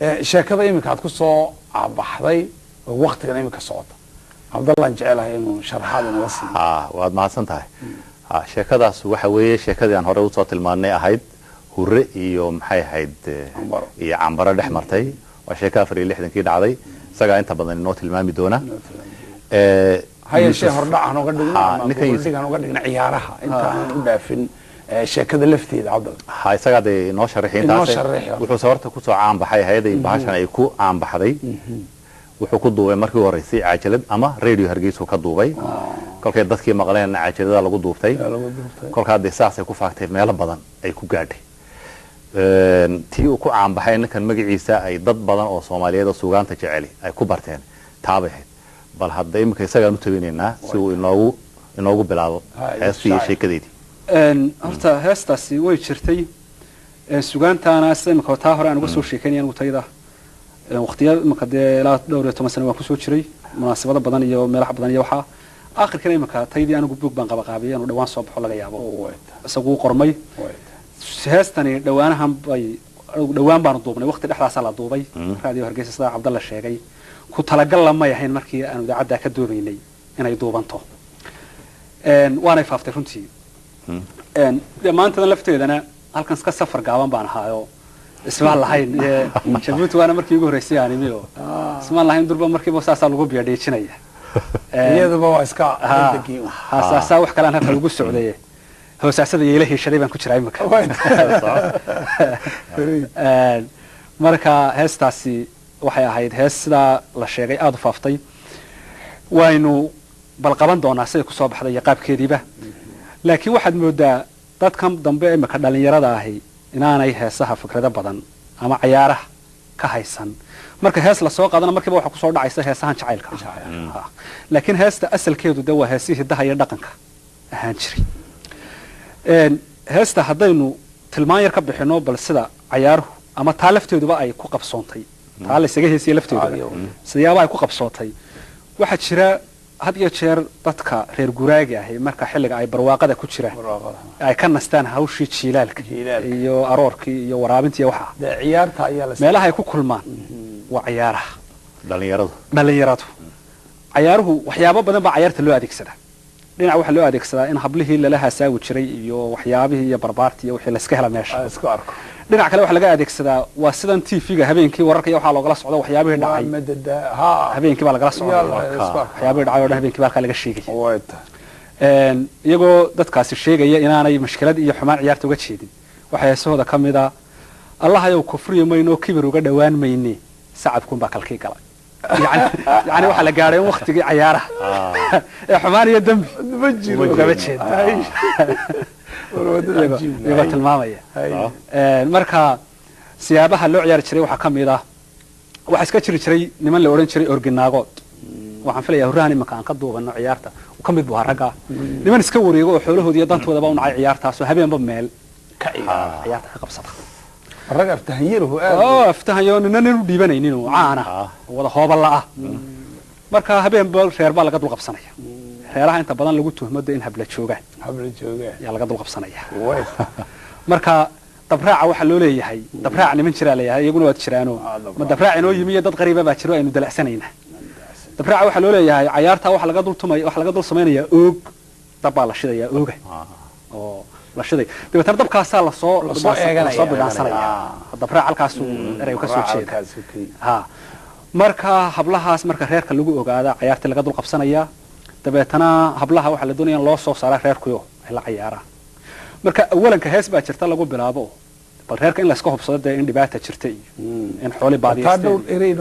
sheekada imika aad ku soo baxday waqtigan imika socota Abdallah jecelahay inuu sharaxaad inaga siiyo waad mahadsan tahay sheekadaas waxa weeye sheekadii aan hore u soo tilmaanay ahayd hurre iyo maxay ahayd iyo cambaro dhex martay waa sheeka 64kii dhacday isaga inta badan inoo tilmaami doona هاي الشيء هردع أنا قد قلنا عيارها أنت ودافن sheekada lafteeda Abdal ha isaga de noo sharaxin taas wuxuu sawarta ku soo caan baxay hay'adda bahashan ay ku caan baxday wuxuu ku duubay markii horeysay caajalad ama radio Hargeysa ka duubay kolkay dadkii maqleen caajalada lagu duubtay kolka de saasay ku faagtay meel badan ay ku gaadhay tii uu ku caan baxay ninkan magaciisa ay dad badan oo Soomaaliyeed oo suugaanta jecel ay ku barteen taabahay bal hadda imika isaga u tabineynaa si uu inoogu bilaabo heestii sheekadeedii horta heestaasi way jirtay suugaantaana imika taa hore aan uga soo sheekeynayaan ugu tayada waqtiyada imika dee ilaa dhowr iyo 10 sano waan ku soo jiray munaasabado badan iyo meelaha badan iyo waxa aakhirkana imika taydii anigu buug baan qaabiyay inuu dhawaan soo baxo laga yaabo isagu qormay heestani dhawaanahan bay dhawaan baan duubnay waqti dhexdaas la duubay radio Hargeysa sida Abdallah sheegay ku talagal lama yahayn markii aan idaacada ka doobaynay inay duubanto waana faaftay runtii maanta lafteedana halkan iska safar gaaban baan ahaayo isma lahayn Jabuuti waana markii ugu horeysay aan imiyo isma lahayn durba markii boosaas lagu biyadeejinaya iyadaba waa iska dadkii hasaasa wax kale aan halka ugu socday hoosaasada yeela heshaday baan ku jiray imika marka heestaasi waxay ahayd hees sida la sheegay aad u faaftay waynu bal qaban doonaa sida ku soo baxday qaabkeediiba laakiin waxaad moodaa dadkan dambe imika dhalinyarada ahi inaanay heesaha fikrado badan ama ciyaaraha ka haysan marka hees la soo qaadana markiiba waxa ku soo dhacaysa heesahan jacaylka laakiin heesta asalkeedu de waa heesihii hidaha iyo dhaqanka ahaan jiray heesta haddaynu tilmaan yar ka bixino bal sida ciyaaruhu ama taa lafteeduba ay ku qabsoontay taa la isaga heesiye lafteedu siyaaba ay ku qabsootay waxa jira had iyo jeer dadka reer guraaga ah marka xilliga ay barwaaqada ku jiraan ay ka nastaan hawshii jiilaalka iyo aroorkii iyo waraabintii waxa ciyaarta ayaa la meelaha ay ku kulmaan waa ciyaaraha dhalinyaradu ciyaaruhu waxyaabo badan baa ciyaarta loo adeegsadaa dhinaca waxa loo adeegsadaa in hablihii lala hasaawi jiray iyo waxyaabihii iyo barbaartii iyo wixii la iska hela meesha isku arko dhinaca kale waxa laga adeegsadaa waa sidan TV-ga habeenkii wararka iyo waxa looga socdo waxyaabihii dhacay habeenkii baa laga socdaa waxyaabihii dhacay oo habeenkii baa laga sheegay iyagoo dadkaasi sheegaya inaanay mushkilad iyo xumaan ciyaarta uga jeedin waxa heesahooda kamida Allah ayow kufriyo mayno kibir uga dhawaan mayne sacabkun baa kalkii galay يعني waxa la gaaray waqtigii ciyaaraha ee xumaan iyo dambi ma jiro uga jeed iyaga tilmaamaya marka siyaabaha loo ciyaar jiray waxa kamid ah waxa iska jiri jiray niman la oran jiray orginaagood waxaan filayaa horaan imaka aan ka duubano ciyaarta kamid buu ragga niman iska wareego oo xoolahoodii dantooda baa u nacay ciyaartaas oo habeenba meel ka ciyaarta ka qabsada الرجل افتهيره افتهيون اننا ديبانينين caana wada hooban la ah marka habeen bal reer baa laga dul qabsanaya reeraha inta badan lagu tuhmado in habla joogaan yaa laga dul qabsanaya marka dabraaca waxa loo leeyahay dabraac niman jira leeyahay iyaguna wad jiraano ma dabraac inoo yimiyo dad qariiba baa jiro aynu dalacsanayna dabraaca waxa loo leeyahay ciyaarta waxa laga dul tumay waxa laga dul sameeynaya oog dabba la shidaya ooga oo la shiday dibadna dabkaas la soo eeganaya dabraac halkaas uu eray ka soo jeedaa marka hablahaas marka reerka lagu ogaada ciyaarta laga dul qabsanaya dabeetana hablaha waxa la doonayaa loo soo saaraa reerkuyo la ciyaara marka awalanka hees baa jirta lagu bilaabo bal reerka in la iska hubsado in dhibaata jirtay in xooli baadiyay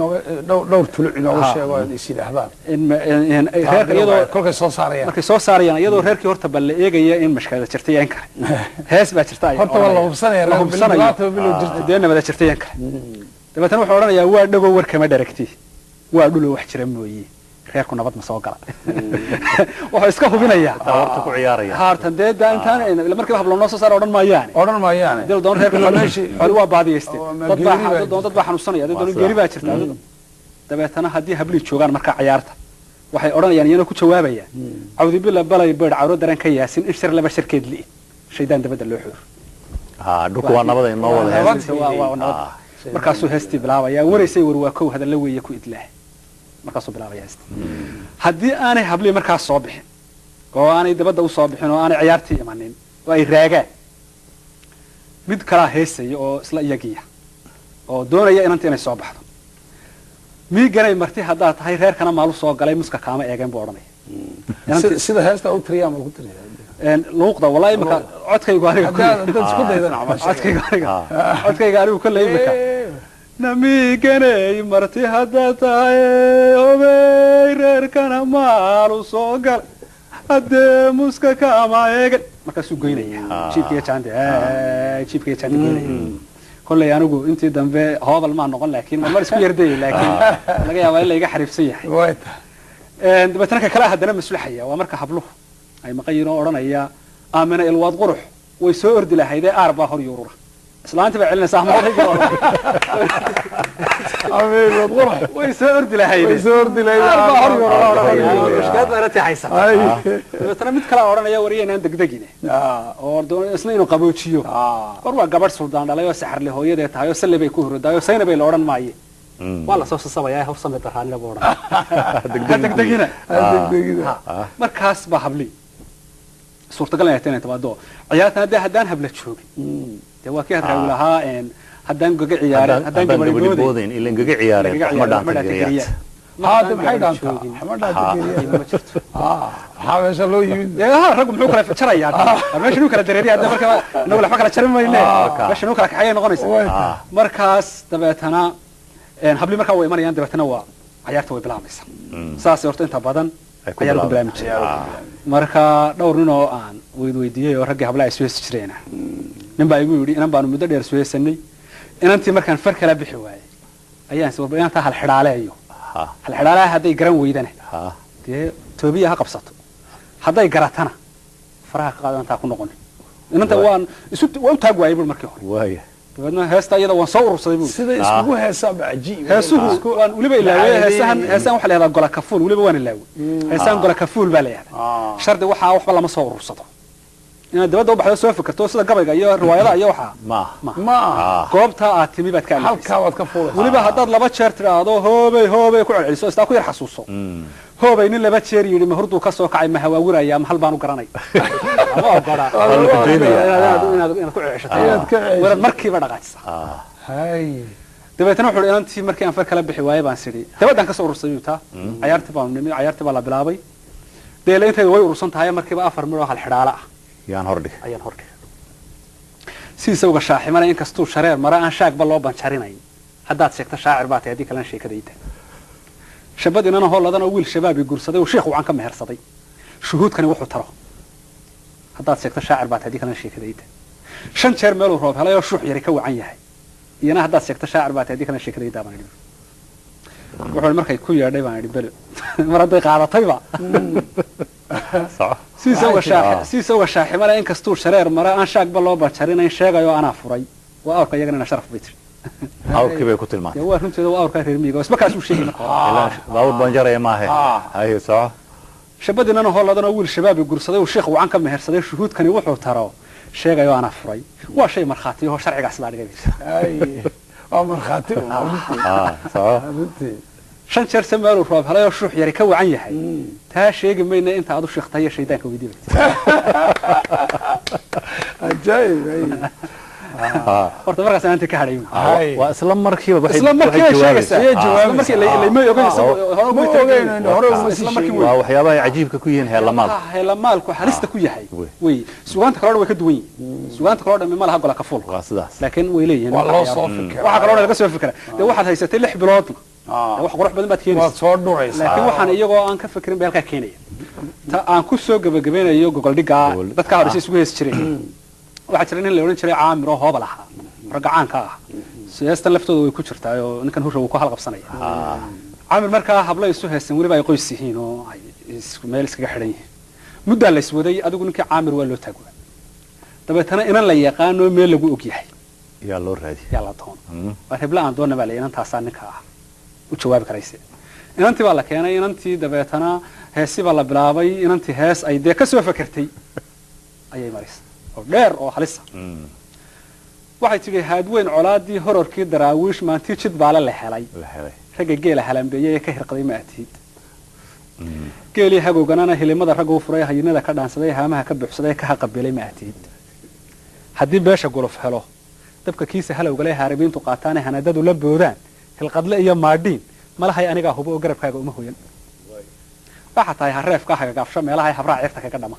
dhowr tuluc inoo sheego ay sidaahdaan in reerka iyadoo kolkay soo saarayaan markay soo saarayaan iyadoo reerkii horta bal la eegaya in mashkilada jirtay in kale hees baa jirta horta wala hubsanaya bilo jirtay deena wada jirtay in kale dabeetana wuxuu oranayaa waa dhago war kama dharagti waa dhulo wax jira mooyee reerku nabad ma soo gala waxa iska hubinaya tawarta ku ciyaaraya haartan deeda intaan markii hablo noo soo saar oran maayaan dil doon reerka xol waa baadiyeystay dad baa xanuunsanaya dad doon geeri baa jirta dabeetana hadii habli joogan marka ciyaarta waxay oranayaan iyana ku jawaabayaan awdi bil balay beer cawro daran ka yaasin ishir laba shirkeed li shaydaan dabada loo xur dhuku waa nabada inoo wada heesay waa nabad markaasuu heestii bilaabaya wareysay war waa kow hadalla weeye ku idlaah markaasuu bilaabaya heestii haddii aanay hablii markaas soo bixin oo aanay dabadda u soo bixin oo aanay ciyaartii imanin oo ay raagaan mid kalaa heesaya oo isla iyagiya oo doonaya inantii inay soo baxdo miiganay marti haddaad tahay reerkana maalu soo galay muska kaama eegeen buu odhanaya sida heesta u tiriyaa ma ku tiriyaa luuqda wallahi imaka codkaygu aniga codkayga anigu kolley imaka namiiganay marti haddaad tahay obey reerkana maalu soo galay haddee muska kaama eegen markaasuu goynaya jiibkiiyo jaandi goynaya kolley anigu intii dambe hoobal maa noqon laakiin mar isku yardayay laakiin laga yaabaa in la iga xariifsan yahay dabeetana ka kale haddana maslaxaya waa marka habluhu ay maqayin oo odhanaya aamina ilwaad qurux way soo ordi lahaydee aar baa hor yuurura islaantii baa celinaysaa way soo ordi lahaydee aar baa hor yuurura mid kale odhanaya wariyaynaan degdegine oo isna inuu qaboojiyo war waa gabadh suldaan dhalay oo saxarle hooyadee tahay oo salle bay ku hurudaayo sayna bay la odhan maaye waa la soo sasabayaa haw samee daraanina buu odhan degdegina markaas baa habli suurtagal inay tahay tabaado ciyaartan haddaan habla joogin dee waa kii hadraawi lahaa haddaan gaga ciyaarin haddaan gabadhi boodin ilaa gaga ciyaarin ma dhaanta gariyaad هذا محيط أنت حمد هذا شلو يمين يا رجل محوك لا فترة يعني ما شنو كلا دريري هذا مركب نقول حق لا تشرب ماينه ما شنو كلا حياة نقوليس مركز تبعتنا حبلي مركب ويمان يان تبعتنا وعيارته وبلامس ساس يورت أنت بدن عيارته بلامس مركب دورنا عن ويديه ورجع حبلا يسوي شرينا نبى يقولي أنا بانو مدة يسوي سني إن أنت مركب فرق لا بحواي أيان سوى بيان تاع الحرالة أيوه الحلالة هذا يقرن ويدنه توبيها قبصته هذا يقرأتنا فراغ قادم تاكل نقول إن أنت وان تاجوا يبون مركه واي بدنا هستا يلا ونصور صديبون سيدا اسمه هساب عجيب هسوه ولبي الله هسان وحلا هذا قلا كفول ولبي وان الله هسان قلا كفول بالي يعني شرد وحى وحلا ما صور صدق إن دبده وبحث سوى فكرته صدق قبل جاي رواية أيه وحى ما قابتها أتمي بتكلم حلقة وتكفول ولبي هذا لبات شرط هذا هو كل عيسى استاكو يرحسوسه هو بين اللي بات شري اللي مهرده كسر كعي ما هو ورا يا محل بانو قراني ما قرا أنا كل عيشة ورا مركي بدقات هاي دبيتنا وحول أنت مركي أنفر كلام بحواي بانسري تبدأ كسر رصيوتها عيارت بان عيارت بالا بلابي ده اللي أنت ويا رصنت هاي مركي بأفر مروح الحرالة يان هردي سيسوق الشاحي ما إنك استو شرير مرة أن شاك بالله بنشرينين حدات شيكت شاعر باتي هذيك لان شيء كذيته شباب إن أنا هلا ده أنا أول شباب يقول صدي وشيخ وعن كم مهر صدي شهود كانوا يوحوا ترى حدات شيكت شاعر باتي هذيك لان شيء كذيته شن شهر ماله روب هلا يشوح يركوا عن يحي ينا حدات شيكت شاعر باتي هذيك لان شيء كذيته بني وحول مركي كل يوم دايما يدبل مرة دقيقة على طيبة صح سيسوق الشاحي ما إنك استو شرير مرة أن شاك بالله بنشرينين شاك يو أنا فري وأورك يجرنا شرف بيتر أو كيف يكون المال هو فهمت هو أورك يرميه بس ما كان شو شيء لا ضاود بنجرة يا ما هي هاي صح شباب إن أنا هلا ده أنا أول شباب يقول صدق والشيخ وعن كم مهر صدق شهود كانوا يوحوا ترى شيء يو أنا فري وشيء مرخاتي هو شرعي قاس بعد قبل أي مرخاتي صح شن شهر سمعوا الراب هلا يشوح يركوا عن يحي تاشي جمعنا أنت عضو شيخ تهيا شيطان كويدي عجيب horta markaas aan inta ka hadhay waa isla markiiba isla markiiba jawaab markii ilaa ma ogeyn hore isla markii waa waxyaabaha cajiibka ku yihiin heelmaalku halista ku yahay way suugaanta kale way ka duwan yihiin suugaanta kale dhammaan ma laha gola ka fuul waa sidaas laakiin way leeyihiin waa loo soo fikir waxa kale laga soo fikira waxaad haysatay 6 bilood wax qurux badan baad keenaysaa waad soo dhuraysaa laakiin waxaan iyagoo aan ka fikirin baa halka keenaya ta aan ku soo gabagabeynayo gogol dhiga dadka hore isugu hees jireen waxaa jira nin la oran jiray caamir oo hooba lahaa ragacaan ka ah siyaastan laftooda way ku jirtaa oo ninkan hurra uu ku halqabsanaya caamir markaa habla isu heesan waliba ay qoys yihiin oo ay isku meel iskaga xidhan yihiin muddo la iswaday adigu ninkii caamir waa loo taagay dabeetana inan la yaqaano meel lagu og yahay yaa loo raadi yaa la doon waa hebla aan doonaba la inan taasaan ninka ah u jawaabi karaysa inantii baa la keenay inantii dabeetana heesi baa la bilaabay inantii hees ay dee ka soo fakartay ayay marisay oo dheer oo halisa waxay tidhi haadweyn colaadii hororkii daraawiish maantii jid baale la helay ragga geela halambeeyey ee ka hirqaday ma atihid geelii hagowganana hilimada raggu furay hayinada ka dhaansaday haamaha ka buuxsaday ka haqabeelay ma atihid haddii beesha guluf helo dabka kiisa halowgale haarabiintu qaataane hanadadu la boodaan hilqadle iyo maadhiin malahay anigaa hubo oo garabkaaga uma hoyan waxa tahay hareefka hagagaafsho meelaha habraac cirta kaga dhama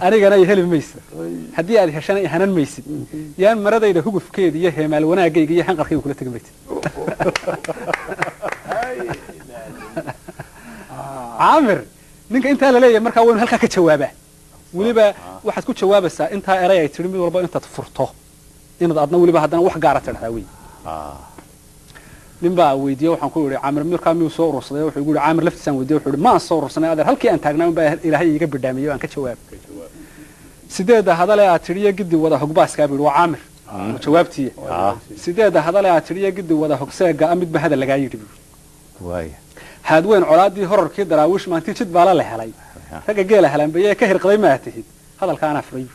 anigana ay heli maysid haddii aad heshana hanan maysid yaan maradayda hugufkeeda iyo heemaal wanaagayga iyo hanqarkayga kula tagi maysid caamir ninka intaa la leeyahay markaa waynu halkaa ka jawaabaa weliba waxaad ku jawaabaysaa intaa eray ay tiri mid walba intaad furto inaad adna weliba haddana wax gaara tidhahdaa wey nin baa weydiiyey waxaan ku yidhi caamir markaa miyuu soo urursaday wuxuu igu yidhi caamir laftiisaan weydiiyey wuxuu yidhi maan soo urursanay adeer halkii aan taagnaa unbaa ilaahay iiga bidhaamiyey aan ka jawaabay sideeda hadale aad tidhiyo giddi wada hogbaaskaa buu yidhi waa caamir jawaabtiiya sideeda hadale aad tidhiyo giddi wada hogseega midba hadal lagaa yidhi buu haadweyn colaadii hororkii daraawiish maantii jid baala la helay ragga geela halambeeye ee ka hirqaday ma atihid hadalkaanaa furay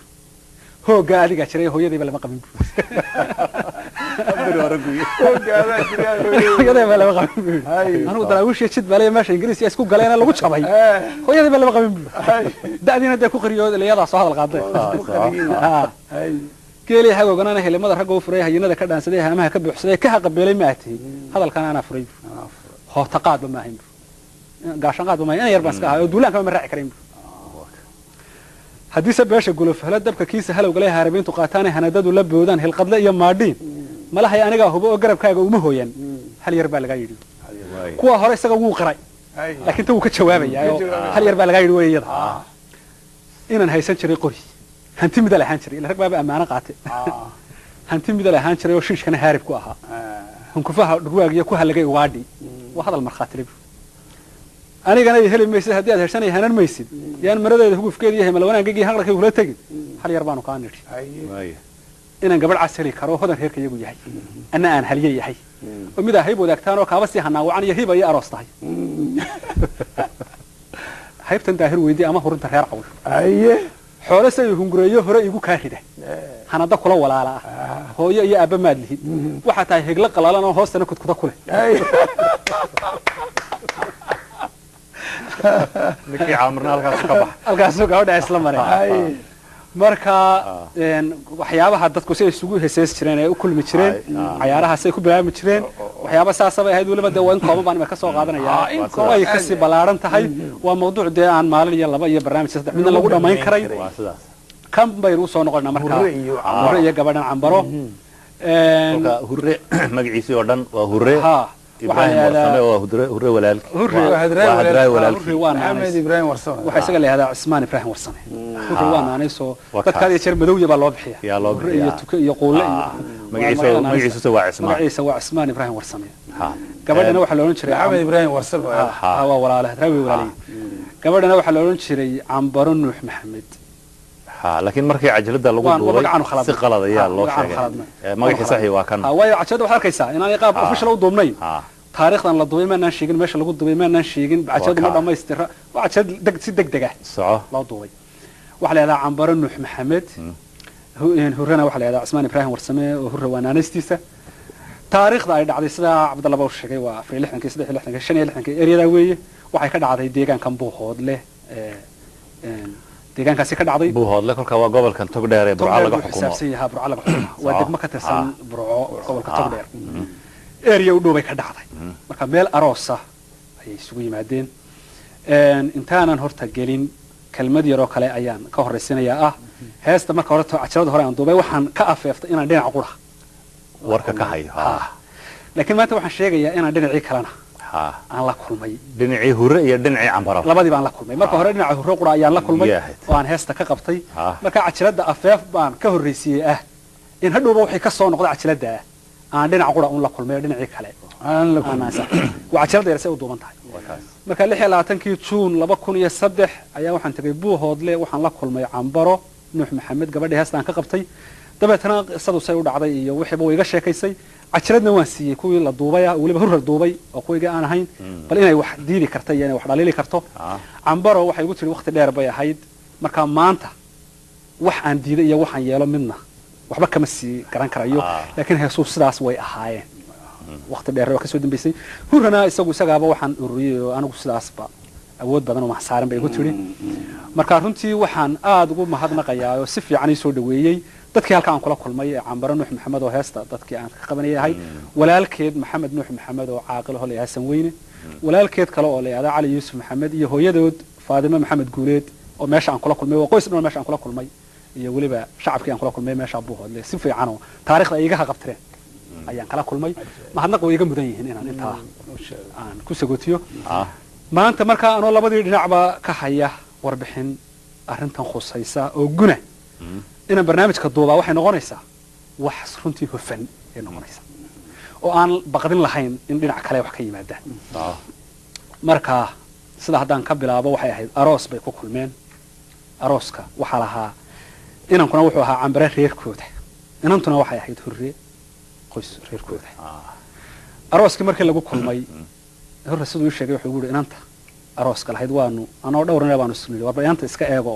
hoogaa adigaa jiray hooyadayba lama qabin hooyadayba lama qabin anugu daraawiish iyo jid baale meesha ingiriis isku galeen lagu jabay hooyadayba lama qabin da'diina dee ku qariyo ilayadaa soo hadal qaaday geelii hagowganana hilimada ragga u furay hayinada ka dhaansaday haamaha ka buuxsaday ka haqabeelay ma atihid hadalkaanaa furay hoota qaadba ma ahayn gaashan qaadba ma ahayn yar baan iska ahaa oo duulaanka ma raaci karayn haddii se beesha guluf helo dabka kiisa halowgale haarabiintu qaataane hanadadu la boodaan hilqadle iyo maadhiin malahay anigaa hubo oo garabkaaga uma hooyan hal yar baa lagaa yidhi kuwa hore isaga wuu qiray laakiin ta wuu ka jawaabayaa oo hal yar baa lagaa yidhi wey iyada inaan haysan jiray qori hanti midal ahaan jiray ila rag baaba ammaano qaate hanti midal ahaan jiray oo shiishkana haarib ku ahaa hunkufaha dhurwaagiyo ku halagay ugaadhi waa hadal markhaati anigana ay heli maysid haddii aad heshanay hanan maysid yaan maradeeda hugufkeeda iyo hemal wanaagayga hanqarkayga kula tegin hal yar baanu kaa nidhi inaan gabadh cas heli karo hodan reerka iyagu yahay anna aan haliye yahay oo mid hayb wadaagtaan oo kaaba sii hanaawacan iyo hiba iyo aroos tahay haybtan daahir weydii ama hurinta reer cawl xoolo say hungureeyo hore igu kaa rida hanada kula walaala ah hooyo iyo aabba maad lihid waxaa tahay hegla qalalan oo hoostana kudkuda kule ninkii caamirna halkaasuu gabadha isla maray marka waxyaabaha dadku si ay isugu heesees jireen ay u kulmi jireen cayaarahaas ay ku bilaabmi jireen waxyaaba saasaba ahayd weliba dee waa in kooban baan imika soo qaadanayaa way kasii ballaaran tahay waa mawduuc dee aan maalin iyo laba iyo barnaamij saddex midna lagu dhammayn karay kan baynu usoo noqonaa markaa hurre iyo gabadhan cambaro hurre magaciisii oo dhan waa hurre ibrahim warsame waa hurre walaalkii maxamed ibrahim warsame waxa isaga la yiraahdaa cismaan ibrahim warsame hurre waa naanayso dadka ay jeer madowya baa loo bixiyaa hurre iyo tuke iyo qoole iyo magaciisa waa cismaan ibrahim warsame gabadhana waxa la oran jiray maxamed ibrahim warsame waa walaalaha rawi walaalihi gabadhana waxa la oran jiray cambaro nuux maxamed laakiin markii cajalada lagu duubay si qalad ayaa loo sheegay magaciisa saxi waa kan waayo cajalada waxa arkaysaa inaan qaab official u duubnayn taariikhdan la duubay maanaan sheegin meesha lagu duubay maanaan sheegin cajaladu ma dhamaystira waa cajalad si degdeg ah soco loo duubay waxa la yiraahdaa cambaro nuux maxamed hurrena waxa la yiraahdaa cismaan ibrahim warsame oo hurre waanaanistiisa taariikhda ay dhacday sida cabdalla uu sheegay waa 63 65 eriyada weeye waxay ka dhacday deegaankan buuhood leh deegaankaasi ka dhacday buuhoodle kolka waa gobolkan togdheer ee burco laga xukumo waa degmo ka tirsan burco gobolka togdheer area u dhow bay ka dhacday marka meel aroosa ayay isugu yimaadeen intaanan horta gelin kelmad yaroo kale ayaan ka horreysinayaa ah heesta marka hore cajalada hore aan duubay waxaan ka afeeftay inaan dhinac qura warka ka hayo laakiin maanta waxaan sheegayaa inaan dhinacii kalena aan la kulmay dhinacii hurre iyo dhinacii cambaro labadii baan la kulmay marka hore dhinaca hurre qura ayaan la kulmay oo aan heesta ka qabtay marka cajalada afeef baan ka horreysiyey ah in hadhowba wixii ka soo noqday cajalada ah aan dhinac qura un la kulmay dhinacii kale aan la kulmay waa cajalada yar say u duuban tahay marka 26 Juun 2003 ayaa waxaan tagay buuhoodle waxaan la kulmay cambaro nuux maxamed gabadhii heestaan ka qabtay dabeetana qisadu say u dhacday iyo wixiiba way iga sheekaysay cajaladna waan siiyey kuwii la duubay waliba hurhar duubay oo kuwiga aan ahayn bal inay wax diidi karto iyo inay wax dhaliili karto cambaro waxay igu tiri waqti dheer bay ahayd marka maanta wax aan diiday iyo waxaan yeelo midna waxba kama sii garan karayo laakiin heesuu sidaas way ahaayeen waqti dheer oo ka soo dambeysay hurana isagaaba waxaan ururiyay oo anigu sidaasba awood badan oo maxsaaran bay igu tiri marka runtii waxaan aad ugu mahadnaqayaa oo si fiican ii soo dhaweeyay dadkii halka aan kula kulmay ee Cambaro Nuux Maxamed oo heesta dadkii aan ka qabanayay walaalkeed Maxamed Nuux Maxamed oo caaqil oo leeyahay Sanweyne walaalkeed kale oo leeyahay Cali Yuusuf Maxamed iyo hooyadood Faadimo Maxamed Guuleed oo meesha aan kula kulmay oo qoys dhan meesha aan kula kulmay iyo waliba shacabkii aan kula kulmay meesha Buuhoodle si fiican oo taariikhda ay iga qabteen ayaan kala kulmay mahadnaq way iga mudan yihiin inaan intaa aan ku sagootiyo maanta marka aan labadii dhinacba ka haya warbixin arintan khusaysa oo guna inaan barnaamijka duuba waxay noqonaysaa wax runtii hufan ee noqonaysa oo aan baqdin lahayn in dhinac kale wax ka yimaadaan marka sida haddaan ka bilaabo waxay ahayd aroos bay ku kulmeen arooska waxa lahaa inankuna wuxuu ahaa Cambare reerkooda inantuna waxay ahayd hurre qoys reerkooda arooskii markii lagu kulmay hurre sidoo uu sheegay wuxuu yiri inanta arooska lahayd waanu anoo dhowrna baanu isnii warba inanta iska eego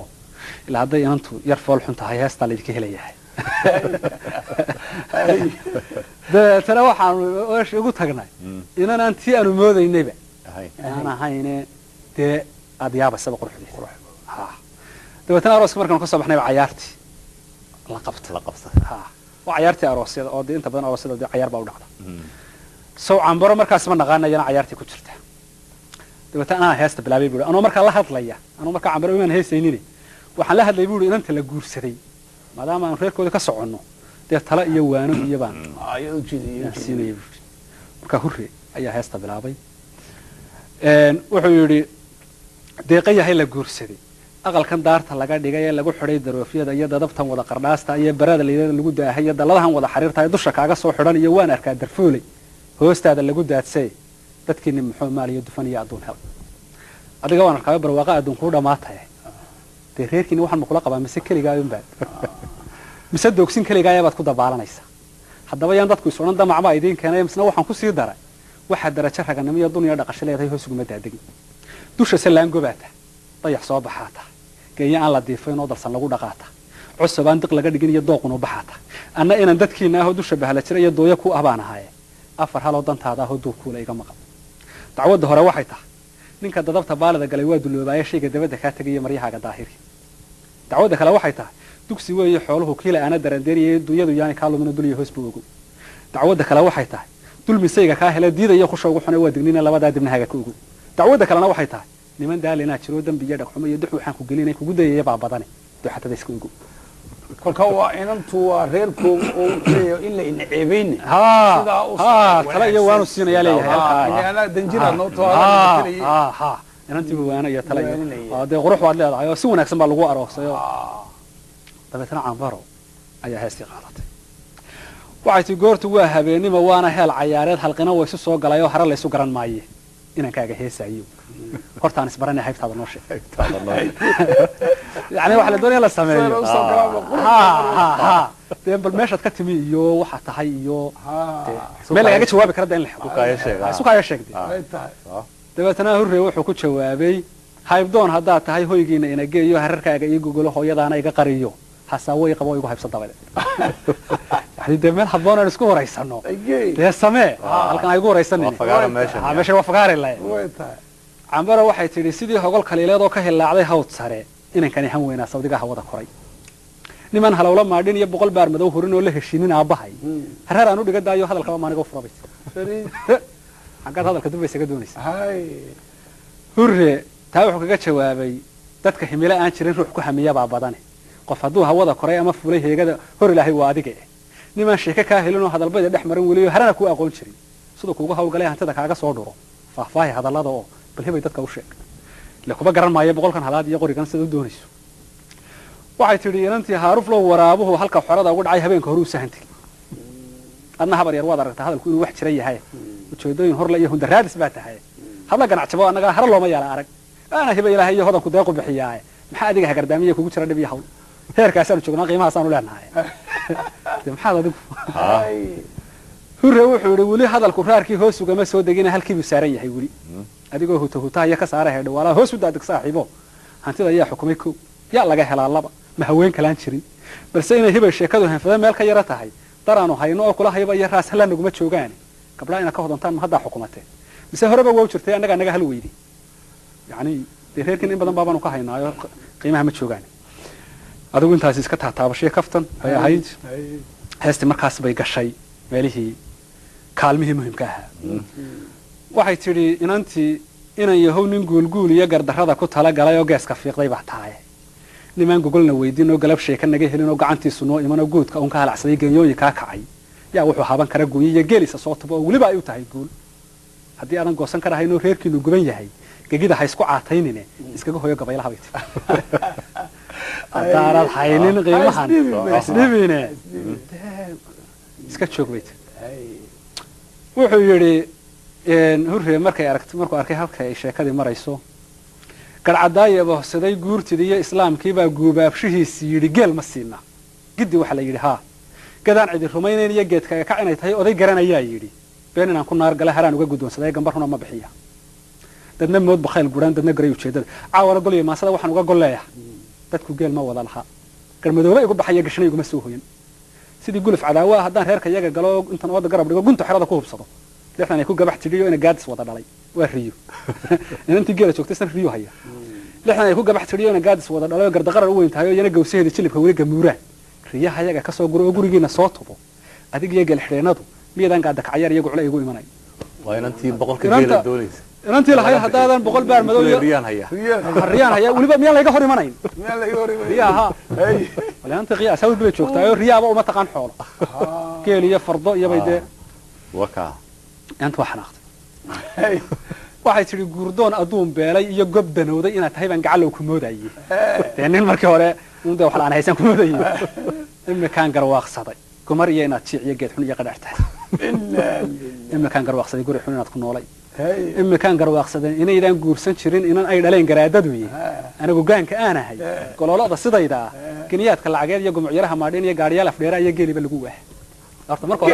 ilaa haday inantu yar fool xun tahay heesta la idinka helayahay tana waxaan ugu tagnay inaan antii aanu moodaynayba aan ahayne dee adiyaaba sabab quruxdiisa dabeetana arooska markaan ka soo baxnay cayaartii la qabta waa cayaartii aroosyada oo inta badan aroosyada cayaar baa u dhacda soo Cambaro markaas ma naqaanayna cayaartii ku jirta dabeetana heesta bilaabay buu anoo markaa la hadlaya anoo markaa Cambaro iman heesaynina waxaan la hadlay buu inanta la guursaday maadaama aan reerkooda ka soconno dee tala iyo waano iyo baan ayuu jeediyay marka hurre ayaa heesta bilaabay wuxuu yiri deeqayahay la guursaday aqalkan daarta laga dhigay ee lagu xidhay daroofyada iyo dadabtan wada qardhaasta iyo barada leeyada lagu daahay iyo daladahan wada xiriirta dusha kaaga soo xidhan iyo waan arkaa darfoolay hoostaada lagu daadsay dadkii muxuu maaliyo dufan iyo aduun hel adiga waan arkaa barwaaqa aduun ku dhamaatay reerkiina waxaan ma kula qabaa mise kaligaa in baad mise doogsin kaligaa ayaad ku dabaalanaysa haddaba yaan dadku isoo dhan damacba idin keenay misna waxaan ku sii daray waxa darajo raganimo iyo dunya dhaqasho leedahay hoos ugu madaadagin dusha salaan gobaata dayax soo baxaata geeyo aan la diifay oo dalsan lagu dhaqaata cusub aan diq laga dhigin iyo dooqun u baxaata anna inaan dadkiina ah dusha bahla jira iyo dooya ku abaanahay afar hal oo dantaada ah duub kuula iga maqan dacwada hore waxay tahay ninka dadabta baalada galay waa duloobay shayga dabada ka tagay maryahaaga daahiri dacwada kale waxay tahay dugsi weeye xooluhu kiila ana darandeeriyay dunyadu yaani ka lumina duliyo hoos boogo dacwada kale waxay tahay dulmisayga ka helay diidayo khusho ugu xunay waa dignina labada dibnahaaga ku ugu dacwada kalena waxay tahay niman daalina jiro dambiga dhaqxumo iyo duxu waxaan ku gelinay kugu dayay baa badane duxatada isku ugu kolka waa inantu waa reerku oo leeyo in la inceebeyn kala iyo waanu siinaya leeyahay ana danjira noo too inantii waana iyo tala iyo de qurux waad leedahay oo si wanaagsan baa lagu aroosay dabeetana Cambaro ayaa heestii qaadatay waxay goortu waa habeenimo waana heel cayaareed halqina way isu soo galay oo hare la isu garan maaye inaan kaaga heesayo hortaan isbaranay haybtaada noo sheeg yani waxa la doonayaa la sameeyo dee bal meeshaad ka timi iyo waxa tahay iyo meel laga jawaabi kara in la xiro isu kaaya sheegtay dabeetana hurre wuxuu ku jawaabay haybdoon haddaa tahay hoygiina ina geeyo hararkaaga iyo gogolo hooyadaana iga qariyo hasaaway qabo igu haybsan dabale yani dee meel habboon aan isku horeysano dee samee halkan ay igu horeysanin meesha waa fagaare leh Cambaro waxay tidhi sidii hogol kaliileed oo ka hilaacday hawd sare inankani han weynaa sawdiga hawada koray niman halawla maadhin iyo 100 baar madow hurin oo la heshiinin aabahay harar aan u dhiga daayo hadalka ma aniga furabay hadalka dib isaga doonaysa hurre taa wuxuu kaga jawaabay dadka himila aan jirin ruux ku hamiya baa badane qof hadduu hawada koray ama fulay heegada hor ilaahay waa adiga niman sheeka ka helino hadalbada dhex marin waliyo harana ku aqoon jirin sidoo kuugu hawlgalay hantada kaaga soo dhuro faahfaahay hadallada oo bal hebay dadka u sheeg la kuba garan maayo boqolkan halaad iyo qorigan sida doonayso waxay tidhi inantii haaruf loo waraabuhu halka xorada ugu dhacay habeenka hore u sahantay adna habar yar waad aragtaa hadalku inuu wax jira yahay ujeedooyin hor la iyo hundaraadis baa tahay habla ganacsabo anaga har looma yaala arag ana hebay ilaahay iyo hodanku deeq u bixiyaa maxaa adiga hagardaamiye kugu jira dhib iyo hawl heerkaas aanu joognaa qiimahaas aanu leenahay maxaad adigu hurre wuxuu yiri wali hadalku raarkii hoos uga ma soo degina halkii uu saaran yahay wali adigoo hutaaya ka saara heedho wala hoos u daadag saaxiibo hantida ayaa xukumay ko yaa laga helaa laba ma haween kalaan jirin balse inay hibay sheekadu hanfada meel ka yara tahay daraanu hayno oo kula hayba iyo raas halaan naguma joogaan gabdhaha ina ka hodantaan ma hadda xukumatee mise horeba waa jirtay anaga naga hal weydi yani reerkin in badan baabanu ka haynaayo qiimaha ma joogaan adigu intaas iska taataabashay kaftan ay ahayd heesti markaas bay gashay meelihii kaalmihii muhiimka ahaa waxay tidhi inantii inan yahow nin guulguul iyo gardarrada ku tala galay oo geeska fiiqday baa tahay nimaan gogolna weydiin oo galab sheeka naga helin oo gacantiisu noo iman oo guudka uun ka halacsaday genyooyin kaa kacay yaa wuxuu haban kara gooyi iyo geelisa soo tubo oo weliba ay u tahay guul haddii aadan goosan ka rahayn oo reerkiinu guban yahay gegida ha isku caataynine iskaga hoyo gabaylaha bay tihi haddaanad haynin qiimahan isdhibine iska joog bay tihi wuxuu yidhi hurre markuu arkay halka ay sheekadii marayso garcadaaye bohsaday guurtidii iyo islaamkiibaa guubaabshihiisi yidhi geel ma siina giddi waxaa la yidhi haa gadaan cidi rumaynayn iyo geedkaga kac inay tahay oday garanayaa yidhi been inaan ku naar gala haraan uga guddoonsaday gambar runa ma bixiya dadna mood bakhayl guraan dadna garay ujeeddada caawana golyo maasada waxaan uga golleeya dadku geel ma wada lahaa garmadooba igu baxaya gashnay iguma soo hoyan sidii guluf cadaawa haddaan reerka iyaga galo intan ooda garab dhigo gunta xerada ku hubsado lixdan ay ku gabax tidhiyo ina gaadis wada dhalay waa riyo inantii geela joogtay san riyo haya lixdan ay ku gabax tidhiyo ina gaadis wada dhalay oo gardaqarar u weyn tahay oo iyana gawsaheeda jilibka weli gamuuraan riyaha iyaga ka soo guro oo gurigiina soo tubo adig iyo geel xidheenadu miyadan gaada kacyar iyagu cule igu imanay waa inantii boqolka geela doonaysa inantii lahayd haddaadan boqol baar madow iyo riyaan haya weliba miyaan layga hor imanayn riyaha walaanta qiyaas hawd bay joogtaa oo riyaaba uma taqaan xoolo geel iyo fardo iyo bay dee waka inta wax xanaaqtay waxay tidhi guurdoon adduun beelay iyo gob danowday inaad tahay baan gacalow ku moodayay dee nin markii hore unda wax la aan haysan ku moodayay imikaan garwaaqsaday gumar iyo inaad jiic iyo geed xun iyo qadhax tahay imikaan garwaaqsaday guri xun inaad ku noolay imikaan garwaaqsaday inaydaan guursan jirin inan ay dhaleen garaadaduye anigu gaanka aan ahay gololada sidayda geniyaadka lacageed iyo gumucyaraha maadhin iyo gaadhiyaal afdheera iyo geeliba lagu waahay horta marka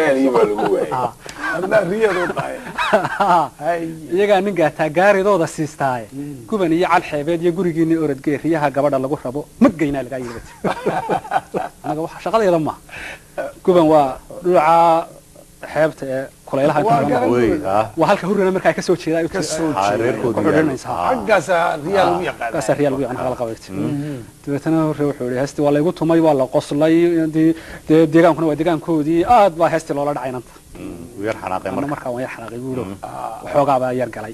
iyagaa nin gaataa gaaridooda siistaaye guban iyo cal xeebeed iyo gurigiinii orodgee riyaha gabadha lagu rabo magaynaa lagaa yidhi anaga waxa shaqadeeda ma guban waa dhuuca xeebta ee kulaylaha waa halka hurrina markaa ka soo jeedaa xaggaasa riyaal ugu yaqaan haqal qabayt dabeetana hurre wuxuu yidhi heestii waa laygu tumay waa la qoslay dee deegaankuna waa deegaankoodii aad baa heestii loola dhacay inanta markaa waan yar xanaaqay buulo waxoogaa baa yar galay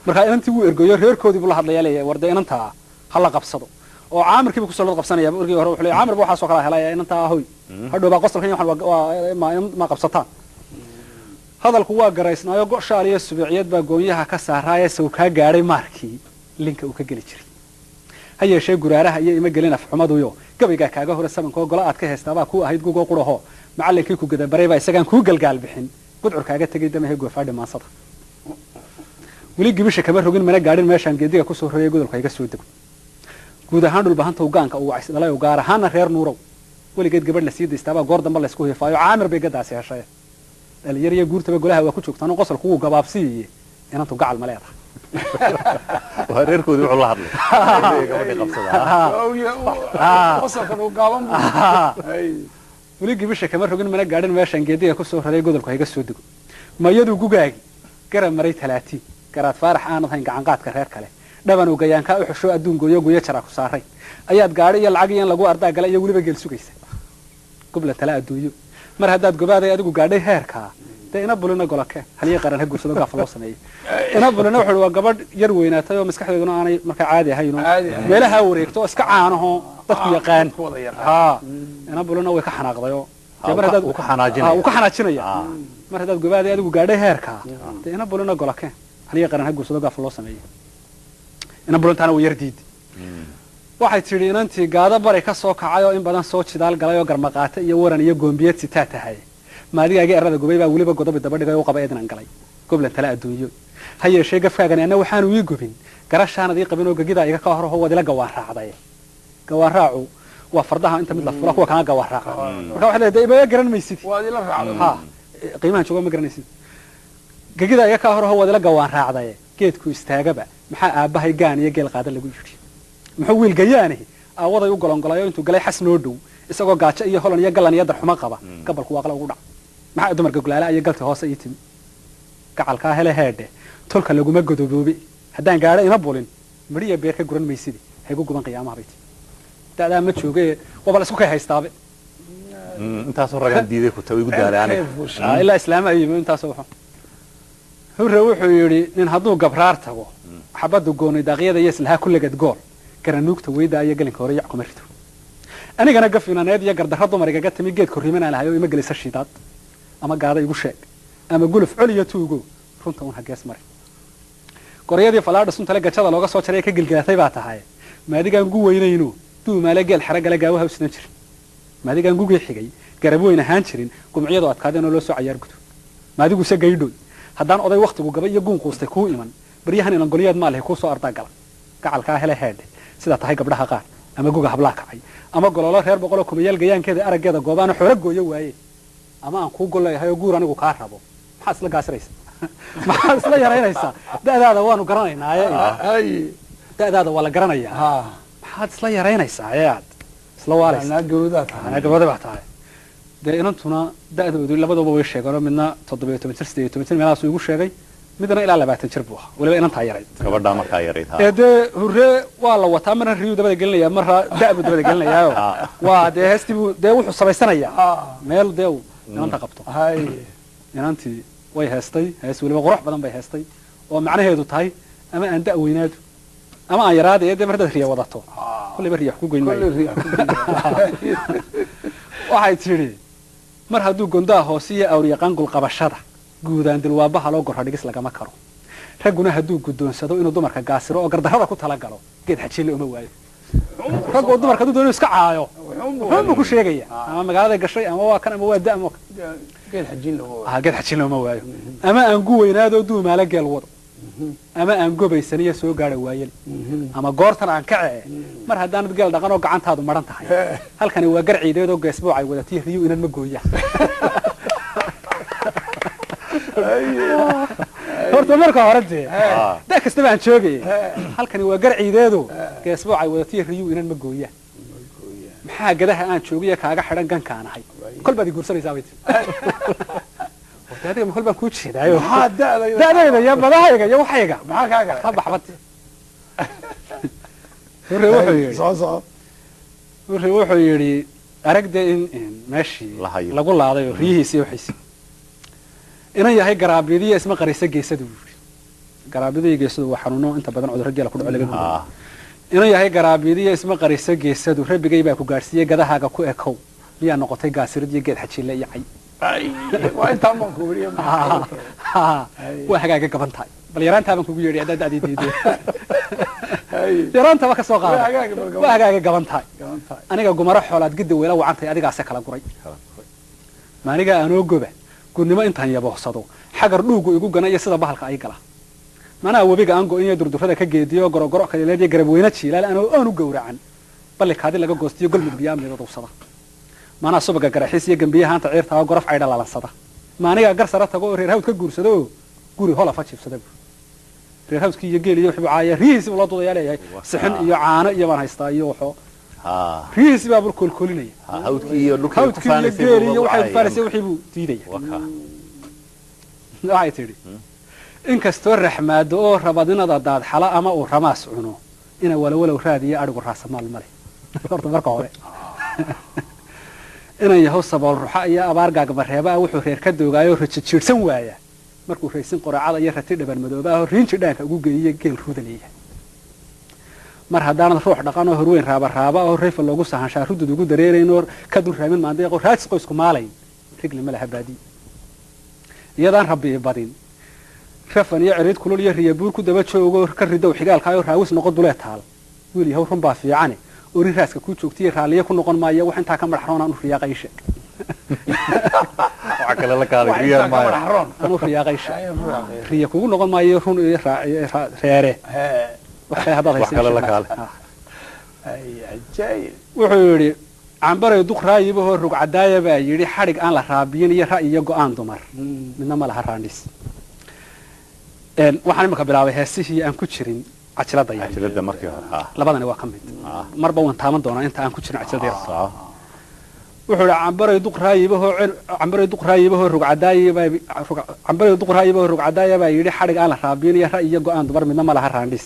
markaa inantii wuu ergoyo reerkoodii buu la hadlayaa leeyahay warde inantaa ha la qabsado oo caamirkiiba kusoo lad qabsanaya ergii hore wuxuu leeyahay caamir baa waxaa soo kala helaya inantaa hoy hadhow baa qosolkan ma qabsataan hadalku waa garaysnaayo goshaal iyo subiiciyad baa goonyaha ka saaraaye saw kaa gaadhay maarkii linka uu ka geli jiray ha yeeshee guraaraha iyo ima gelin afxumaduyo gabaygaa kaaga hore sabankoo gola aad ka heestaabaa kuu ahayd gugoo quraho macallinkii ku gadabaray baa isagaan kuu galgaal bixin gudcur kaaga tegay damahe goofaadhi maansada weli gibisha kama rogin mana gaadhin meeshaan geediga kusoo rogay godolka iga soo dego guud ahaan dhulbahanta ugaanka uu wacays dhalay gaar ahaana reer nuurow weligeed gabadh la sii daystaabaa goor dambe laysku hiifaayo caamir bay gadaasi heshay dhalinyar iyo guurtaba golaha waa ku joogtaan oo qosolku wuu gabaabsiiye inantu gacal ma leedahay waa reerkoodii wuxuu la hadlay gabadhii qabsada weli gibisha kama rogin mana gaadhin meeshaan geediga kusoo raray godolka iga soo dego mayadu gugaagi garab maray 30 garaad faarax aanad hayn gacanqaadka reer kale dhaban uu gayaanka u xusho adduun gooyo gooyo jara ku saaray ayaad gaadhi iyo lacag iyo lagu ardaa galay iyo weliba geel sugaysa qubla tala adduunyo mar haddaad gobaaday adigu gaadhay heerka dee ina bulina golake haliya qaran ha guursado gaaf loo sameeyay ina bulina wuxuu waa gabadh yar weynaatay oo maskaxdeeduna aanay markaa caadi ahayn meelaha wareegto iska caanaho dadku yaqaan ina bulina way ka xanaaqday oo mar haddaad uu ka xanaajinaya mar haddaad gobaaday adigu gaadhay heerka dee ina bulina golake haliya qaran ha guursado gaaf loo sameeyay ina bulintaana way yar diiday waxay tidhi inantii gaado bari ka soo kacay oo in badan soo jidaal galay oo garmaqaata iyo waran iyo goombiyeed sitaa tahay maadigaaga erada gubay baa weliba godobi daba dhigay oo qaba eednan galay goblan tala adduunyo ha yeeshee gafkaagani anna waxaanu ii gubin garashaanad ii qabin oo gagidaa iga ka hor oo wadila gawaan raacday gawaan raacu waa fardaha inta mid la fura kuwa kana gawaan raaca marka waxa leedahay iba garan maysid waadila raacday ha qiimaha jooga ma garanaysid gagidaa iga ka hor oo wadila gawaan raacday geedku istaagaba maxaa aabahay gaan iyo geel qaada lagu yiri muxuu wiil gayaani aawaday u golongolayo intuu galay xas noo dhow isagoo gaajo iyo holan iyo galan iyo darxuma qaba gabalku waaqla ugu dhac maxaa dumarka gulaala iyo galti hoose ii timi gacalkaa hele heedhe tolka laguma godoboobe haddaan gaadho ima bulin midhiya beer ka guran maysidi haygu guban qiyaamaha bay timi da'daa ma jooge wabal isku kay haystaabe intaasoo ragaan diiday ku tawigu daalaanay ilaa islaama ayimo intaasoo wuxuu hurre wuxuu yidhi nin hadduu gabraar tago xabaddu goonay daaqyada iyo islahaa kulligad gool garanuugta weyda iyo galinka hore yac kuma rido anigana gafinaneed iyo gardarra dumar igaga timi geed korriimanaan lahay oo ima gelisa shidaad ama gaada igu sheeg ama guluf coliyo tuugo runta un hagees mari qoryadii falaadha suntale gajada looga soo jaray ka gilgilatay baa tahay maadigaan gu weynayno duumaale geel xaragala gaawaha u sidan jirin maadigaan gugii xigay garab weyn ahaan jirin gumciyadu adkaadeen oo loo soo cayaar gudo maadigu se gaydhoy haddaan oday wakhtigu gaba iyo guun quustay kuu iman baryahan inan goliyaad maalahay kuu soo ardaa gala gacalkaa hele heedhe sidaa tahay gabdhaha qaar ama guga hablaa kacay ama gololo reer boqoloo kumayaal gayaankeeda araggeeda goobaana xoolo gooyo waaye ama aan kuu gol leeyahay oo guur anigu kaa rabo maxaad isla gaasiraysaa maxaad isla yaraynaysaa da'daada waanu garanaynaaye da'daada waa la garanayaa maxaad isla yaraynaysaa ee aad isla waalaysaa gabadha baa tahay dee inantuna da'doodu labadooba way sheegeenoo midna 17 jir 18 jir meelahaasuu igu sheegay midna ilaa 20 jir buu ahaa waliba inantaa yarayd gabadha markaa yarayd dee hurre waa la wataa marna riyuu dabada gelinaya marna da'bu dabada gelinayaayo waa dee heestii buu dee wuxuu samaysanayaa meel dee uu inanta qabto inantii way heestay hees waliba qurux badan bay heestay oo macnaheedu tahay ama aan da' weynaado ama aan yaraada ee dee mar dad riya wadato kulliba riya ku goyn maayo waxay tidhi mar hadduu gondaha hoose iyo awriyaqaan gulqabashada guudaan dilwaabaha loo gorra dhigis lagama karo ragguna hadduu guddoonsado inuu dumarka gaasiro oo gardarrada ku tala galo geed xajiille uma waayo raggoo dumarka hadduu doono iska caayo wuxuunbuu ku sheegaya ama magaalada gashay ama waa kan ama waa da geed xajiille uma waayo ama aan gu weynaadoo duumaala geel wado ama aan gobaysaniyo soo gaadha waayeli ama goortan aan kacee mar haddaanad geel dhaqan oo gacantaadu maran tahay halkani waa gar ciideed oo geesbuucay wadatiyo riyu inan ma gooyaan horta marka hore dee da kastaba aan joogay halkani waa gar ciideedo geesbuucay wadatiyo riyu inan ma gooyaan maxaa gadaha aan joogiyo kaaga xidhan gankaan ahay kol baad i guursanaysaa bay tii adiga kol baan kuu jeedaayo da'dayda iyo madahayga iyo waxayga maxaa kaaga ka baxbad hurre wuxuu yidhi aragdee in meeshii lagu laaday oo riyihiisi iyo waxiisi inan yahay garaabidiya isma qaraysa geesadu buu yidhi garaabidiya geesadu waa xanuuno inta badan cudurro geela ku dhaco laga gudo inan yahay garaabidiya isma qaraysa geesadu rabbigay baa ku gaadhsiiyey gadahaaga ku ekow miyaa noqotay gaasirid iyo geed xajiille iyo cay waa hagaaga gaban tahay bal yaraantaabaan kugu yeedhay haddaad da'dii diideen yaraantaba ka soo qaada waa hagaaga gaban tahay aniga gumaro xoolaad gidda weela wacantahay adigaase kala guray maaniga aanoo goba gudnimo intaan yaboohsado xagar dhuugu igu gana iyo sida bahalka ay gala manaa webiga aan go'in iyo durdurrada ka geediyo gorogoro kaleeleed iyo garab weyna jiilaal aan u gowracan balli kaadi laga goostiyo golmud biyaa midadowsada maanaa subaga garaxiis iyo gambiyaha anta ciirtaa gorof caydha lalansada maanigaa gar sara tago oo reer hawd ka guursado oo guri holafa jiibsada bu reer hawdkii iyo geel iyo wuxuu caaya rihiisibu loo dudayaa leeyahay sixin iyo caano iyo baan haystaa iyo waxoo rihiisi baa bur koolkoolinaya hawdkii iyo geel iyo waxay faaraysa wixii buu diidaya waxay tidhi inkastoo raxmaado oo rabadinada daadxala ama uu ramaas cuno ina walowalow raadiyo adhigu raasamaal male horta marka hore inan yahow sabool ruxa iyo abaar gaagmareeba ah wuxuu reer ka doogaayo rajijiidhsan waaya markuu raysin qoraacada iyo rati dhaban madooba ahoo riinji dhaanka ugu geeyiyo geel ruuda leeyahay mar haddaanad ruux dhaqan oo horweyn raaba oo rayfa loogu sahanshaa rudud ugu dareeraynoo ka dul raamin maandeeqo raajis qoysku maalayn rigli ma laha baadi iyadaan rabbi i badin rafan iyo ciriid kulul iyo riyabuur ku daba joogo ka ridow xigaalkaayoo raawis noqo dulee taal wiil yahow run baa fiicane orin raaska ku joogtiyo raalliye ku noqon maayo wax intaa ka madaxroon aan u riyaaqay sheeg waxa kale la kaalay riyaa maayo aan u riyaaqay sheeg riya kugu noqon maayo run iyo reere wax kale hadda haysan kale la kaalay wuxuu yidhi cambaray duq raayiba hor rug cadaaya baa yidhi xadhig aan la raabiyin iyo ra'yi iyo go'aan dumar midna ma laha raandhis waxaan imika bilaabay heesihii aan ku jirin cajalada markii hore labadani waa ka mid marba waan taaman doonaa inta aan ku jirin cajalada wuxuu cambaray duqraayibaho rugcadaaya baa yidhi xadhig aan la raabinaya ra iyo go'aan dumar midna ma laha raandhis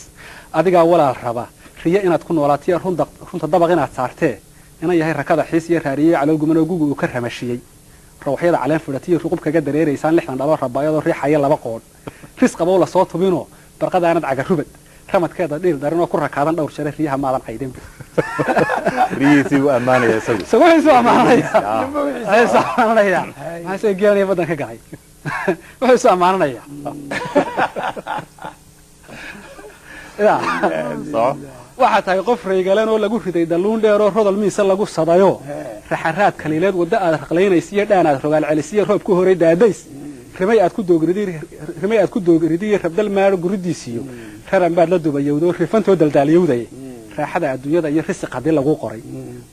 adigaa walaal raba riyo inaad ku noolaatiyo runta dabaq inaad saartee inan yahay rakada xiis iyo raariyey calool guman oo gugu uu ka ramashiyey rawaxyada caleen fidhatiyo ruqub kaga dareeraysaan 60 dhalo rabaayadoo riixaya 2 qood ris qabow la soo tubinoo barqadaanad cagarubad ramadkeeda dhiil darinoo ku rakaadan dhowr jeer riyaha maadan caydin riyisi u amaanaya isagu wuxuu amaanaya ma say geelay badan ka galay wuxuu amaanaya waxa tahay qof reegalan oo lagu riday daluun dheer oo rodol miisa lagu sadayo raxaraad kaliileed wada aad raqlaynaysiyo dhaanaad rogaal celisiyo roob ku horay daadays rimay aad ku doogridii rabdal maaro guridiisiyo raran baad la dubayowdo rifantoo daldaaliyowday raaxada adduunyada iyo risq hadii lagu qoray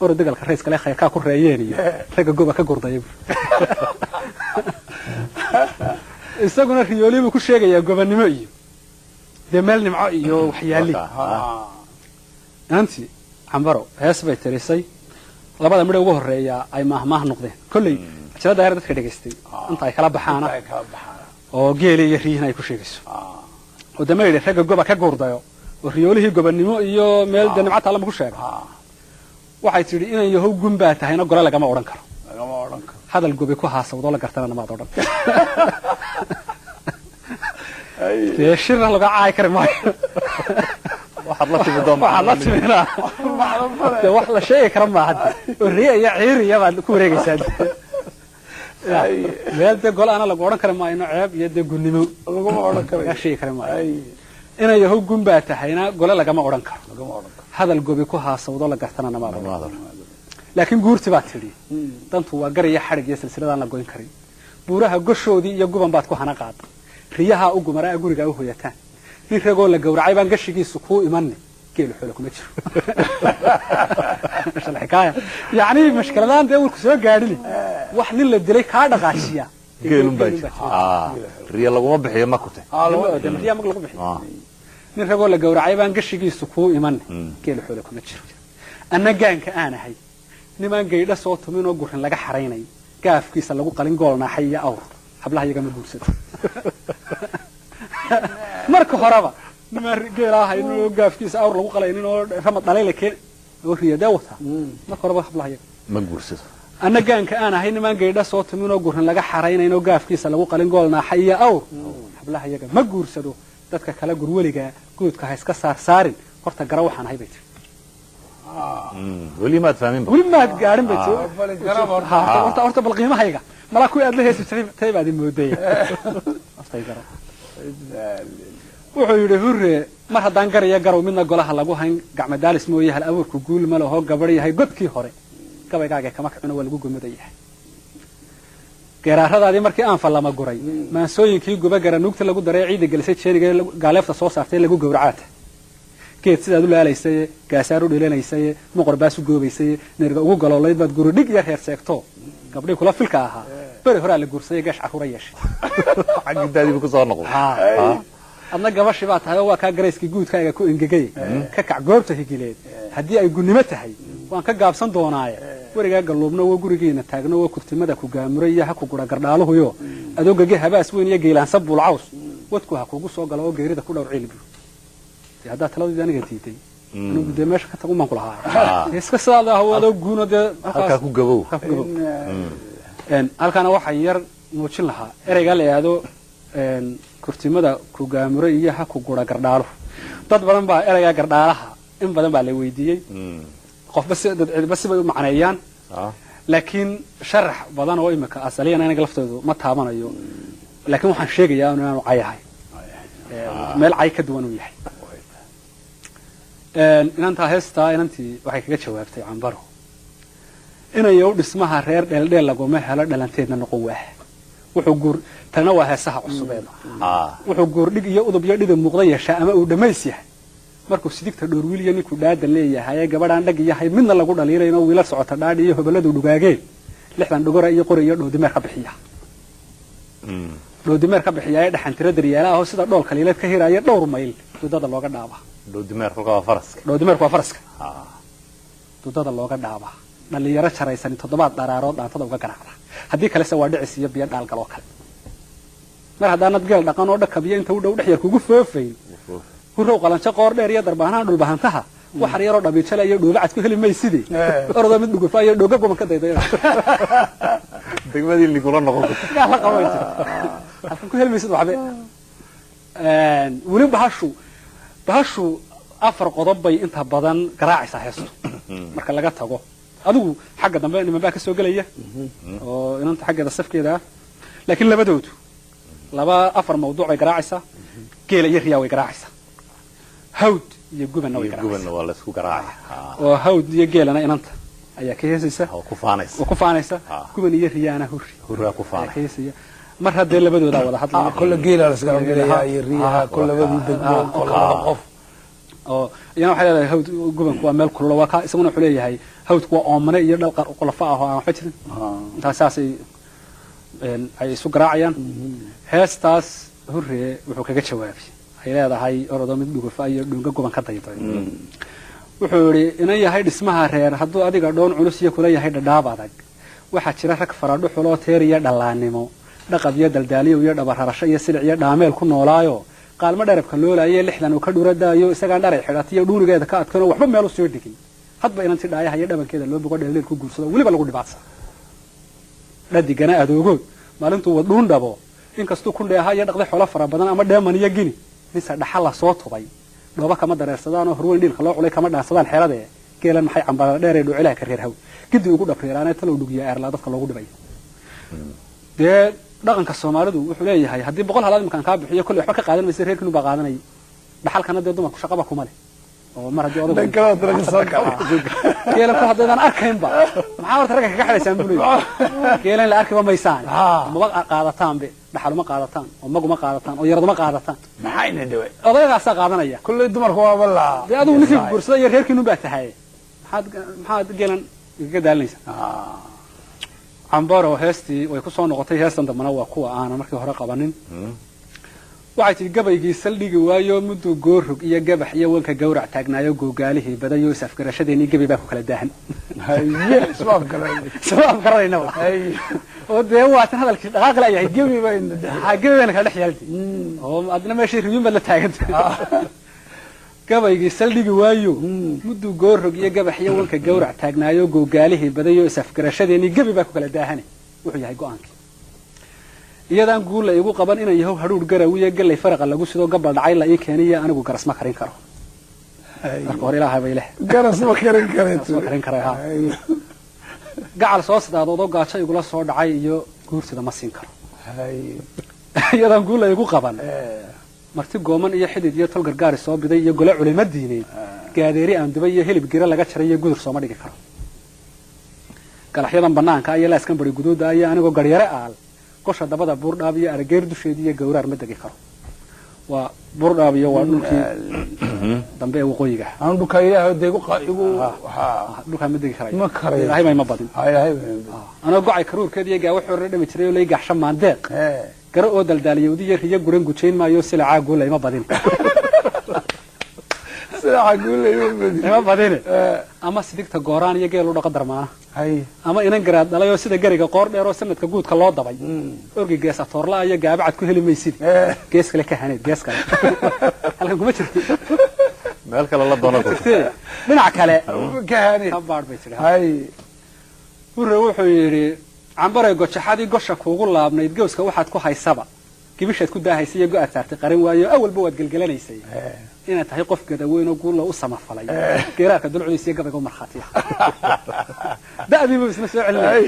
oo dagalka reeska leh khayrka ku reeyeen iyo raga goba ka gurday isaguna riyoolibu ku sheegaya gobanimo iyo demal nimco iyo waxyaali anti cambaro hees bay tirisay labada midho ugu horeeya ay maahmaah noqdeen kulli jalada yar dadka dhageystay inta ay kala baxaana oo geelay iyo riina ay ku sheegayso oo dameeyay raga goba ka gurdayo oo riyoolihii gobanimo iyo meel nimcada lama ku sheegay waxay tiri inay yahow gumba tahayna gole lagama oran karo hadal gobi ku haasawdo la gartana ma oran ay shirna laga caay karo ma waxaad la timid wax la sheegi karo ma hadda riya iyo ciiriya baad ku wareegaysaa meel de gol ana lagu oran karo ma ino ceeb iyo de gunnimo lagu oran karo ya sheegi karo ma inay yahow gumba tahayna gole lagama oran karo hadal gobi ku haasawdo la gartana ma oran laakiin guurti baad tiri dantu waa gar iyo xarig iyo silsiladaan la goyn karin buuraha goshoodii iyo guban baad ku hana qaad riyaha ugu maraa guriga u hooyataan nin ragoo la gowracay baan gashigiisu ku imanay geelu xoolo kuma jiro xikaaya yaani mashkaladan de uu soo gaadhin wax nin la dilay ka dhaqaashiya geelun baa riya lagu bixiyo ma kutay riya mag lagu bixiyo nin ragoo la gowracay baan gashigiisu ku imanay geelu xoolo kuma jiro anagaanka aanahay niman geedha soo tumin oo gurin laga xareynay gaafkiisa lagu qalin goolna xayya awr hablaha iyaga ma guursado marka horaba niman geelaha inuu gaafkiisa awr lagu qalaynin oo ramad dhaleyle keen oo riyada wata marka horaba hablaha iyaga ma guursado anagaanka aan ahay niman geedha soo tumin oo gurin laga xareynay oo gaafkiisa lagu qalin goolna xayya awr hablaha iyaga ma guursado dadka kala gurwaliga guudka ha iska saarin horta gara waxaan ahay bayt wali ma fahmin wali ma gaarin bayt horta bal qiimahayga mala ku aad la heesay taybaad mooday aftay gara wuxuu yiri hurre mar haddaan garaya garow midna golaha lagu hayn gacma daalis mooyay hal abuurku guul ma laho gabar yahay godkii hore gabaygaaga kama kacuna waa lagu gumadayaa geeraaradaadii markii aan falama guray maansooyinkii guba gara nuugta lagu daray ciid galisay jeeniga gaaleefta soo saartay lagu gowracaata geed sidaad u laalaysay gaasaar u dhilanaysay muqor baas u goobaysay neerga ugu galoolayd baad guri dhig yar heer seegto gabdhii kula filka ahaa bari hore la guursay gash caruura yeeshay xaqiiqadii ku soo noqon adna gabashi baa tahay waa ka gareyskii guudkaaga ku ingegay ka kac goobta higileed hadii ay gunnimo tahay waan ka gaabsan doonaaye wariga galubno oo gurigeena taagno oo kurtimada ku gaamuray ha ku gura gardhaaluhu adoogage habaas weyn iyo geelansa bulcaws wadku ha kugu soo galo oo geerida ku dhowr cilbi hada talada aniga tiitay inuu guday meesha ka tago man ku lahaa iska saada hawada guuno de halka ku gabow halkana waxa yar muujin lahaa ereyga la yaado kurtimada ku gaamuray iyo ha ku gura gardhaalo dad badan baa ereyga gardhaalaha in badan baa la weydiiyay qof bas bay u macneeyaan laakiin sharax badan oo imika asaliyan anaga laftoodu ma taabanayo laakiin waxaan sheegayaa inuu cayahay meel cay ka duwan uu yahay inanta heesta inantii waxay kaga jawaabtay cambaro inay u dhismaha reer dheeldheel laguma helo dhalanteedna noqon waah wuxuu guur tana waa heesaha cusubeed wuxuu guur dhig iyo udub iyo dhidib muuqda yeesha ama uu dhamays yahay markuu sidigta dhoor wiil iyo ninku dhaadan leeyahay gabadhan dhag yahay midna lagu dhaliilayno wiila socota dhaadhi iyo hobaladu dhugaageen 60 dhogora iyo qori iyo dhoodimeer ka bixiya dhoodimeer ka bixiya dhaxan tira daryeelaha oo sida dhool kaliileed ka hiraya dhowr mayl wadada looga dhaaba dhoodimeerku waa faraska dudada looga dhaabaa dhalinyaro jaraysan 7 daraarood dhaantada uga garaacda haddii kale se waa dhicis iyo biyo dhaalgal oo kale mar haddaanad geel dhaqan oo dhakabiyo inta u dhow dhex yar kugu foofayn hurrow qalanjo qoor dheer iyo darbaanaha dhulbahantaha wax yar oo dhabiijala iyo dhuubacad ku heli maysidii ordo mid dhugufa iyo dhooga goban ka dayday degmadii ligula noqon la qabay halkan ku heli maysid waxba weli bahashu 4 qodob bay inta badan garaacaysaa heestu marka laga tago adigu xagga dambe niman baa ka soo galaya oo inanta xaggeeda safkeeda laakiin labadoodu 4 mawduuc bay garaacaysaa geela iyo riyaa way garaacaysaa hawd iyo gubanna way garaacaysaa gubanna waa la isku garaacay oo hawd iyo geelana inanta ayaa ka heesaysa oo ku faanaysa guban iyo riyaana hurraa ku faanaysa mar haddee labadooda wada hadlaya kullu geela la iska galayaa iyo riyaha kullabadu degmo kullu qof oo iyana waxa leedahay hawd gubanku waa meel kulul waa ka isaguna wuxuu leeyahay hawdku waa oomane iyo dhalqar qolafa ah oo aan waxba jirin intaas ay isu garaacayaan heestaas hurree wuxuu kaga jawaabay ay leedahay orodo mid dhugufa iyo dhunga guban ka dayday wuxuu yiri inay yahay dhismaha reer hadduu adiga dhoon culus iyo kula yahay dhadhaab adag waxa jira rag faradho xuloo teeriya dhalaanimo dhaqab iyo daldaaliyo iyo dhabararasho iyo silic iyo dhaameel ku noolaayo qaalma dharabka loolaayay 60 oo ka dhuradaayo isaga dharay xidhatiyo dhuunigeeda ka adkano waxba meel u soo dhigay hadba inanti dhaayaha iyo dhabankeeda loo boqo dheeleel ku guursado waliba lagu dhibaatay dhadigana adoogood maalintuu wadhuun dhabo inkastuu ku dheeha iyo dhaqday xoolo fara badan ama dheeman iyo gini nisa dhaxal la soo tubay dhooba kama dareersadaan oo horweyn dhilka loo culay kama dhaansadaan xeelade geelan maxay cambara dheer ee dhucilaha ka reer haw gidi ugu dhafreeraanay talow dhugiya eerla dadka loogu dhibay dee dhaqanka Soomaalidu wuxuu leeyahay haddii 100 halaad imkaan ka bixiyo kulli waxba ka qaadan maysa reerkinu baa qaadanay dhaxalkana dee dumarku shaqaba kuma leh oo mar haddii odagu dhankala daraga soo kala geelan ku haddaan arkayn ba maxaa warta raga kaga xidhaysaan bulay geelan la arkiba maysaan ma qaadataan be dhaxal ma qaadataan oo maguma qaadataan oo yarad ma qaadataan maxay ina dhaway odaygaas qaadanaya kulli dumarku waa balla dee adigu ninkii guursada iyo reerkinu baa tahay maxaad geelan iga daalinaysa عمبارو هستي ويكون نقطة هستن ده منوع قوة أنا مركي هراء قبانين وعيتي جبا يجي سلدي جوايو مدو جورك يا جبح يا وانك جورع تاجنا يا جوجاله بدأ يوسف كرشديني جبي باكو كلا دهن هاي سباب كراي سباب كراي نوع هاي وده هو عشان هذا الغاقل أيه جبي بين جبي بينك هذا حيالتي هم أدنى ماشي ريوم بلا تاجد جبا يجي سلدي جوايو مدو جورك يا جبح يا وانك جورع تاجنا يا جوجاله بدأ يوسف كرشديني جبي باكو كلا دهن وحي هاي جوانك iyadaan guul la igu qaban inay yahay haruur garawiye galay faraqa lagu sido gabal dhacay la ii keenaya anigu garas ma karin karo marka hore ilaahay bay leh garas ma karin karo gacal soo sidaadoodo gaajo igula soo dhacay iyo guursida ma siin karo iyadaan guul la igu qaban marti gooman iyo xidid iyo tol gargaar soo biday iyo gole culimo diineed gaadeeri aan dubay iyo hilib gira laga jaray iyo gudur soo ma dhigi karo galaxyadan banaanka ayaa la iskan bari guduuda ayaa anigu garyare aal qosha dabada buurdhaab iyo argeer dusheedii iyo gowraar ma degi karo waa buurdhaab iyo waa dhulkii dambe ee waqooyiga aan dhulka ilaahay deegu dhulka ma degi karayo ma karayo ilaahay ma badin ana go'ay karuurkeed iyo gaa wuxuu dhami jiray oo lay gaxsha maandeeq garo oo daldaaliyowdi iyo riyo guran gujeyn maayo silaa guulay ma badin silaa guulay ma badin ama sidigta gooraan iyo geel u dhaqa darmaana ama inan garaad dhalayo sida gariga qoor dheer oo sanadka guudka loo dabay orgi geesa toorla iyo gaabacad ku heli maysid gees kale ka haneed gees kale halkan kuma jirto meel kale la doono dhinac kale ka haneed baad bay jiray hurre wuxuu yiri cambaray gojaxadii gosha kuugu laabnayd gooska waxaad ku haysaba gibishaad ku daahaysay iyo go'aad saartay qarin waayo awalba waad gelgelanaysay inaad tahay qof gada weyn oo guul u samafalay geeraarka dulcodiisa iyo gabayga marxaatiya da'diiba isna soo celinay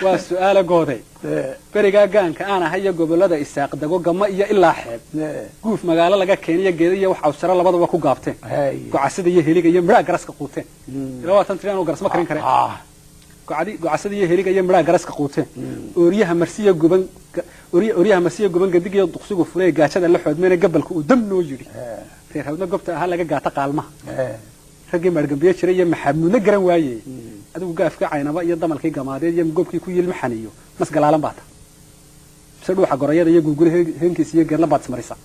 waa su'aal gooday bariga gaanka aan ahay gobolada isaaq dago gama iyo ilaa xeeb guuf magaalo laga keenay geedo iyo wax awsara labadaba ku gaabteen gocasada iyo heliga iyo midha garaska quuteen ilaa waatan tiraan oo garas ma karin kare gocasada iyo heliga iyo midha garaska quuteen ooriyaha marsiya guban ooriyaha marsiya guban gadig iyo duqsigu fulay gaajada la xoodmeena gabalka uu dam noo yiri reer hawdna gobta aha laga gaata qaalmaha ragii margambiye jiray iyo maxamuudna garan waayay adigu gaafka caynaba iyo damalkii gamaadeed iyo gobkii ku yilma xaniyo mas galaalan baata sidoo waxa gorayada iyo gurgure heenkiisa iyo geerla baad marisa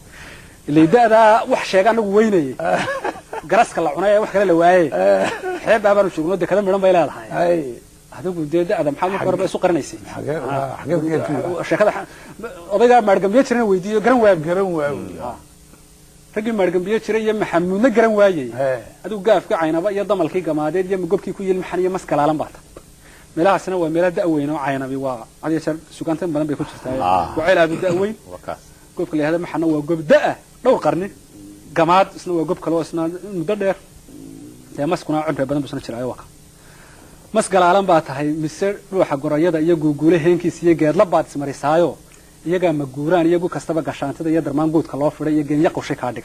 اللي ده وحش يا أنا ويني قرص كلا عناية وح كلا لواي حب أبرم شو نود كلام من بيلا الحين هذا ده محمد قرب سوق قرنيسي حاجات الشيخ أضيع مرقم بيشرين ويدي قرن رجل مرقم بيشرين يم محمد نقرن واجي هذا قاف كعينا بقى يضم الكي جمادين يم جوب كي كوي المحنية مسك العالم بعد ملا سنة وملا دأوين وعينا بوا هذا يصير سكانتين بدن بيكون شتاي وعيلا بدأوين جوب كل هذا محنا وجوب دأ لو قرني جماد سنة وجوب كلو سنة مدرر يا مسكنا عبر بدن بسنة شراي وقع مسك العالم بعد هاي مصر روح قرية ده يجو جوله هنكي سيجي لا بعد سمري سايو يجا مجوران يجو كستبا قشان تدا يدر مانجود كلاف فري يجي يقو شيء كادك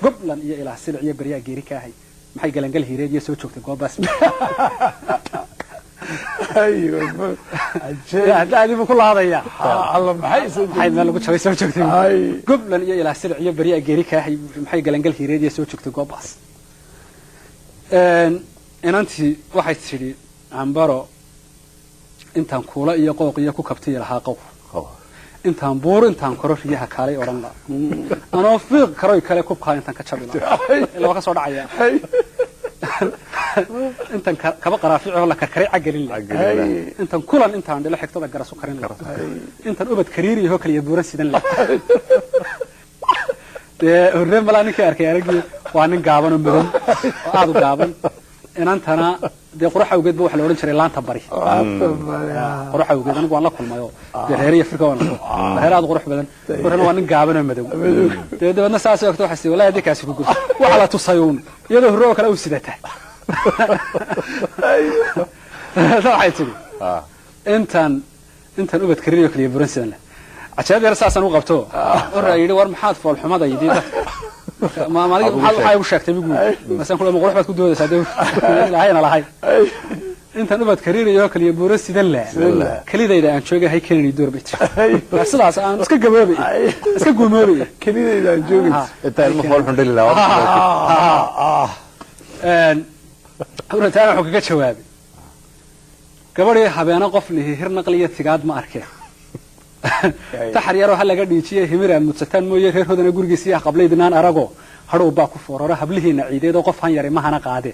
قبل أن إلى سلع يبريا جيري كاهي ما حي قلنا قال هيريد يسوي شوكت قاب بس أيوة هذا بكل هذا يا الله محي ما لقيت شوي سوي شوكت قبل أن إلى سلع يبريا جيري كاهي ما حي قلنا قال هيريد يسوي شوكت قاب بس إن أنت واحد تشري عنبرو intaan kuula iyo qooq iyo ku kabtay lahaa qow intaan buur intaan koro riyaha kale oran la anoo fiiq karo kale ku qaa intaan ka jabina ilaa ka soo dhacaya intaan kaba qaraafico la karkaray cagalin la intaan kulan intaan dhilo xigtada garaso karin la intaan ubad kariir iyo kaliya buuran sidan la horreen malaani ka arkay aragii waa nin gaaban oo mudan oo aad u gaaban inantana de quraxa ugeed wax la oran jiray laanta bari quraxa ugeed anigu waan la kulmayo reeriya Afrika waan reeraad qurux badan qurxana waa nin gaaban oo madow deedna saas oo waxa si walaadi kaasi ku gudub waxa la tusayuun iyadoo horo kale u sidata waxay tiri intaan ubad kariyo kaliya buran sidan la ajaab yar saasan u qabto oo raayay war maxaad fool xumada yidida ما waxay u sheegtay migu masan kula qurux baad ku doodaysaa ilaahayna lahay inta nabad kariiriyo kaliya buuro sidan la kalidayda aan joogay hay keenay door bit sidaas aan iska gaboobay iska guumoobay kalidayda aan joogay inta ilmo fool xun dhali lahaa hortaan wuxuu kaga jawaabay gabadhii habeena qof lihi hir naqliya tigaad ma arkay تحرير وحلا قدي شيء همير المتستان مو يخير هذا نقول جسيا قبل يدنان أراجو هرو باكو فورا هبله نعيده ده قف هنيري ما هنا قاعدة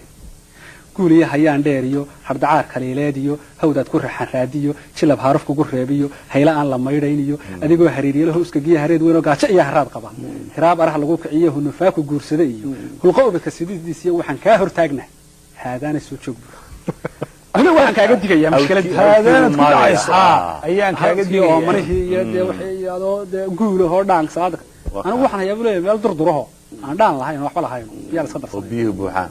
قولي هيان ديريو هردعار خليلاديو هودا تكون حراديو شلب هارف كوكو ربيو هيلا أن لما يرينيو أديكو هريري له اسكجيه هريد وينو قاعد شيء هراد قبا هراب أروح لقوك عيه ونفاك وجورسديو القوة بكسيدي دي سيا وحن كاهر تاجنا هذا نسوتشوب أنا واحد كأجد كي مشكلة هذا نتكلم أيام كأجد يا مني هي وحي هذا قوله هو دانك صادق أنا واحد يقول لي بيل دره أنا دان الله هاي وحلا هاي يا صدر وبيه بوحان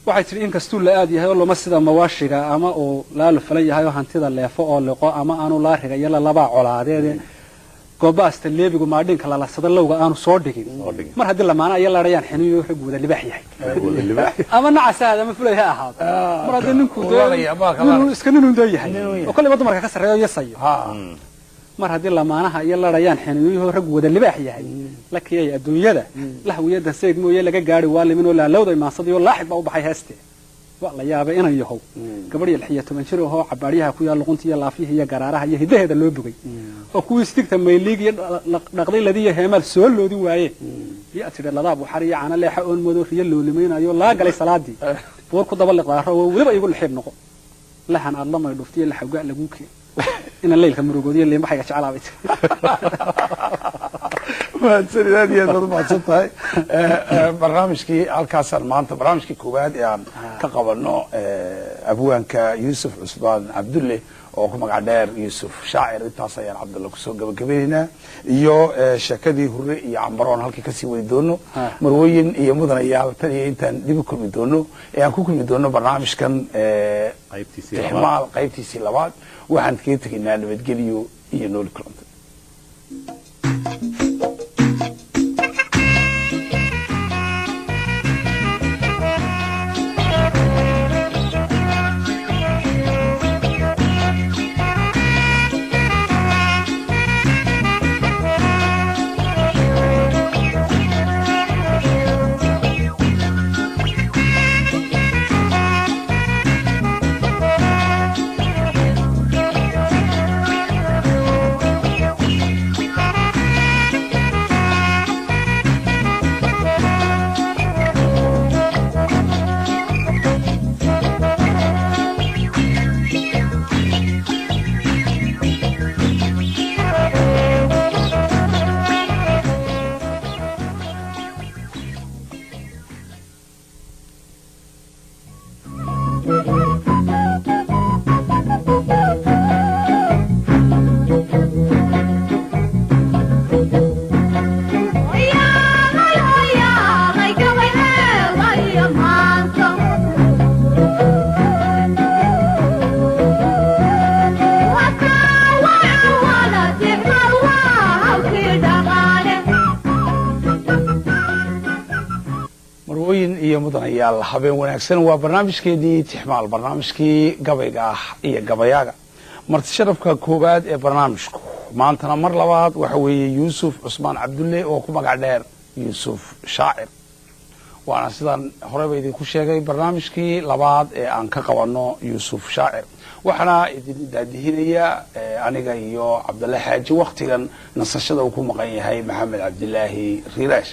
واحد ترين كستول لأدي هاي والله مسجد مواشقة أما أو لا الفلي هاي وهنتذا اللي فوق اللقاء أما أنا لا رجع يلا لبع على هذا قباست اللي بيقول ما دين كلا صدر لو أنا صادقين مر هذا اللي معنا يلا ريان حنو يحب وذا اللي بحيه أما نعس هذا ما فلي هذا مر هذا نكون إسكنون دايه وكل ما ضمر كسر يصير مر هذا اللي معنا يلا ريان حنو يحب وذا اللي بحيه لك يا الدنيا ده له ويدا سيد مو يلا جاري والي منه لا لو ده ما صدي والله حب أو بحي هسته والله يا أبي أنا يهو قبل الحياة منشره هو عباريها كويا لقنتي الله فيه هي قرارها هي هده هذا اللي بقي وكوي استكت ما يليق نقضي الذي همال سؤال له دي وعيه يأتي اللضاب وحري عن اللي حقون مدور يلو لمين أيوة الله قال صلاة دي بوركو دبلق ظهره ويبقى يقول الحب نقو لحن الله ما يدفتي اللي حوجا لجوك إن الليل كان مرقودي اللي ما حيجش على بيت ما تصير هذه يا دكتور ما تصير برنامجكي الكاسر ما أنت برنامجكي كوباد يعني كقبلنا أبوان كيوسف عثمان عبد الله أو كم قدر يوسف شاعر التصير عبد الله كسوق قبلنا يو شكدي هري يعمرون هالك كسي ودونه مروين يمدن يا تاني أنت ديبكم بدونه يعني كوكم بدونه برنامج كان إحمال قيبتي سلوات وعند كيتك إن أنا بتجيليو ينول كلام iyo mudanayaal habeen wanaagsan waa barnaamijkeedii tixmaal barnaamijkii gabayga ah iyo gabayaaga marti sharafka koowaad ee barnaamijku maantana mar labaad waxa weeye yuusuf cusmaan cabdulle oo ku magac dheer yuusuf shaacir waana sidaan horeyba idinku sheegay barnaamijkii labaad ee aan ka qabanno yuusuf shaacir waxaana idin daadihinaya aniga iyo cabdulle xaaji waktigan nasashada uu ku maqan yahay maxamed cabdilaahi riiraash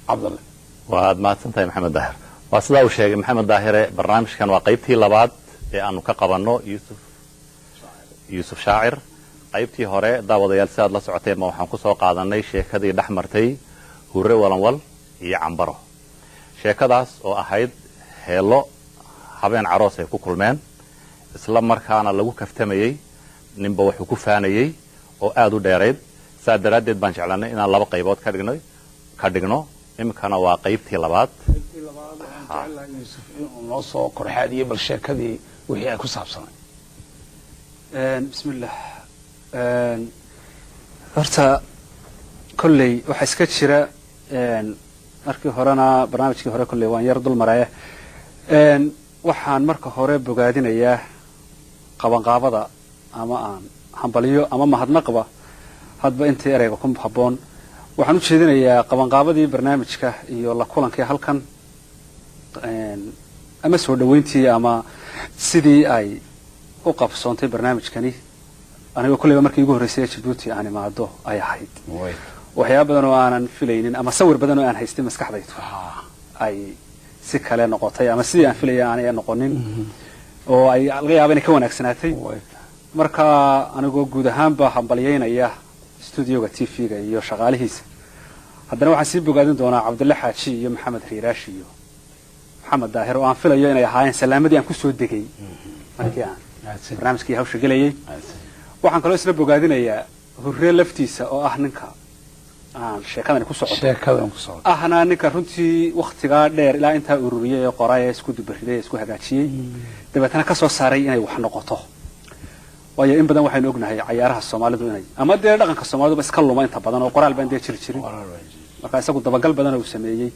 cabdulle waad mahadsantahay maxamed daahir waa sidaa uu sheegay maxamed daahire barnaamijkan waa qaybtii labaad ee aanu ka qabanno yuusuf shaacir qaybtii hore daawadayaal sidaad la socoteen ma waxaan ku soo qaadanay sheekadii dhex martay hurre walanwal iyo cambaro sheekadaas oo ahayd heello habeen caroos ay ku kulmeen isla markaana lagu kaftamayey ninba wuxuu ku faanayey oo aad u dheerayd saa daraaddeed baan jeclanay inaan laba qaybood ka dhigno imikana waa qaybtii labaad yuusuf inuu noo soo korxaadiyey bal sheekadii wixii ay ku saabsanay bismillah horta kolley waxaa iska jira markii horena barnaamijkii hore kolley waan yar dul maraya waxaan marka hore bogaadinayaa qabanqaabada ama aan hambaliyo ama mahadnaqba hadba intii ereyga ku habboon waxaan u jeedinayaa qabanqaabadii barnaamijka iyo la kulankii halkan ama soo dhaweyntii ama sidii ay u qabsoontay barnaamijkani anigoo kolleyba markii igu horreysay Djibouti aan imaado ay ahayd waxyaabo badan oo aanan filaynin ama sawir badan oo aan haystay maskaxdaydu ay si kale noqotay ama sidii aan filayay aanay noqonin oo ay laga yaabo inay ka wanaagsanaatay marka anigoo guud ahaanba hambaliyeynaya studio-ga TV-ga iyo shaqaalihiisa haddana waxaan sii bogaadin doonaa cabdulle xaaji iyo maxamed riiraash iyo maxamed daahir oo aan filayo inay ahaayeen salaamadii aan ku soo degay markii aan barnaamijkii hawsha gelayay waxaan kaloo isla bogaadinayaa hurre laftiisa oo ah ninka aan sheekadani ku socoto ahna ninka runtii waktigaa dheer ilaa intaa ururiyay ee qoray ee isku dubariday ee isku hagaajiyey dabeetana ka soo saaray inay wax noqoto waayo in badan waxaynu ognahay cayaaraha Soomaalidu inay ama dee dhaqanka Soomaalidu iska luma inta badan oo qoraal baan dee jirin marka isagu dabagal badan uu sameeyay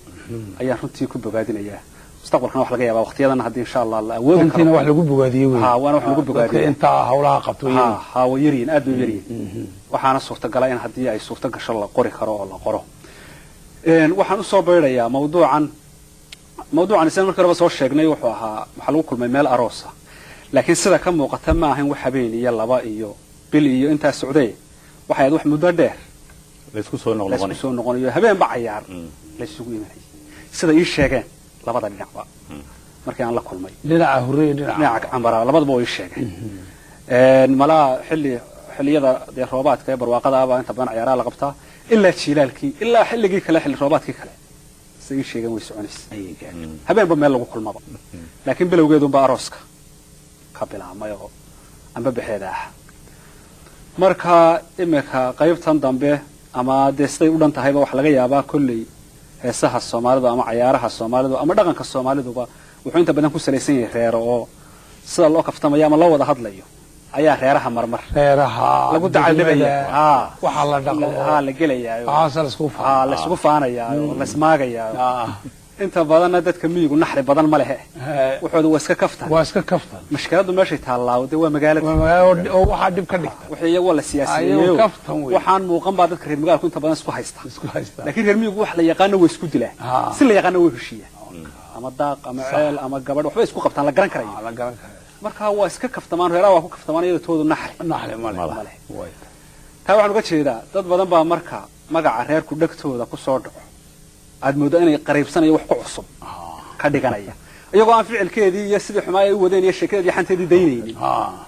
ayaan runtii ku bogaadinayaa mustaqbalkana wax laga yaabaa waqtiyadan haddii insha Allah la awoodi karo wax lagu bogaadiyo ha waana wax lagu bogaadiyo inta hawlaha qabto ha wayiriin aad u yiriin waxaana suurtagal ah in haddii ay suurta gasho la qori karo oo la qoro waxaan u soo beerayaa mawduucan isla markii hore soo sheegnay wuxuu ahaa waxa lagu kulmay meel aroosa laakiin sida ka muuqata ma ahan wax habeen iyo laba iyo bil iyo inta socday waxay wax muddo dheer la isku soo noqonayo habeen ba cayaar la isugu imanay sida ii sheegeen labada dhinacba markii aan la kulmay dhinaca hurre dhinaca cambara labadaba way sheegeen mala xilliyada dee roobaadka ee barwaaqada ah inta badan ciyaaraha la qabtaa ilaa jiilaalkii ilaa xilligii kale xilli roobaadkii kale say sheegeen way soconaysay habeenba meel lagu kulmaba laakiin bilowgeedu ba arooska ka bilaabmay oo amba bixeeda ah marka imika qaybtan dambe ama dee siday u dhan tahayba wax laga yaabaa kolley heesaha Soomaalidu ama cayaaraha Soomaalidu ama dhaqanka Soomaaliduba wuxuu inta badan ku salaysan yahay reero oo sida loo kaftamayo ama loo wada hadlayo ayaa reeraha marmar reeraha lagu dacalibaya waxa la dhaqo la gelayaa la isku faanayaa la ismaagayaa inta badan dadka miyigu naxri badan ma leh wuxuu waa iska kaftan mashkiladu meeshay taalaawday waa magaalada oo waxa dib ka dhigta wixii iyagu la siyaasiyeeyo waxaan muuqan baa dadka reer magaalku inta badan isku haysta laakiin reer miyigu wax la yaqaan way isku dilaan si la yaqaan way heshiiyaan ama daaq ama ceel ama gabadh waxba isku qabtaan la garan karayo marka waa iska kaftamaan reeraha waa ku kaftamaan iyada toodu naxri ma leh taa waxaan uga jeedaa dad badan baa marka magaca reerku dhagtooda ku soo dhaco aad moodo inay qariibsanayo wax ku cusub ka dhiganaya iyagoo aan ficilkeedii iyo sidii xumaay u wadeen iyo sheekadeedii xanteedii daynaynin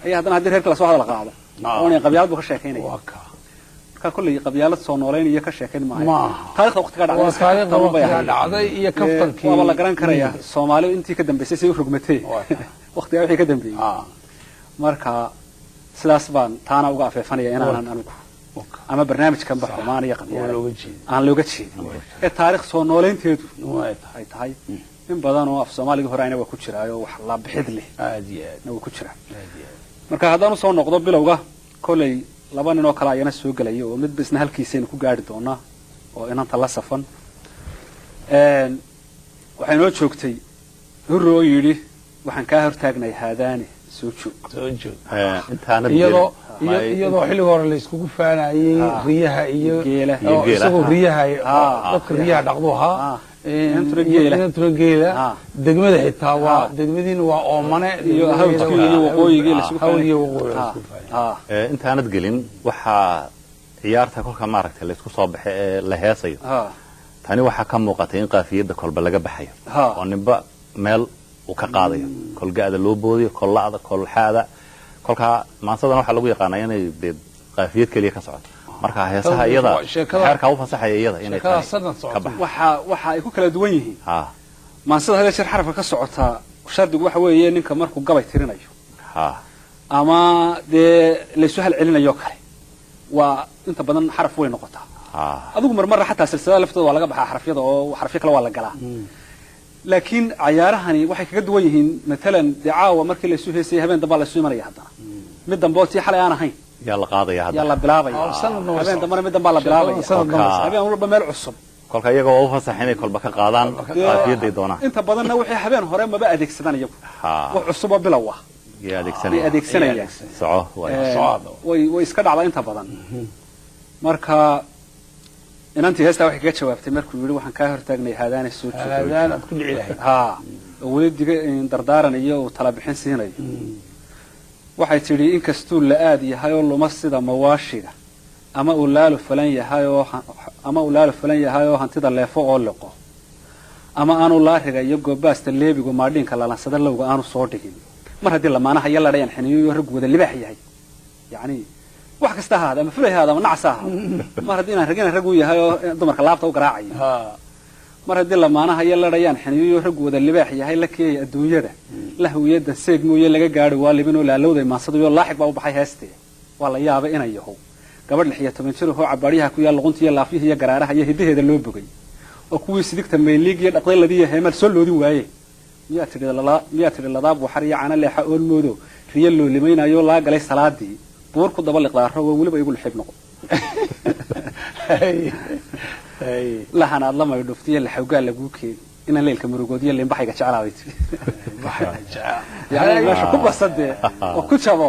ayaa haddana haddii reerka la soo hadal qaado oo inay qabyaalad buu ka sheekaynaya marka kolley qabyaalad soo nooleyn iyo ka sheekayn maayo taariikhda waqtiga dhacday iyo kaftankii waa la garan karaya Soomaalidu intii ka dambeysay say u rogmatay waqtiga wixii ka dambeeyay marka sidaas baan taana uga afeefanaya inaan anigu ama barnaamijkan ba xumaanaya qabyaalad aan looga jeedin ee taariikh soo nooleynteedu ay tahay in badan oo af Soomaaliga hore ayna waa ku jiraayo wax la bixid leh aad iyo aad waa ku jira marka haddaan soo noqdo bilowga kolley laba nin oo kala ayana soo galay oo mid bisna halkiiseen ku gaari doona oo inanta la safan waxay noo joogtay hurro yidhi waxaan kaa hortaagnay haadaani soo joog intaana iyadoo xilliga hore la iskugu faanayay riyaha iyo isagoo riyaha dadka riyaha dhaqdo ahaa inantuna geela degmada xitaa waa degmadiina waa oomane iyo hawdkii iyo waqooyigii la isku faanayay intaanad gelin waxaa ciyaarta kolka maaragtay la isku soo baxay ee la heesayo tani waxaa ka muuqatay in qaafiyada kolba laga baxayo oo ninba meel uu ka qaadayo kolgaada loo boodiyo kollada kolxaada kolka maansadan waxa lagu yaqaanaa inay qaafiyad kaliya ka socoto marka heesaha iyada xeerka u fasaxay iyada inay ka baxaan waxa ay ku kala duwan yihiin maansada hada shir xarafka ka socota shardigu waxa weeye ninka markuu gabay tirinayo ama la soo hal celinayo kale waa inta badan xaraf way noqotaa adigu marmar xataa silsilada laftooda waa laga baxaa xarafyada oo xarafyo kale waa la galaa laakiin ciyaarahani waxay kaga duwan yihiin maalan dacaawa markii la soo heesay habeen damba la soo imanaya hadana mid dambe oo tii xalay aan ahayn yaa la qaadaya hadda yaa la bilaabaya habeen damba mid damba la bilaabaya habeen walba meel cusub kolka iyaga oo u fasaxinay kolba ka qaadaan qaafiyaday doonaan inta badanna wixii habeen hore maba adeegsadaan iyagu wax cusub oo bilow ah yaa adeegsanaya way iska dhacdaa inta badan marka inantii heesta waxay kaga jawaabtay markuu yidhi waxaan kaa hortaagnay haadaana soo haadaan aad ku dhici lahayd oo weli diga dardaaran iyo tala bixin siinayo waxay tidhi inkastuu la aad yahay oo luma sida mawaashiga ama uu laalo falan yahay oo hantida leefo oo liqo ama aanu laariga iyo goobaasta leebigu maadhiinka lalansada lowga aanu soo dhigin mar haddii lamaanaha iyo ladhayan xiniyo rag wada libaax yahay yacni wax kasta ahaada ama fulay ahaada ama nacsa ahaada mar haddii inaan ragina rag u yahay oo dumarka laabta u garaacayo mar haddii lamaanaha iyo ladhayaan xiniyo rag wada libaax yahay la keeyay adduunyada la hawiyada seeg mooye laga gaadho waa libinoo laalowday maansadayo laaxig baa u baxay heestee waa la yaabay inay yahow gabadh 16 jir oo cabaariyaha ku yaal luqunta iyo laafihi iyo garaaraha iyo hidaheeda loo bogay oo kuwii sidigta meeliig iyo dhaqdeeladii iyo heemal soo loodin waaye miyaa tidhi ladaab waxar iyo cana leexa oon moodo riyo loo limaynayo laa galay salaadii buur ku daba liqdaaro waa weliba igu lixib noqon lahanaad lamay dhuftiyo laxawgaa laguu keeni inaan leelka murugoodiyo limbaxayga jeclaabay tii yani meesha ku basadee oo ku jabo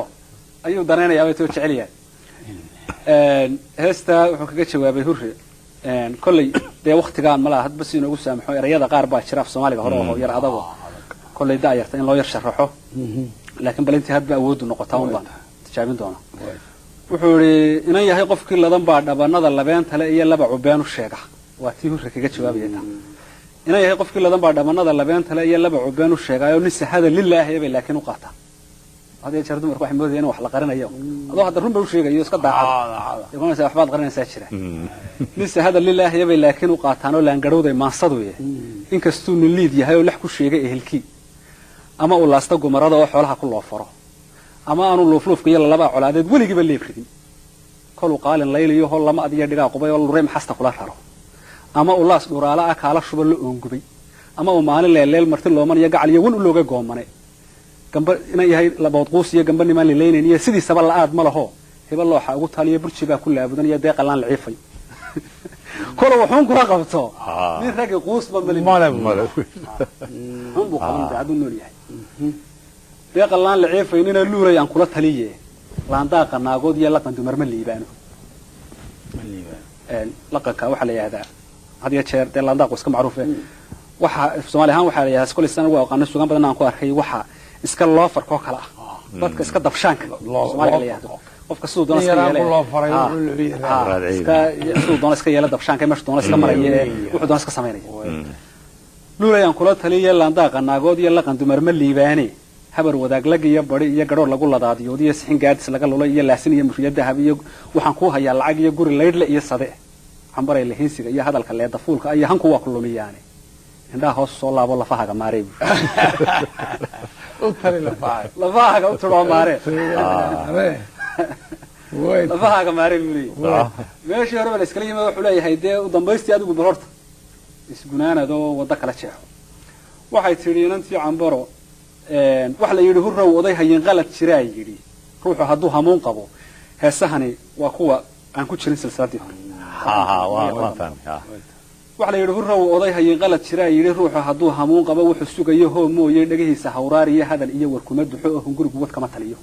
ayuu danaynayaa way too jecel yahay heesta wuxuu kaga jawaabay hurre kolley dee waktigaan malaha hadba si inoogu saamaxo erayada qaar baa jira af soomaaliga hore oo yar adago kolley daayarta in loo yar sharaxo laakiin bal intii hadba awooddu noqotaa un baan tijaabin doona wuxuu yidhi inan yahay qofkii ladan baa dhabanada labeentale iyo laba cubeenu sheega waa tii hurre kaga jawaabaya taa inan yahay qofkii ladan baa dhabanada labeentale iyo laba cubeenu sheegaayo nin sahada lilaahi bay laakiin u qaataa hadii jeer dumarku waxay moodayeen wax la qarinayo adoo hadda run baa u sheegayo iska daacad imanaysa waxbaad qarinaysaa jira nin sahada lilaahi bay laakiin u qaataan oo laan garowday maansadu yahay inkastuu nin liid yahay oo lax ku sheegay ehelkii ama uu laasta gumarada oo xoolaha ku loo faro ama aanu luufluufka iyo laba colaadeed weligiiba leebridin koluu qaalin layliyo hol lama adiyo dhigaa qubay oo lureem xasta kula raro ama uu laas dhuraala ah kaala shuba la oongubay ama uu maalin leeleel marti looman iyo gacal iyo wan u looga goomane gamba inay yahay labood quus iyo gamba nimaan lilaynayn iyo sidiisaba la-aad ma laho hiba looxa ugu taaliyo burji baa ku laabudan iyo deeqalaan laciifay kolo wuxuun kula qabto nin raggi quusba malxun buu qaban daacad u nool yahay deeqalaan laciifay nina luulay aan kula taliye laandaaqa naagood iyo laqan dumar ma liibaano laqanka waxaa la yidhahdaa had iyo jeer dee laandaaqu iska macruufe waxa soomaali ahaan waxaa la yidhahdaa skolistan ugu aqaano sugan badan aan ku arkay waxa iska loo farkoo kala ah dadka iska dabshaanka soomaaliga la yidhahdo qofka siduu doona iska yeela dabshaanka meesha doona iska maraya wuxuu doona iska samaynaya luulayaan kula taliya laandaaqa naagood iyo laqan dumar ma liibaane habar wadaag lag iyo bari iyo gadhoor lagu ladaadiyood iyo sixin gaadis laga lulay iyo laasin iyo mushriya dahab iyo waxaan ku hayaa lacag iyo guri laydhle iyo sade cambaray lahinsiga iyo hadalka leeda fuulka iyo hanku waa ku lumiyaane indhaha hoos soo laabo lafahaga maarey lafahaga u tiro maarey lafahaga maarey buu leeyahay meeshii hore la iskala yimid wuxuu leeyahay dee u dambaystii adigu bal horta isgunaanadoo waddo kala jeexo waxay tidhi inantii cambaro wax la yidhi hurrow oday hayin qalad jiraa yidhi ruuxu hadduu hamuun qabo heesahani waa kuwa aan ku jirin silsiladii hore waxa la yidhi hurrow oday hayeen qalad jira yidhi ruuxu hadduu hamuun qabo wuxuu sugayo hoo mooyee dhagihiisa hawraar iyo hadal iyo war kuma duxo oo hungurigu wad kama taliyo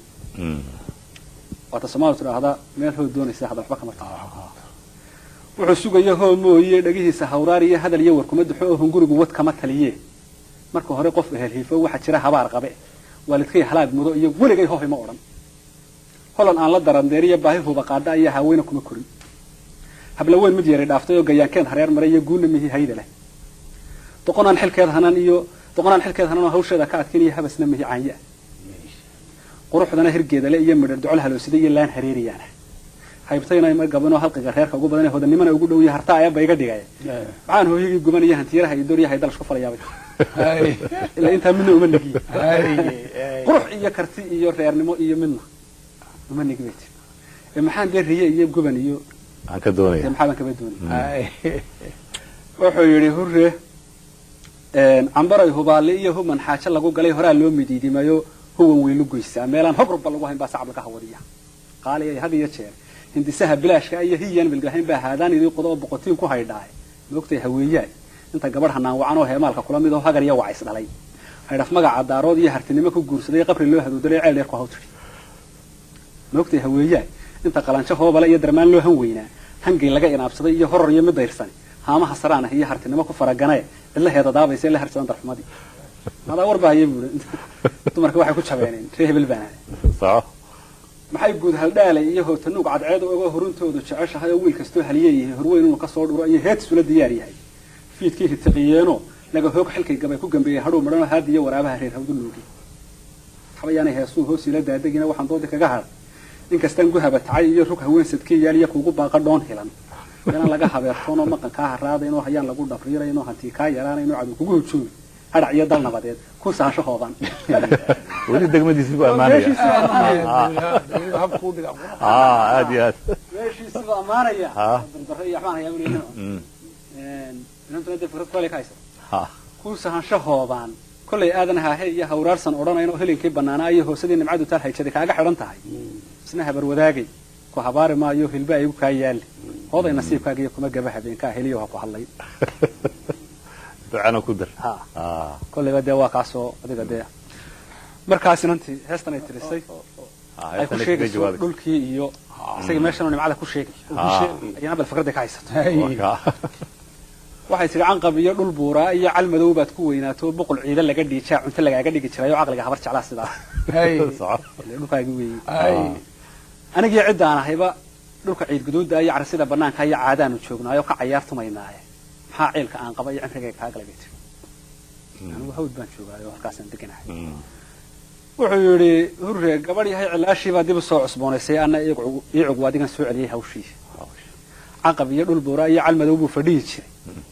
wata Soomaalidu tiraahda meel hoo doonaysa hadal waxba kama taliyo wuxuu sugayo hoo mooyee dhagihiisa hawraar iyo hadal iyo war kuma duxo oo hungurigu wad kama taliye marka hore qof ehelhiifo waxa jira habaar qabe waalidkay halaag mudo iyo waligay hoohay ma oran holan aan la darandeeriyo baahi huba qaada ayaa haweenka kuma korin habla weyn mid yari dhaaftay oo gayaankeen hareer maray iyo guuna mihi hayda leh doqonaan xilkeed hanan hawsheeda ka adkeeniyo habasna mihi caanya quruxdana hirgeeda leh iyo midhar ducol haloosida iyo laan hareeriyana haybtayna ma gabano halqiga reerka ugu badan ee hodanimana ugu dhow yahay harta ayaa bayga dhigay waxaan hooyigii gubanaya hantiyaraha iyo dooriyaha dal isku falayaabay ila inta midna uma nigi qurux iyo karti iyo reernimo iyo midna uma nigi beet maxaan deeriye iyo guban iyo aan ka doonaya maxaan ka doonaya wuxuu yiri hurre ambaray hubaali iyo human xaaja lagu galay horaa loo midiidimayo huwan weelu goysa meelan hobrba lagu hayn baa sacab laga hawadiya qaaliye had iyo jeer hindisaha bilaashka iyo hiyan bilgahayn baa haadaan idii qodob boqotiin ku haydhaay moogtay haweeyay inta gabadh hanaan wacan oo heemaalka kula mid oo hagar iyo wacays dhalay haydhaf magaca daarood iyo hartinimo ku guursaday qabri loo haduuday ceel dheer ku hawtay moogtay haweeyay inta qalanjo hoobale iyo darmaan loo han weynaa hangay laga inaabsaday iyo horor iyo mid dayrsan haamaha saraan iyo hartinimo ku faraganay illa heeda daabaysa ila harsan darxumadi hada warbaayay buuray dumarka waxay ku jabeeneen reebel bana sax maxay guud haldaalay iyo hootanuug cadceed oo horuntoodu jeceshahay oo wiil kasto haliyay horweyn inuu ka soo dhuro iyo heed sula diyaar yahay fiidkii ritqiyeeno laga hoog xilkay gabay ku gambeeyay hadhow marano haadiyo waraabaha reer hawdu loogi xabayana heesuu hoos ila daadagina waxaan doodi kaga har inkastaan ku habatay iyo rug haween sadkii yaaliya kuugu baaqa dhoon hilan inaan laga habeertoono maqan ka haraada inuu hayaan lagu dhabriiray inuu hanti ka yaraan inuu cadu kugu hujooy hadac iyo dal nabadeed ku saasho hooban wali degmadiisa ku amaanaya hab ku dhiga aad iyo aad meeshiisa waa amaanaya dardarro iyo waxaan hayaa inuu inta fikrad kale ka hayso ku saasho hooban kulay aadan haahay iyo hawraarsan oranayno helinkii banaana iyo hoosadii nimcadu taal hayjada kaaga xiran tahay isna habar wadaagay ku habaari maayo hilba ay ku ka yaal hooday nasiibkaaga iyo kuma gaba habeenka heliyo ha ku hadlay ducana ku dar kulay baa waa kaasoo adiga de markaas inantii heestan ay tirisay ay ku sheegayso dhulkii iyo isaga meeshan nimcada ku sheegay ayana bal fikrada ka haysato waxay tiri canqab iyo dhul buuraa iyo calmadow baad ku weynaato boqol ciida laga dhiijaa cunto lagaaga dhigi jiray oo aqliga habar jeclaa sidaa dhulkaaga weeyay aniga ciidaan ahayba dhulka ciid guduuda iyo carsida banaanka iyo caadaanu joognaayo ka ciyaartumaynaaye maxaa ciilka aan qaba iyo cimrigayga kaaga laga tiri anigu hawd baan joogaayo halkaasaan deganahay wuxuu yidhi hurre gabadh yahay cilaashii baa dib u soo cusboonaysay ana iicug waadigan soo celiyay hawshii canqab iyo dhul buuraa iyo calmadow buu fadhiyi jiray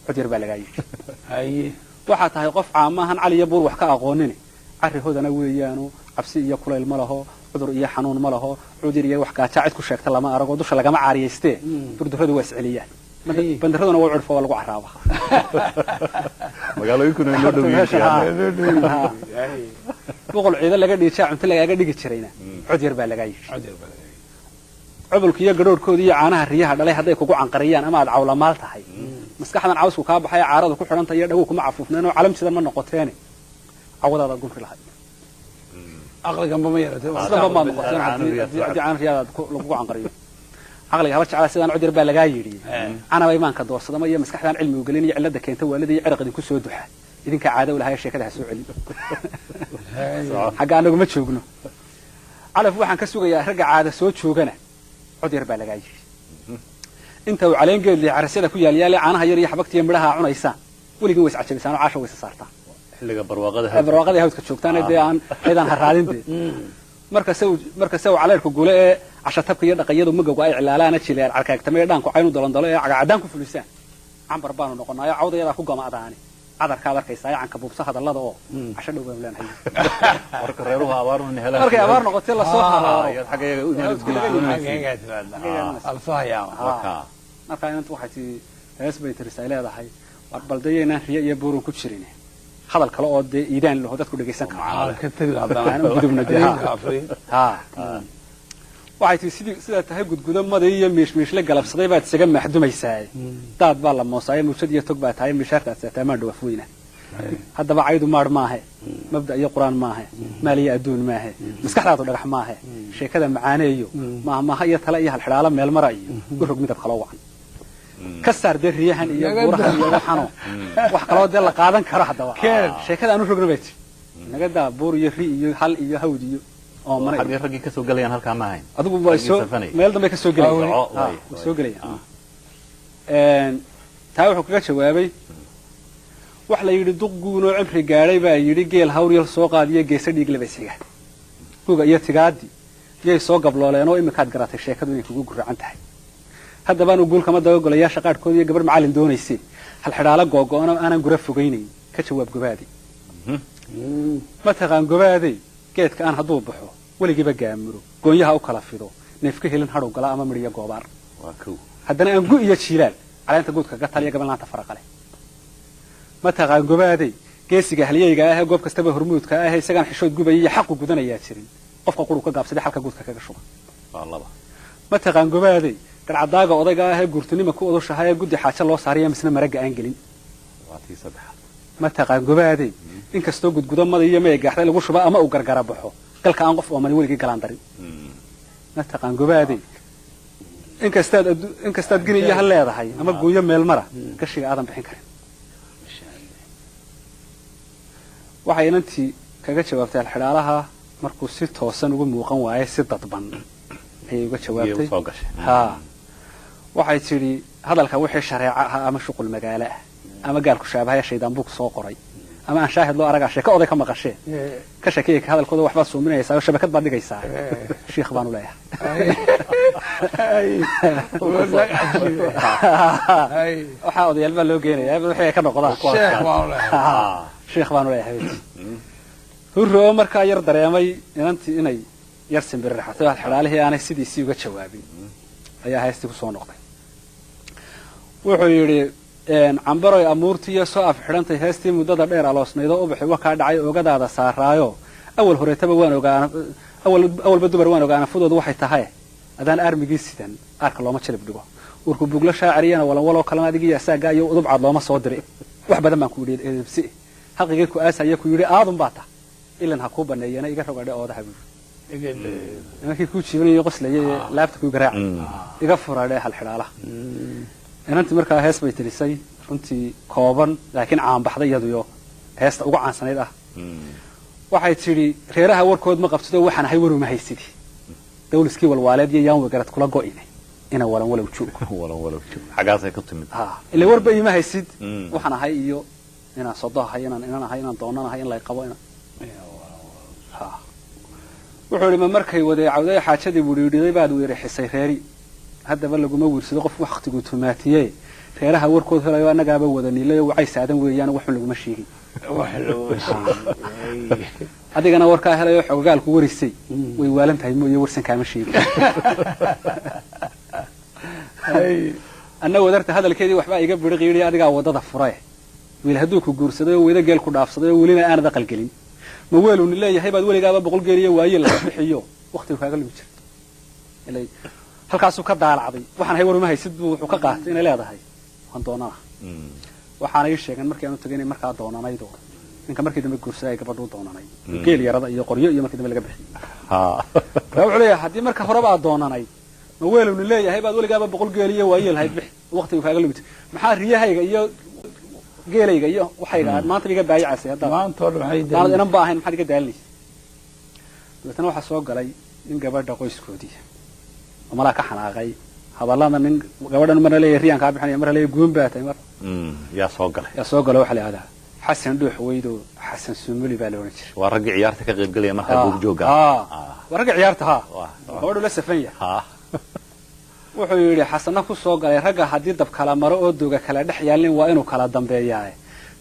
cod yar baa lagaa yidhi waxaa tahay qof caamahan cali iyo buur wax ka aqoonin carri hodana weeyaanu cabsi iyo kulayl ma laho cudur iyo xanuun ma laho cudur iyo wax gaaja cid ku sheegta lama arago dusha lagama caariyaystee durduradu waa isceliyaan bandaraduna waa curfo waa lagu caraaba magaalooyinkuna inoo dhow yihiin boqol ciida laga dhiijaa cunto lagaaga dhigi jirayna cod yar baa lagaa yidhi cubulka iyo gadhoorhkooda iyo caanaha riyaha dhalay hadday kugu canqariyaan ama aad cawlamaal tahay maskaxdan cawsku kaa baxay caarada ku xidhanta iyo dhagow kuma cafuufneen oo calamsidan ma noqoteene cawadaada gunri lahayd aqligan ma yaratay aslan ma noqoteen haddii caana riyaada lagu canqariyo aqliga habar jeclaa sidaan cod yar baa lagaa yidhi canaba imaanka doorsadama iyo maskaxdan cilmi u gelin iyo cilada keenta waalida iyo ciraq idinku soo duxa idinka caado u lahaaya sheekada ha soo celin xagga anagu ma joogno calaf waxaan ka sugayaa ragga caada soo joogana cod yar baa lagaa yidhi inta uu caleen geed leh carasyada ku yaalyaale caanaha yar iyo xabagta iyo midhaha cunaysaan weligin way iscajabisaan oo caasha way saartaan xilliga barwaaqada hawdka joogtaan ee aan aydan haraadin marka saw caleerku gule ee cashatabka iyo dhaqayadu magowga ay cilaalaana jileen carkaagtamay dhaanku aynu dalandalo ee cagacadaan ku fulisaan cambar baanu noqonaayo cawdayada ku gamaadaani cadarkaad arkaysaa yacanka buubsa hadallada oo casho dhow baan leenahay marka reeruhu abaarun helaan markay abaar noqotay la soo haro marka inantu waxay tii hees bay tirisay leedahay war baldayeynaan riya iyo buurun ku jirin hadal kale oo dee iidaan laho dadku dhegaysan karo waxay tii sida tahay gudgudamada iyo meeshmeeshle galabsaday baad isaga maxdumaysaa daad baa la moosaayay muujad iyo tog baa tahay mishaartaas taamaan dhawafweyna haddaba caydu maar maahe mabda iyo quraan maahe maaliya adduun maahe maskaxdaadu dhagax maahe sheekada macaaneeyo maaha iyo tala iyo halxidhaalo meel mara iyo gurug midab kala wacan ka saar dee riyahan iyo buurahan iyo waxano wax kaloo dee la qaadan karo haddaba sheekada aanu rogna bay tii naga daa buur iyo ri iyo hal iyo hawd iyo oo mana hadii ragii ka soo galayaan halka ma ahayn adigu way soo meel dambe ka soo galayaan soo galayaan taa wuxuu kaga jawaabay wax la yiri duqguuno cimri gaaray baa yiri geel hawryal soo qaadiyo geesa dhiig labasiga kuga iyo tigaadi yay soo gablooleen oo imikaad garatay sheekadu inay kugu guracan tahay haddaba anu guul kama daga golayaasha qaarkood iyo gabar macallin doonaysay hal xidhaalo googo'ana aanan gura fogeynayn ka jawaab gobaadi ma taqaan gobaadi geedka aan hadduu baxo weligiiba gaamuro goonyaha u kala fido neefka helin hadhow gala ama midhiyo goobaar haddana aan gu iyo jiilaal caleenta guudka ka taliya gabalnaanta faraqale ma taqaan gobaadi geesiga halyeyga ah ee goob kastaba hormuudka ah isagaan xishood gubay iyo xaqu gudanayaa jirin qofka quru ka gaabsaday halka guudka kaga shuba ma taqaan gobaadi garcadaaga odayga ah ee guurtinima ku odoshahay ee guddi xaajo loo saariya misna maraga aan gelin ma taqaan gobaadi inkastoo gudgudamada iyo meegaxday lagu shuba ama uu gargara baxo galka aan qof oomani weligii galaan darin ma taqaan gobaadi inkastaad giniyo hal leedahay ama gooyo meel mara gashiga aadan bixin karin waxay inantii kaga jawaabtay alxidhaalaha markuu si toosan ugu muuqan waayay si dadban ayay uga jawaabtay waxay tidhi hadalka wixii shareeco ah ama shuqul magaalo ah ama gaalku shaabahaya shaydaan buu soo qoray ama aan shaahid loo aragaa sheeko oday ka maqashee ka sheekeeyay hadalkooda waxbaad suuminaysaa oo shabakad baad dhigaysaa shiikh baanu leeyahay waxaa odayaal baa loo geenayaa wixii ay ka noqdaan shiikh baanu leeyahay hurro markaa yar dareemay inantii inay yar simbiriraxatay alxidhaalihii aanay sidiisii uga jawaabin ayaa haystii ku soo noqday wuxuu yidhi cambaroy amuurtiiyo soo af xidhantay heestii muddada dheer aloosnaydoo ubaxi wakaa dhacay oogadaada saaraayo awal horeetaba waan ogaana awalba dumar waan ogaana fudoodu waxay tahay adaan aarmigii sidan aarka looma jilib dhigo urku bugla shaaciriyana walanwaloo kalena adigiiyo asaaga iyo udubcaad looma soo diray wax badan baan ku yidhi edebsi xaqigii ku aasaya ku yidhi aadun baa ta ilan ha kuu baneeyana iga rogadhe oodaha buu nimankii kuu jiibanayo qoslayay laabta kuu garaac iga furadhe halxidhaalaha inantii markaa hees bay tirisay runtii kooban laakiin caanbaxday iyaduyo heesta ugu caansanayd ah waxay tidhi reeraha warkood ma qabtido waxaan ahay waruma haysidi dawliskii walwaaleed iyo yaan wegarad kula go'inay ina walan walow joog xagaasay ku timid ilaa warba iima haysid waxaan ahay iyo inaan sodo ahay inaan ahay inaan doonan ahay in lay qabo wuxuu yidhi ma markay wadeecawday xaajadii wudhiidhiday baad weerixisay reeri haddaba laguma wiirsado qof waqtigu tumaatiye reeraha warkood helayo annagaaba wada niilayo wacay saadan weeyaan waxun laguma sheegin adigana warkaa helayo xogogaalku warisay way waalan tahay mooye warsan kaama sheegin anna wadarta hadalkeedii waxbaa iga biriq yidhi adigaa waddada fure wiil hadduu ku guursaday oo weyda geel ku dhaafsaday oo welina aanad aqal gelin ma weeluni leeyahay baad weligaaba 100 geel iyo waaye la bixiyo waqtigu kaaga lumi jirto ilaa halkaasuu ka daalacday waxaan hay waruma haysid buu wuxuu ka qaatay inay leedahay waan doonaa waxaana ii sheegan markii aanu tagaynay markaa doonanaydo ninka markii dambe guursaday gabadhu doonanay geel yarada iyo qoryo iyo markii dambe laga bixiyay wuxuu leeyahay haddii marka horeba aad doonanay ma weeluni leeyahay baad weligaaba 100 geel iyo waaye lahayd bix waqtigu kaaga lumi jirto maxaa riyahayga iyo geelayga iyo waxayga aad maanta iga baayacay hadda maanta waxay inaan baahayn maxaad iga daalinaysaa dadana waxa soo galay in gabadha qoyskoodii amala ka xanaaqay hadalada nin gabadhan mar leeyahay riyan ka bixinaya mar leeyahay guun baatay mar yaa soo galay waxa la yiraahdaa xasan dhuux weydo xasan sumuli baa la oran jiray waa rag ciyaarta ka qayb galaya marka uu jooga waa rag ciyaarta gabadhu la safanya wuxuu yiri xasana ku soo galay ragga hadii dab kala maro oo dooga kala dhex yaalin waa inuu kala dambeeyaa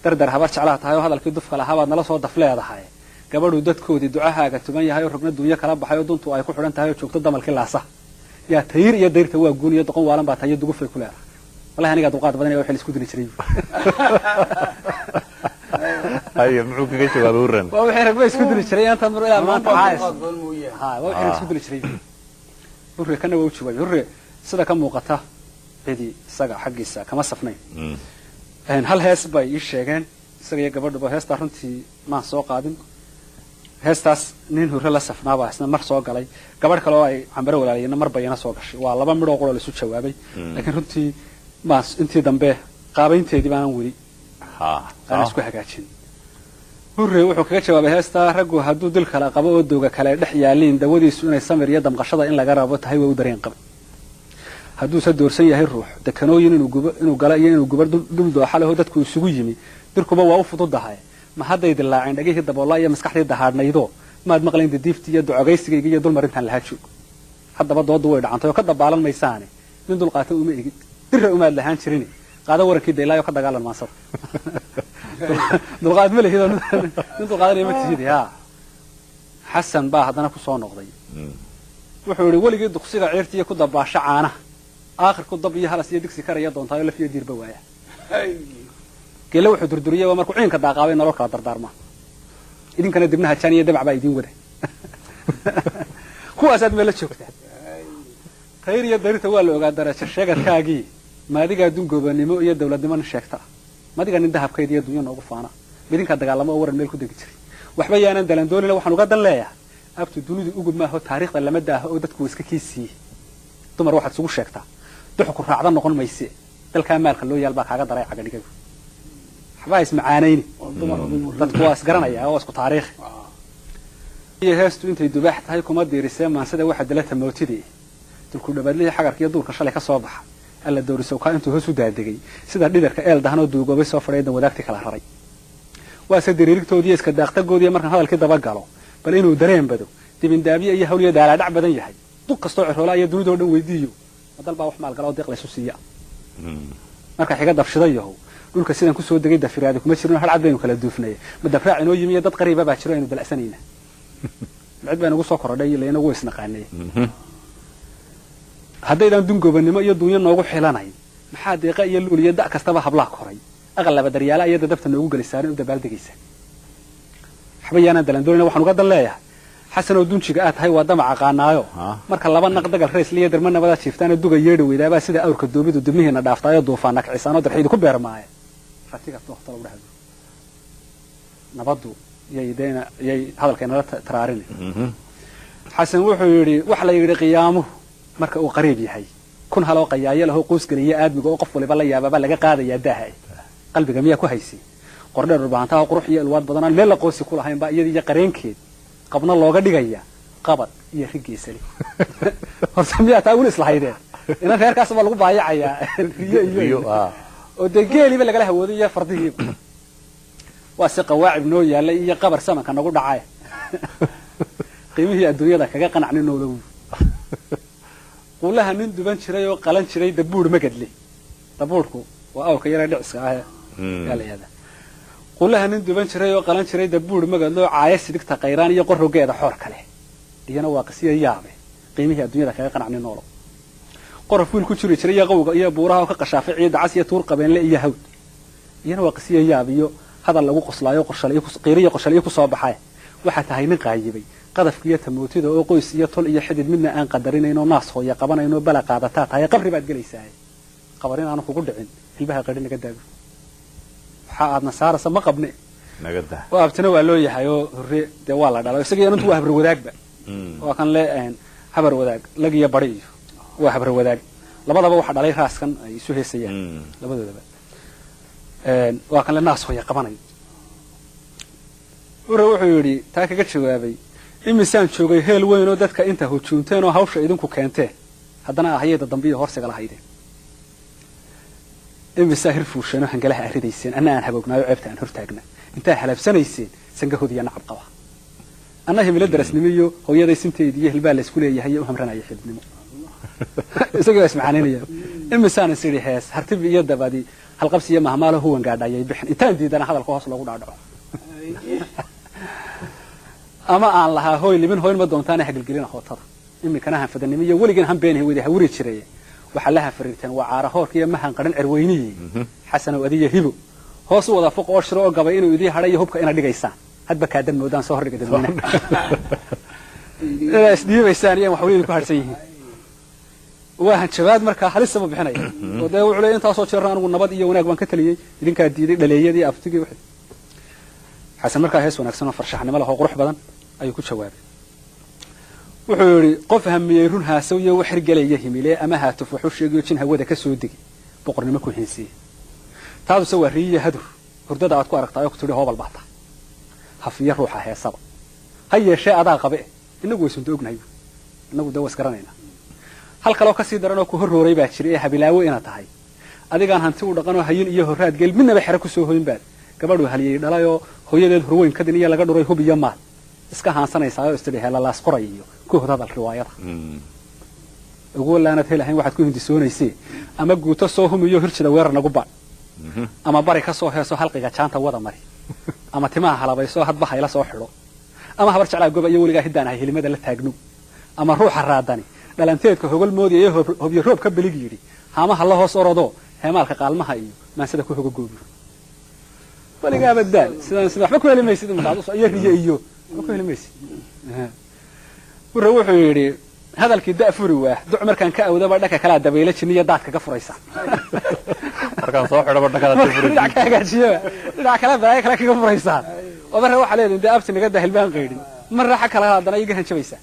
dardar habar jeclaa tahay oo hadalkii duf kala habaad nala soo daf leedahay gabadhu dadkoodii ducahaaga tuban yahay oo rugna duunya kala baxay oo duntu ay ku xidhan tahay oo joogto damalkii laasa yaa tayir iyo deyrta waa guun iyo doqon waalan baa tahay dugufay ku leedahay wallahi aniga duqaad badan iyo waxa isku dili jiray ayo muxuu kaga jawaabay uran waa wixii ragba isku dili jiray inta mar ilaa maanta haas ha waa wixii isku dili jiray hurre kana waa u jawaabay hurre sida ka muuqata cidii isaga xaggiisa kama safnayn hal hees bay ii sheegeen isaga iyo gabadhuba heestaa runtii maan soo qaadin heestaas nin hurre la safnaabaa isna mar soo galay gabadh kale oo ay cambare walaaliyeenna mar bayana soo gashay waa laba midhoo quroo laisu jawaabay laakiin runtii maan intii dambe qaabaynteedii baanan weli aan isku hagaajin hurre wuxuu kaga jawaabay heestaa raggu hadduu dil kala qabo oo dooga kale dhex yaaliin dawadiisu inay samir iyo damqashada in laga rabo tahay waa u dareen qaba hadduuse doorsan yahay ruux dekanooyin inuu gala iyo inuu gubar dul dooxa leho dadku isugu yimi dirkuba waa u fududahay ma hadday dilaaceen dhagihii daboollaa iyo maskaxdii dahaadhnaydoo maad maqlayn dadiiftii iyo ducogaysigayga iyo dulmarintaan lahaa joog haddaba dooddu way dhacantay oo ka dabaalan maysaane nin dulqaata uma egid dirra umaad lahaan jirin qaada warankii daylaayo ka dagaalan maansada dulqaad ma lihid nin dulqaadanaya ma tihid yaa xasan baa haddana ku soo noqday wuxuu yidhi weligii duqsiga ciirtiiyo ku dabaasho caanaha aakhirku dab iyo halas iyo digsi karaya doontaayo laf iyo diirba waaya geelle wuxuu durduriyey waa markuu ciinka daaqaabay nolol kala dardaarmaa idinkana dibnaha jaan iyo dabac baa idiin wada kuwaasaad meela joogtaa khayr iyo darirta waa la ogaa darajo sheegadkaagii maadigaa dungoobanimo iyo dawladnimona sheegta madiga nin dahabkayd iyo dunya noogu faana midinkaa dagaalamo oo waran meel ku degi jiray waxba yaanan dalandoonina waxaan uga dan leeyahay abtu dunidu ugub maaho taariikhda lama daaho oo dadku iska kii siiyey dumar waxaad isugu sheegtaa duxu ku raacda noqon mayse dalkaa maalka loo yaal baa kaaga daray cagadhigagu waxbaa ismacaanayni dadku waa isgaranaya oo isku taariikhi iyo heestu intay dubaax tahay kuma diirisee maansada waxa dalata mootidii dulku dhabaadlihii xagarka iyo duulka shalay ka soo baxa alla doorisow kaa intuu hoos u daadegay sida dhidarka eel dahanoo duugoobay soo fadhaydan wadaagtii kala raray waase diriirigtoodiiyo iska daaqtagoodiiyo markaan hadalkii daba galo bal inuu dareen bado dibindaabye iyo hawliyo daalaadhac badan yahay duq kastoo cirhoolaa iyo dunidoo dhan weydiiyo madal baa wax maalgala oo deeq laysu siiya marka xiga dabshidayahow dhulka sidaan kusoo degay dafiraadi kuma jirno hal cad baynu kala duufnay ma dafraac inoo yimi iyo dad qariiba baa jiro aynu dalacsanayna mid baa nagu soo korodhay iyo inagu isnaqaanay haddaydan dungoobanimo iyo dunya noogu xilanay maxaa deeqa iyo luul iyo da' kastaba hablaha koray aqalaba daryaala iyo dadabta noogu gelisaanay u dabaaldegaysa waxba yaanaan dalandoonina waxaan uga dan leeyahay xasanoo dunjiga aad tahay waa damac aqaanaayo marka laba naq dagal raysliyo darma nabadaa jiiftaana duga yeedha weydaabaa sida awrka doobidu dibnihiina dhaaftaayo duufaana kicisaanoo darxiidu ku beermaaya ratiga dookta lagu dhahdo nabaddu yay hadalkaynala taraarini xasan wuxuu yidhi wax la yidhi qiyaamuhu marka uu qariib yahay kun haloo qayaayo lahoo qoysgeliya aadmiga oo qof waliba la yaababa laga qaadayaa daaha qalbiga miyaa ku haysay qordheer dhulbaantaha qurux iyo ilwaad badanaan meel la qoosi ku lahayn baa iyadii iyo qareenkeed qabna looga dhigaya qabad iyo rigiisali horta miyaa taa weli islahaydeen inan reerkaas baa lagu baayacayaa riyo oo dee geeliiba lagala hawooday iyo fardihiiba waa si qawaacib noo yaallay iyo qabar samanka nagu dhacay qiimihii adduunyada kaga qanacnin noolow quulaha nin duban jiray oo qalan jiray dabuur magadle dabuurku waa awrka yara dhiciska ah galayada quulaha nin duban jiray oo qalan jiray dabuur magadle oo caaya sidigta qayraan iyo qorrogeeda xoor kale iyana waa qasiyo yaabe qiimihii adduunyada kaga qanacnin noolow qorof wiil ku jiri jiray iyo qowga iyo buuraha oo ka qashaafay ciida cas iyo tuur qabeenle iyo hawd iyana waa qasiyo yaab iyo hadal lagu qoslaayo qiiriyo qoshaliyo ku soo baxay waxa tahay nin qaayibay qadafkiiyo tamootida oo qoys iyo tol iyo xidid midna aan qadarinaynoo naas hooya qabanayno bala qaadataa tahay qabri baad gelaysaa qabarin aanu kugu dhicin hilbaha qadhi naga daago waxa aad nasaarasa ma qabne naga daa waa abtina waa loo yahay oo hore dee waa la dhalay isaga intu waa habar wadaagba waa kan le habar wadaag lag iyo bari iyo waa habar wadaag labadaba waxa dhalay raaskan ay isu heesayaan labadoodaba waa kan le naas hooya qabanayo hore wuxuu yidhi taa kaga jawaabay imisaan joogay heel weyn oo dadka inta hujuunteen oo hawsha idinku keenteen haddana ahayada dambiyo horsiga lahaydeen imisaa hir fuusheen oo hangalaha arridayseen anna aan haboognaayo ceebta aan hortaagna intaa halabsanayseen sangahood iyo nacab qaba anna himilo darasnimo iyo hooyaday sinteedii iyo hilbaa laysku leeyahay iyo u hamranaya xididnimo isagoo ismacaaninayaa imisaan is idhi hees hartib iyo dabadi halqabsi iyo mahmaalo huwan gaadhayay bixin intaan diidana hadalka hoos loogu dhaadhaco ama aan lahaa hooy limin hooyn ma doontaana hagelgelina hootada iminkana hanfadanimo iyo weligeen han beenahay wada hawri jiray waxa la hafariirteen waa caara hoorka iyo mahan qaran cirweynii xasanow adiya hibo hoos u wada fuq oo shiro oo gabay inuu idii hadhay hubka ina dhigaysaan hadba kaadan moodaan soo hordhiga dadweynaha isdhiibaysaan iyo wax weyn ku harsan yihiin waahan jawaad markaa halis sama bixinaya oo dee wuxuu leeyahay intaasoo jeer anigu nabad iyo wanaag baan ka taliyay idinkaa diiday dhaleeyadii aftigii wixii xasan markaa hees wanaagsan oo farshaxnimo leh oo qurux badan ayuu ku jawaabay wuxuu yidhi qof hamiyey run haasow iyo wax hirgelaya himile ama haatuf wuxuu sheegayo jin hawada ka soo degi boqornimo ku heensiye taaduse waa riiya hadur hurdada aad ku aragtaay oo ku tidhi hoobal baata hafiya ruuxa heesaba ha yeeshee adaa qabe inagu waysunta ognahay inagu dee was garanaynaa hal kaloo kasii daranoo ku horrooray baa jira ee habilaawo inaad tahay adigaan hanti u dhaqanoo hayin iyo horraad geel midnaba xero ku soo hoyn baad gabadhu haliyey dhalayoo hooyadeed horweyn kadin iyo laga dhuray hub iyo maal iska haansanaysaayoo istidhi heelalaas qoray iyo ku hod hadal riwaayada ugu walaanad helahayn waxaad ku hindisoonaysee ama guuto soo humiyo hirjida weerar nagu baadh ama bari ka soo heeso halqiga jaanta wada mari ama timaha halabayso hadba hayla soo xidho ama habar jeclaa goba iyo weligaa hiddaan ahay helimada la taagno ama ruuxa raadani dhalanteedka hogol moodiyay hobyo roob ka bilig yidhi haamaha la hoos orodo heemaalka qaalmaha iyo maansida ku hoga goobiyo weligaa baddaal sidaan sida waxba ku heli maysid markaad iyo riyo iyo waxba ku heli maysid wuxuu yidhi hadalkii da'furi waa duc markaan ka awdaba dhaka kala dabayla jiniya daadka ka furaysa markaan soo xidhaba dhakada dafuri dhinac ka hagaajiyo dhinac kala baraay kala kaga furaysa oo marra waxa leedahay inta abti naga dahilbaan qeydin marra xa kala hadana iga hanjabaysa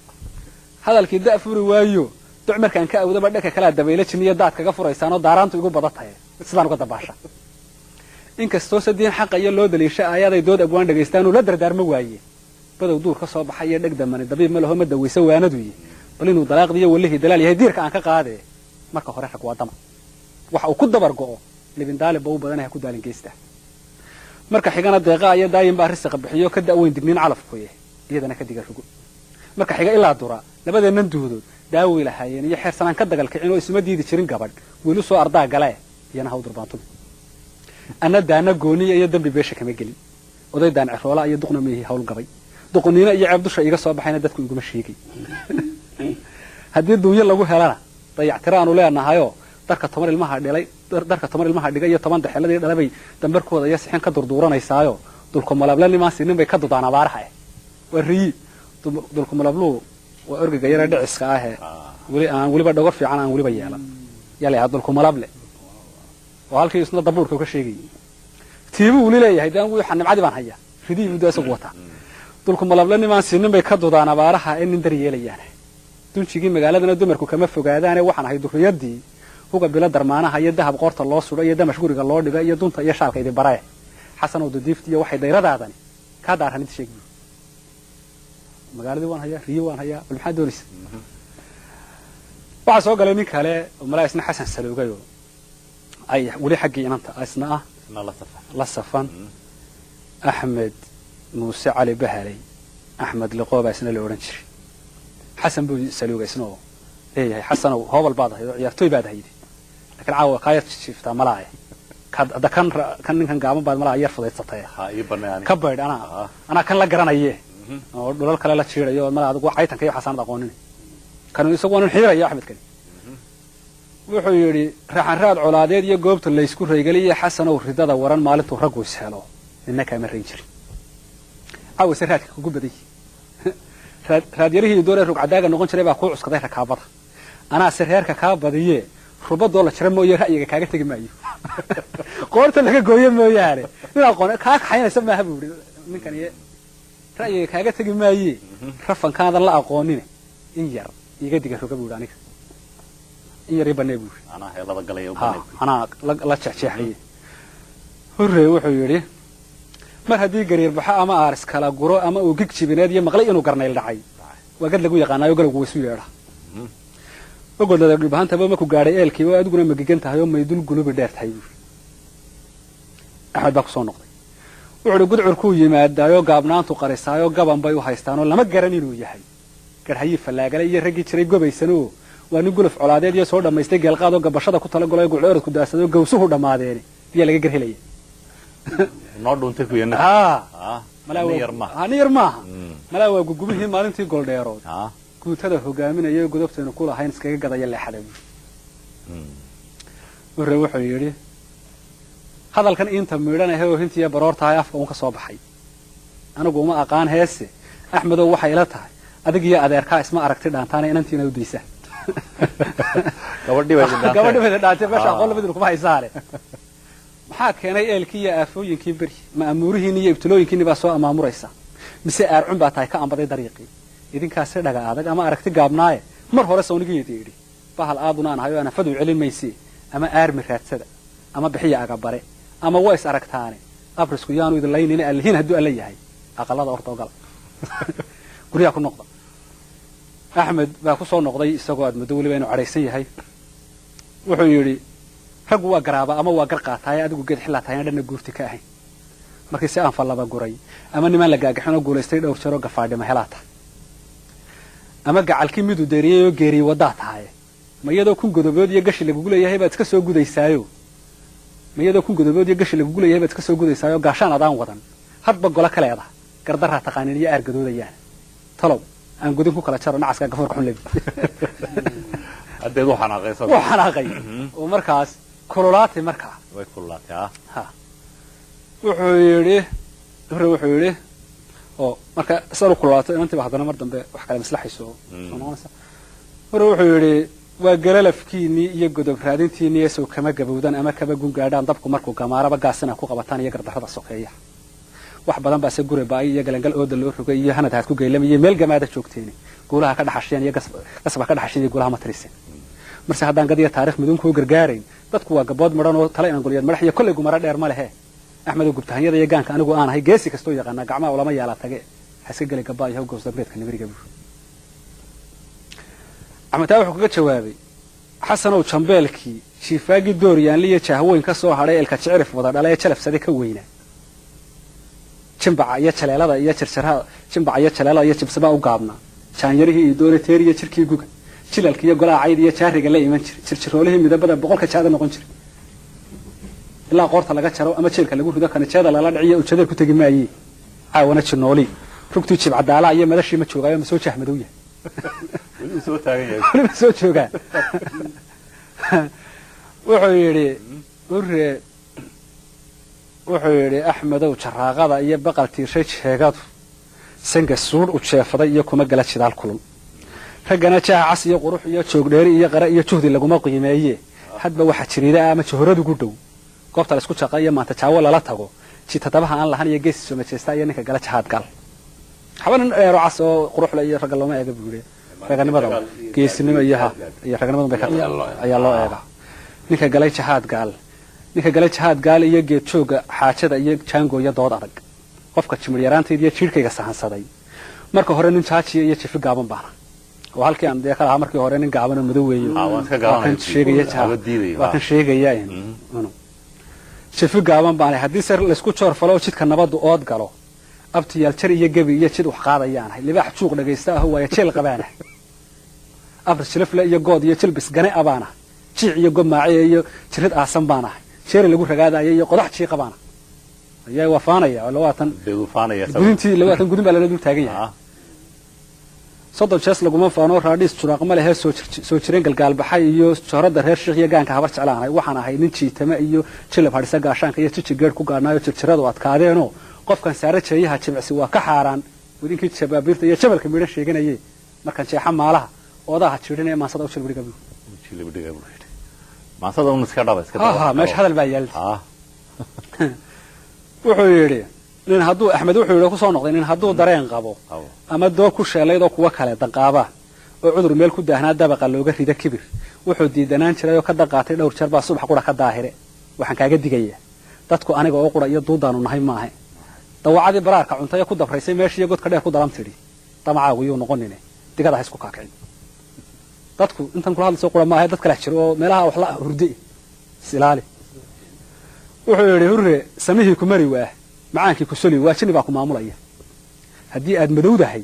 hadalkii da'furi waayo duc markaan ka awdaba dhaka kala dabayla jiniya daadka ka furaysa oo daaraantu igu badatay sidaan uga dabaasha inkastoo sadeen xaq iyo loo daliisha aayaday dood abwaan dhageystaan oo la dardaarmo waaye badow duur ka soo baxay ee dhagdamani dabiib ma laho ma daweysa waanadu yi bal inuu dalaaqdiyo walihi dalaal yahay diirka aan ka qaade marka hore rag waa dama waxa uu ku dabar go'o libin daali baa u badanahay ku daalin geesta marka xigana deeqa iyo daayin baa risiq bixiyo ka daaweyn digniin calafkuye iyadana ka diga rugo marka xiga ilaa dura labadeenan duudood daawi lahaayeen iyo xeersanaan ka dagal kicin oo isma diidi jirin gabadh weli soo ardaa gale iyana haw durbaantu ana daana gooniya iyo dambi beesha kama gelin oday daan ciroola iyo duqna meehi hawl gabay duqniina iyo ceeb dusha iga soo baxayna dadku iguma sheegay haddii duunyo lagu helana dayactiraanu leenahayo darka tomar ilmaha dhigay iyo 10 daxeladii dhalabay dambarkooda iyo sixin ka durduuranaysaayo dulku malabla nimaan sinin bay ka dudaan abaaraha wariyi dulku malablu waa orgiga yara dhiciska ah weliba dhogor fiican aan weliba yeelan yalay dulku malable oo halkii isna dabuurka ka sheegay tiibu uu leeyahay daan wuu xanimcadi baan haya ridii uu daasoo wata dulku malabla nimaan sinin bay ka dudaan abaaraha in dar yeelayaan dunjigii magaaladana dumarku kama fogaadaan waxaan ahay duriyadii uga bila darmaanaha iyo dahab qoorta loo sudo iyo damash guriga loo dhigo iyo dunta iyo shaalka idin baree xasan oo diifti iyo waxay dayradaadani ka daaran inta sheegay magaaladii waan hayaa riyo waan hayaa bal maxaa doonaysa waxa soo galay nin kale oo malaa'isna xasan saloogayo ay wali xaqii inanta asna ah la safan axmed muuse cali bahalay axmed liqooba isna la oran jiray حسن بو سلوغ اسنو ايه حسن هو البعض ciyaartoy baad haydi laakiin caawa ka yar shifta malaay kada kan gaaban baad malaay yar fudeysatay ha ii banaan ka bayd ana kan la garanaye oo dhulal kale la jiirayo malaay adigu caytanka iyo xasan aqoonin kan isagu waan xiirayo axmed kan wuxuu yiri raxan raad colaadeed iyo goobta la isku reegaliyay xasan oo ridada waran maalintu rag u ishelo innaka ma reejir caawa siraadka ugu baday raadiyarihii doore rug cadaaga noqon jiray baa ku cuskaday rakaabada anaa sirheerka ka badiye rubadoo la jira mooyee ra'yiga kaaga tagi maayo qoorta laga gooyo mooyaane nin aqoon ka xaynaysa ma habuuri ninkan iyo ra'yiga kaaga tagi maayo rafankaadan la aqoonin in yar iga diga ruga buur aniga in yar ibane buur anaa heelada galay oo banay anaa la jeexjeexay hore wuxuu yiri mar hadii gariir baxa ama aaris kala guro ama uu gig jibineed iyo maqlay inuu garnayl dhacay waa gad lagu yaqaanayo galowgu isu yeedha ogodada dhibahanta ba ma ku gaaray eelkii oo adiguna magigan tahay oo maydul gulubi dheer tahay axad baa ku soo noqday wuxuu gudcur ku yimaadaayo gaabnaantu qarisaayo gaban bay u haystaan oo lama garan inuu yahay garhayi falaagale iyo ragii jiray gobaysano waa nin guluf colaadeed iyo soo dhameystay geelqaad oo gabashada ku tala galay gucleerad ku daasado gowsuhu dhamaadeen biya laga garhelay noo dhuuntay ku yana ni yar maaha malaa waa gugubihii maalintii goldheerood guutada hogaaminaya godobteena ku lahayn iskaga gadaya leexada wuxuu yiri hadalkan inta miidhanahay oo hintiya baroortahay afka uu ka soo baxay anigu uma aqaan heese axmedow waxay ila tahay adig iyo adeerka isma aragti dhaantaana inantiina u diisa gabadhi dhaatay meesha aqoon labadii kuma haysaale maxaa keenay eelkii iyo aafooyinkii bari ma amuurihiin iyo ibtilooyinkiin baa soo amaamuraysa mise aarcun baa tahay ka ambaday dariiqii idinkaas dhaga adag ama aragti gaabnaaye mar hore sawnigeedii yidhi bahal aaduna aan hayo ana fadu celin maysi ama aarmi raadsada ama bixiya aga bare ama ways aragtaane abrisku yaanu idin laynina alhiin hadduu alla yahay aqalada ortogal guriga ku noqda axmed baa ku soo noqday isagoo aad muddo waliba inuu cadhaysan yahay wuxuu yidhi raggu waa garaaba ama waa gar qaataay adigu geed xillaa tahay dhanna guurti ka ahayn markii si aan fallaba guray ama nimaan la gaagaxin oo guulaystay dhowr jeer oo gafaadhima helaata ama gacalkii miduu deeriyey oo geeriyey waddaa tahay ma iyadoo kun godobood iyo gashi lagugu leeyahay baad iska soo gudaysaayo ma iyadoo kun godobood iyo gashi lagugu leeyahay baad iska soo gudaysaayo gaashaan adaan wadan hadba golo ka leedaha gardarraa taqaanin iyo aargadoodayaan talow aan gudin ku kala jaro nacaska gafoorka xun lebi haddeed u xanaaqaysa wuu xanaaqay oo markaas kululaatay markaa way kululaatay ha wuxuu yidhi oo marka isagoo kululaatay inantiiba haddana mar dambe wax kale maslaxayso soo noqonaysa wuxuu yidhi waa galalafkiinii iyo godob raadintiinii ee sow kama gabowdan ama kaba gungaadhaan dabku markuu gamaaraba gaasina ku qabataan iyo gardarrada sokeeya wax badan baa se gure baay iyo galangal ooda loo rogay iyo hanad haad ku geylamayay meel gamaada joogteen guulaha ka dhaxasheen iyo gasba ka dhaxasheen iyo guulaha matriisen marse haddaan gadiya taariikh midun ku gargaarayn dadku waa gabood maran oo tala inaan goliyad madax iyo kulli gumara dheer ma lehe axmed gubtahanyada iyo gaanka anigu aan ahay geesi kastoo yaqaana gacmaha ulama yaala tage haska gali gabaa iyo goos dabreedka nabiriga buu axmed wuxuu kaga jawaabay xasanow jambeelkii shiifaagii dooriyaan liya jahweyn ka soo hadhay elka jicirif wada dhalay jalafsade ka weyna jimbaca iyo jaleelada iyo jirjirada jimbaca iyo jaleelada iyo jibsaba u gaabna jaanyarihii iyo doonateer iyo jirkii guga jilalka iyo golaha cayd iyo jaariga la iman jiray jirjiroolihii midabada boqolka jaada noqon jiray ilaa qoorta laga jaro ama jeelka lagu rido kanajeeda lala dhiciyo ujeedada ku tegi maayay caawana jinooli rugtii jibcadaala iyo madashii ma joogaayo ma soo jahmadow yahay weli soo taagan yahay weli soo joogaa wuxuu yidhi axmedow jaraaqada iyo baqal tiirshay jeegadu sanga suudh u jeefaday iyo kuma gala jidaal kulul raggana jaha cas iyo qurux iyo joogdheeri iyo qare iyo juhdi laguma qiimeeye hadba waxa jiriida ama johoradu gu dhow goobta la isku jaqa iyo maanta jaawo lala tago jitadabaha aan lahan iyo geesi soo majeesta iyo ninka gala jahaad gal xabanan dheero cas oo quruxla iyo ragga looma eega buure raganimada geesinimo iyo raganimada bay ka ayaa loo eega ninka galay jahaad gaal iyo geed jooga xaajada iyo jaango iyo dood adag qofka jimir yaraanteed iyo jiirkayga sahansaday marka hore nin jaajiya iyo jifi gaaban baana oo halkii aan ka lahaa markii hore nin gaaban oo madow weeyo waa kan sheegaya jifi gaaban baana haddii se laysku joor falo jidka nabadu ood galo abtiyaal jar iyo gebi iyo jid wax qaadayaanahay libaax juuq dhagaysta ah waayo jeel qabaanahay afris jilafle iyo good iyo jilbis gane abaana jiic iyo gomaace iyo jirid aasan baanahay jeeri lagu ragaadayo iyo qodax jiiqa baana ayaa wafaanaya oo labaatan gudin baa lala dul taagan yahay soddon jees laguma faano raadhiis juraaq ma lehe soo jireen galgaalbaxay iyo joorada reer sheekh iyo gaanka habar jeclaanahay waxaan ahay nin jiitama iyo jilab hadhisa gaashaanka iyo jiji geed ku gaadhnaayo jirjiradu adkaadeenoo qofkan saare jeeyaha jimcsi waa ka xaaraan wadinkii jabaabiirta iyo jabalka midhan sheeganaye markan jeexa maalaha oodaha jiidhin ee maansada u jilbidhiga maansada un iska dhaba meesha hadal baa yaalta wuxuu yidhi nin hadduu axmed wuxuu yidhi kusoo noqday nin hadduu dareen qabo ama doo ku sheelaydoo kuwa kale danqaaba oo cudur meel ku daahnaa dabaqa looga rida kibir wuxuu diidanaan jiray oo ka daqaatay dhowr jeer baa subax qura ka daahire waxaan kaaga digaya dadku aniga oo qura iyo duudaanu nahay maahe dawacadii baraarka cuntay ku dabraysay meeshii godka dheer ku dalam tidhi damacaagu yuu noqonine digada ha isku kaakicin dadku intan kula hadlayso qura maahe dad kale jiro oo meelaha wax la hurdi isilaali wuxuu yidhi hurre samihii ku mari waa macaankii ku soli waa jinni baa ku maamulaya haddii aad madowdahay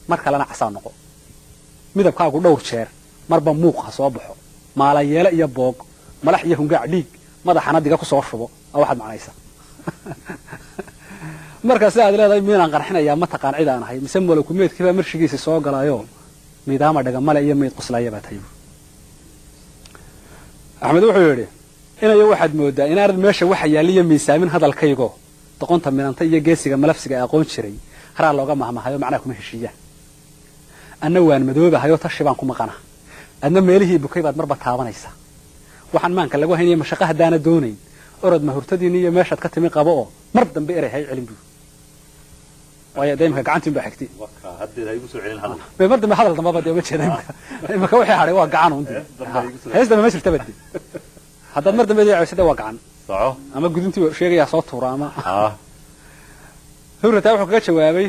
mar kalena casaa noqo midabkaagu dhowr jeer marba muuq ha soo baxo maala yeele iyo boog malax iyo hungaac dhiig madaxana diga ku soo shubo oo waxaad macnaysa marka si aad leedahay miinaan qarxinayaa ma taqaan cid aan ahay mise malow kumeedkii baa marshigiisa soo galaayo miidaama dhagamale iyo meyd quslaaya baa tahay axmed wuxuu yidhi inayo waxaad moodaa inaanad meesha waxa yaaliyo miisaamin hadalkaygo doqonta midanta iyo geesiga malafsiga aqoon jiray haraa looga mahmahayo macnaha kuma heshiiyaan anna waan madoobahayoo tashi baan ku maqana adna meelihii bukay baad marba taabanaysa waxaan maanka lagu haynaya mashaqo haddaana doonayn orod ma hurtadiina iyo meeshaad ka timi qabo oo mar dambe eray hay celin buu waayo deemka gacantiin baa xigtay waka hadda ay ugu soo celin hadal bay mar dambe hadal dambe baad ma jeedeen imaka wixii haray waa gacan uun hees dambe ma jirta baddi hadda mar dambe ay caysadee waa gacan soco ama gudintii sheegaya soo tuura ama hurrata wuxuu kaga jawaabay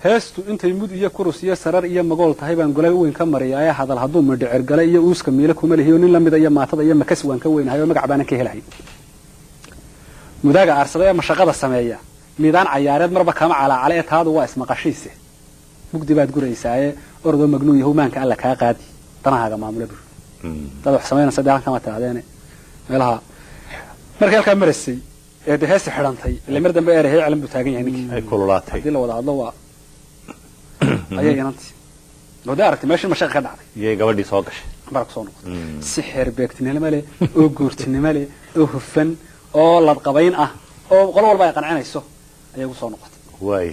heestu intay mud iyo kurus iyo sarar iyo magool tahay baan golay weyn ka mariyay hadal hadduu midhicir galay iyo uuska miila kuma leeyo nin lamid iyo maatada iyo makas waan ka weynahay oo magac baan ka helahay mudaaga arsaday ama shaqada sameeya midaan cayaareed marba kama calaacale taadu waa ismaqashiise mugdi baad guraysaaye ordo magnuun yahuumaanka alla ka qaadi tanaaga maamule bur dad wax sameeyna saddex kama taadeen meelaha markay halka marisay ee heesta xirantay ilaa mar dambe eray cilmi buu taagan yahay ninkii ay kululaatay hadii la wada hadlo waa ayay inantii wada aragtay meesha mashaq ka dhacday yey gabadhii soo gashay bark soo noqotay si xeer beegtinimo leh oo guurtinimo leh oo hufan oo lad qabayn ah oo qol walba ay qancinayso ayay ku soo noqotay way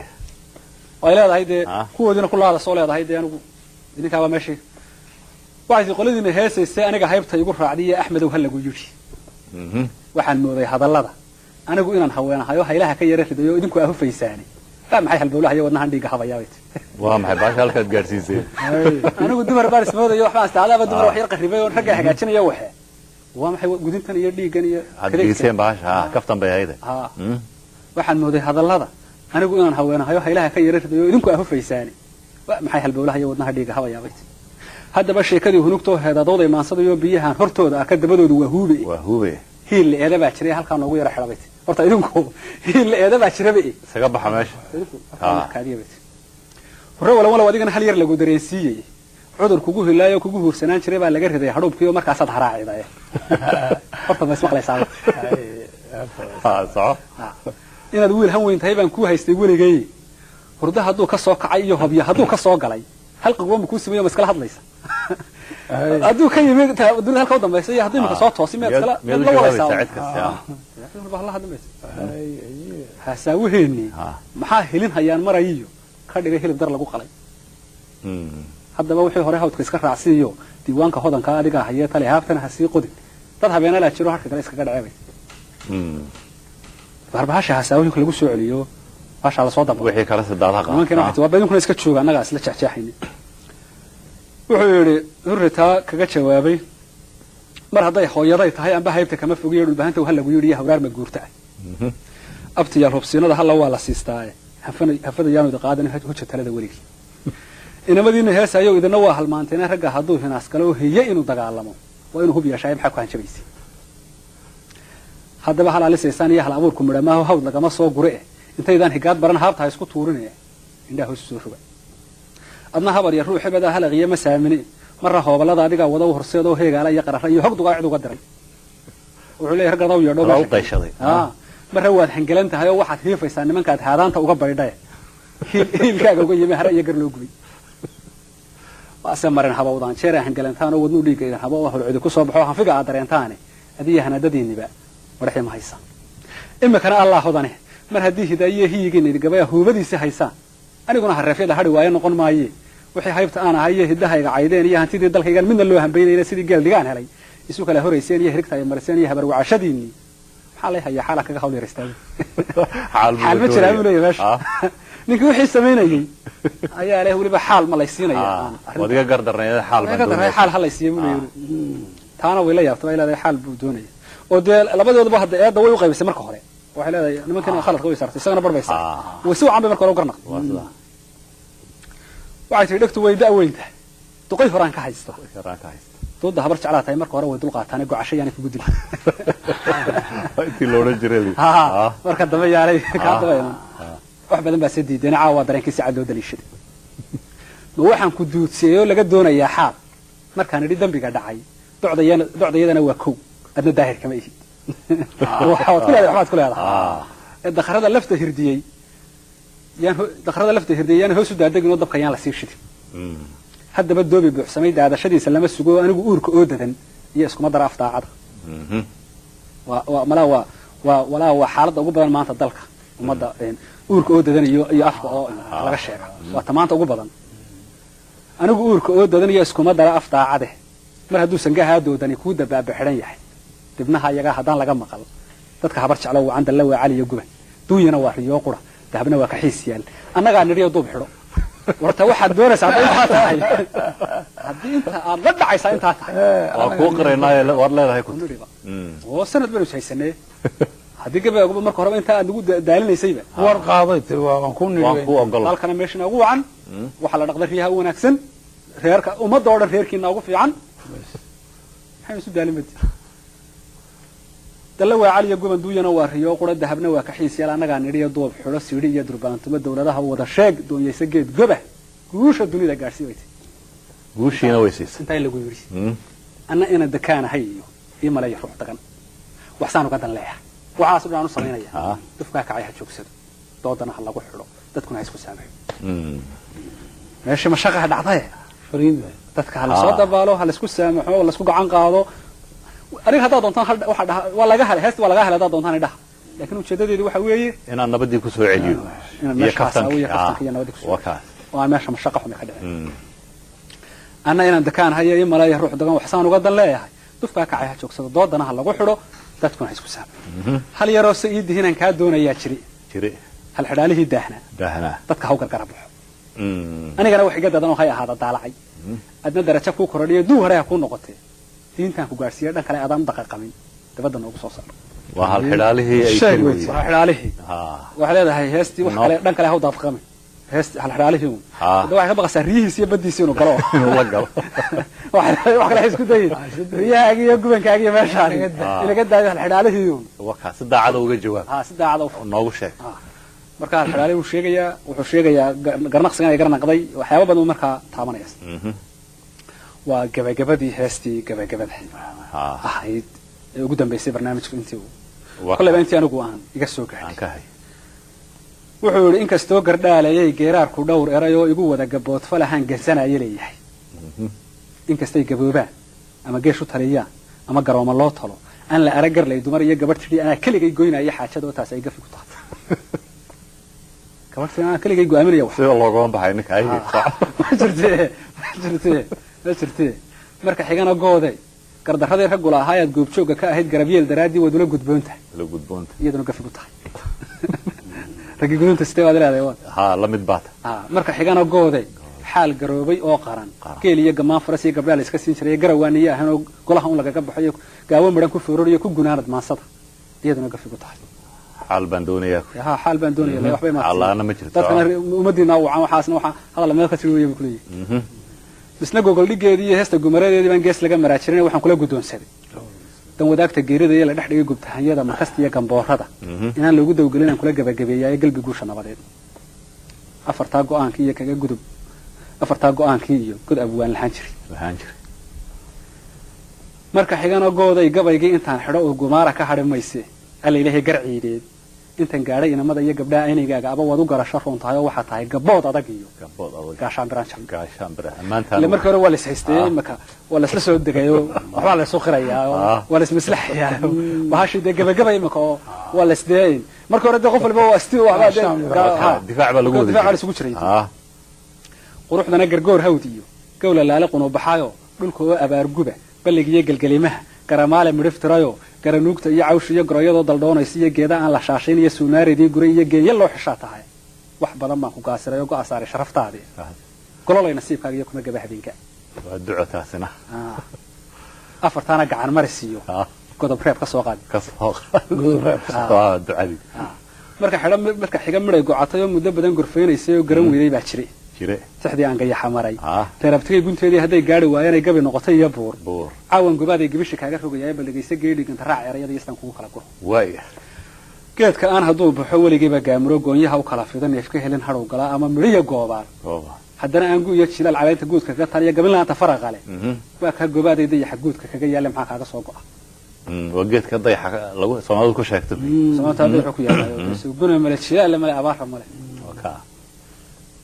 way leedahay de kuwoodina ku laada soo leedahay de anigu idinka waa meeshii waxay qoladiina heesaysay aniga haybta igu raacdiye Axmed oo hal lagu yiri waxaan mooday hadallada anigu inaan haweenahayo haylaha ka yara ridayo idinku ahu faysaani maxay halbowlaha iyo wadnahan dhiiga habayaabay waa maxay baasha halkaad gaarsiisay anigu dumar baaris moodayo waxba astaadaaba dumar wax yar qaribay oo ragga hagaajinayo waxa waa maxay gudintan iyo dhiigan iyo hadiseen baasha kaftan bay hayde waxaan mooday hadallada anigu inaan haweenahayo haylaha ka yara ridayo idinku ahu faysaani maxay halbowlaha iyo wadnahan dhiiga habayaabay haddaba sheekadii hunugtoo heedadooday maansadayo biyahan hortooda ka dabadoodu waa huube hiil eeda baa jiray halka noogu yara xirabay horta idinku hiil eeda baa jiray isaga baxa meesha hore wala adigana hal yar lagu dareensiiyay cudur kugu hilaayo kugu huursanaan jiray baa laga riday hadhoobkiyo markaas aad haraaciday horta ma ismaqlaysaa sax inaad wiil han weyn tahay baan ku haystay weligay hurda hadduu ka soo kacay iyo hobyo hadduu ka soo galay halka go'an ku sameeyo maskala hadlaysa aduu ka yimid dad halka u dambeysay hadii ma soo toosi meed kala la waraysaa wallahi dambeysay hasaawheeni maxaa helin hayaan marayo ka dhigay hilib dar lagu qalay haddaba wixii hore hawdka iska raacsiyo diiwaanka hodanka adiga hayay tale haabtana hasii qodin dad habeena la jiro harka kale iska dhaceebay barbahasha hasaawheeni lagu soo celiyo baasha la soo dabo wixii kala sadaaqa mumkin waa badan iska jooga anaga isla jexjeexayni wuxuu yiri hurrita kaga jawaabay mar haday hooyaday tahay amba haybta kama fogeeyo dhulbaahanta waxa lagu yiri hawraar ma guurta abtiya rubsiinada hal waa la siistay hafada yaanu qaadan hujja talada waliga inamadiina heesayo idina waa halmaanteena ragga haduu hinaas kale oo heeyay inuu dagaalamo waa inuu hubiya shaayib xaq ku hanjabaysi hadaba hal aliseesan iyo hal abuurku midhamaaho hawd lagama soo gure intaydan higaad baran haabta isku tuurinay indhaha hoos soo roga adna habar ya ruuxi bada halaqiye ma saamini marra hoobalada adiga wada horseedo heegaala iyo qarara iyo hogduga cid uga diray wuxuu leeyahay ragga daw yeedho baa dayshaday marra waad hangalan tahay oo waxaad heefaysaa nimanka haadaanta uga baydhay hilkaaga uga yimi hara iyo gar loo gubay waase marin habawdan jeer hangalantaan oo wadnu dhiigay haba oo hor cid ku soo baxo hanfiga aad dareentaane adiga hanadadiiniba warxii ma haysa imikana allah hodane mar hadii hidaaye hiigin gabaya huubadiisa haysa aniguna harreefyada hadhi waayo noqon maaye wixii haybta aan ahaye hidahayga caydeen iyo hantidii dalkaygan midna loo hambeynayna sidii geel digaan helay isu kala horeyseen iyo hirigta ay marseen iyo habar wacashadiini maxaa la hayaa xaalka kaga hawl yareystaa xaal ma jiraa inuu leeyahay ninkii wixii sameynayay ayaa leh waliba xaal ma laysiinaya wadiga gardarnayada xaal ma doonay xaal hal laysiiyay inuu taana way la yaabtay ilaa xaal buu doonay oo de labadoodba hadda eeda way u qaybisay marka hore waxay leedahay nimankan khaladka way saartay isagana barbaysa way soo caambay marka hore garnaq waxay dhigto way daaweynta duqay horaan ka haysto dooda habar jeclaa tahay marka hore way dul qaataan gocashay yani ku gudil intii loola jiray marka dambe yaalay ka dabayna wax badan baa sii diiday caawa dareenkiisa cad loo daliishaday ma waxaan ku duudsiyo laga doonayaa xaal markaan idhi dambiga dhacay docdayadana waa kow adna daahir kama ihi waxaad ku leedahay dakharada lafta hirdiyey yaan hoos u daadegin oo dabka yaan la sii shidin haddaba doobi buuxsamay daadashadiisa lama sugo anigu uurka oo dadan iyo iskuma dara afdaacada waa xaaladda ugu badan maanta dalka ummadda uurka oo dadan iyo afka oo laga sheega waa ta maanta ugu badan anigu uurka oo dadan iyo iskuma dara afdaacade mar hadduu sangaha doodani ku dabaaba xiran yahay dibnaha iyaga hadaan laga maqal dadka habar jeclo wacan dalla waa cali iyo guban duuyana waa riyo qura dahabna waa ka xiisiyaan annaga niriyo duub xidho warta waxaad doonaysaa inta tahay haddii inta aad la dhacaysaa inta tahay waa ku qareynaa war leedahay ku oo sanad banu haysanay haddii gabaygu marka hore inta aad ugu daalinaysayba war qaaday tir waan ku niri ku ogol halkana meeshana ugu wacan waxa la dhaqday riyaha wanaagsan reerka ummadda oo dhan reerkiina ugu fiican maxay isu daalimad dalla waa cali iyo guban duuyana waa riyo qura dahabna waa ka xiisiyal annaga niriyo doob xulo siiri iyo durbaantuma dawladaha wada sheeg doonyaysa geed goba guusha dunida gaarsiiyay guushiina weysiis inta lagu yiri anna ina dakaanahay iyo imalay ruux dagan waxsaan uga dan leeyahay waxaas u sameynaya dufka kacay ha joogsado doodana lagu xiro dadkuna ay isku saamaxo meesha mashaqaha dhacday fariid dadka hal soo dabaalo hal isku saamaxo la isku gacan qaado ariga hadaa doontaan waxa waa laga helay heesta waa laga helay hadaa doontaan idhaha laakiin ujeedadeedu waxa weeye inaan nabadii ku soo celiyo iyo kaftanka nabadii ku soo waa meesha mashaqa xumay ka dhacay anna inaan dakaan hayo iyo malay ruux dagan waxsaan uga dan leeyahay dufka kacay ha joogsado doodana ha lagu xiro dadkuna ay isku saamaxo hal yaroo sayidihinan ka doonayaa jiri hal xidaalihii daahna dadka ha u gargar baxo anigana wax iga dadan oo hay ahaada daalacay adna darajo ku korodhiyo duu hore ha ku noqotay diintan ku gaarsiiyay dhan kale aadaan dhaqaqamin dabada noogu soo saaro waa hal xidaalihii ay jireen waa xidaalihii waxa leedahay heestii wax kale dhan kale ha u daafqamay heestii hal xidaalihii waxa ka baqasa riyihiisa iyo badiisa inuu galo la galo wax kale isku day riyaha iyo gubankaaga iyo meesha ilaga daayo hal xidaalihii waxa si daacad uga jawaab si daacad noogu sheeg marka hal xidaalihii wuxuu sheegayaa garnaqsigan ay garnaqday waxyaabo badan marka taabanaya waa gabagabadii heestii gabagabada ahayd ee ugu dambeysay barnaamijku intii kollayba intii anigu aan iga soo gaadhay wuxuu yidhi inkastoo gardhaalayay geeraarku dhowr eray oo igu wada gabood falahaan gansanaya leeyahay inkastay gaboobaan ama geesh u taliyaan ama garooma loo talo aan la arag garlay dumar iyo gabadh tidhi anaa keligay goynaya xaajada oo taas ay gafi ku tahay gabadh tidhi anaa keligay go'aaminaya wax sida loogama baxay ninka ay jirtee marka xigana goode gardaradii ragula ahaayad goobjooga ka ahayd garabyeel daraadii waad ula gudboontahay iyaduna gafi ku tahay ragii gudunta sidee waad leedahay la mid baata marka xigana goode xaal garoobay oo qaran geel iyo gamaan faras iyo gabdhaha la iska siin jiray garawaaniye ahaan oo golaha un lagaga baxayo gaawo midhan ku foororiyo ku gunaanad maansada iyaduna gafi ku tahay xaal baan doonayaa xaal baan doonayaa waxbay ma allaana ma jirto dadkana umadiina wacan waxaasna waxa hadal meel ka tiri weeyay ku leeyahay isna gogol dhigeedii iyo heesta gumaradeedii baan gees laga maraajirin waxaan kula guddoonsaday dan wadaagta geerida iyo la dhex dhigay gubtahanyada markasta iyo gamboorada inaan loogu dawgelin aan kula gabagabeeyay galbi guusha nabadeed afartaa go'aankii iyo kaga gudub afartaa go'aankii iyo god abwaan lahaan jiray marka xigana gooday gabaygii intaan xidho oo gumaara ka hadhi mayse alla ilaahay garciideed intan gaadhay inamada iyo gabdhaha aynigaaga aba wad u garasho roon tahay oo waxaa tahay gabood adag iyo gaashaan biraan maanta markii hore waa la ishaystay imaka waa la isla soo degayo waxbaa la isoo qirayaa waa la ismaslaxayaa bahashii dee gabagaba imaka oo waa la isdeeyin markii hore dee qof walba waa istii waxbaa difaac baa lagu waday isugu jiray quruxdana gargoor hawd iyo gowla laaliqun oo baxaayo dhulka oo abaar guba balligiyo galgalimaha garamaale midhiftirayo garanuugta iyo cawsh iyo goroyadoo daldhoonaysa iyo geeda aan la shaashayn iyo suunaaridii guray iyo geenya loo xishaa tahay wax badan baan ku gaasiray oo go'a saaray sharaftaadii gololay nasiibkaaga iyo kuma gaba habeenka waa duco taasina afartaana gacan maris iyo godob reeb ka soo qaad ducadii marka xiga midhay gocatay oo muddo badan gorfeynaysay oo garan weeday baa jiray saxdii aan gayaxa maray reerabtigay gunteedii hadday gaari waayeen ay gabi noqotay iyo buur caawan gobaaday gabisha kaaga rogayay balagaysa geedhiganta raac erayada istan kugu kala guro geedka aan hadduu baxo weligiiba gaamuro goonyaha u kala fido neef ka helin hadhow galaa ama midhiya goobaan haddana aan gu iyo jilaal caleynta guudka kaga taliya gabin laanta faraqa leh waa kaa gobaaday dayaxa guudka kaga yaale maxaa kaaga soo go'a waa geedka dayaxa lagu Soomaalidu ku sheegtay Soomaalidu wuxuu ku yahay suubuna mala jilaal mala abaara mala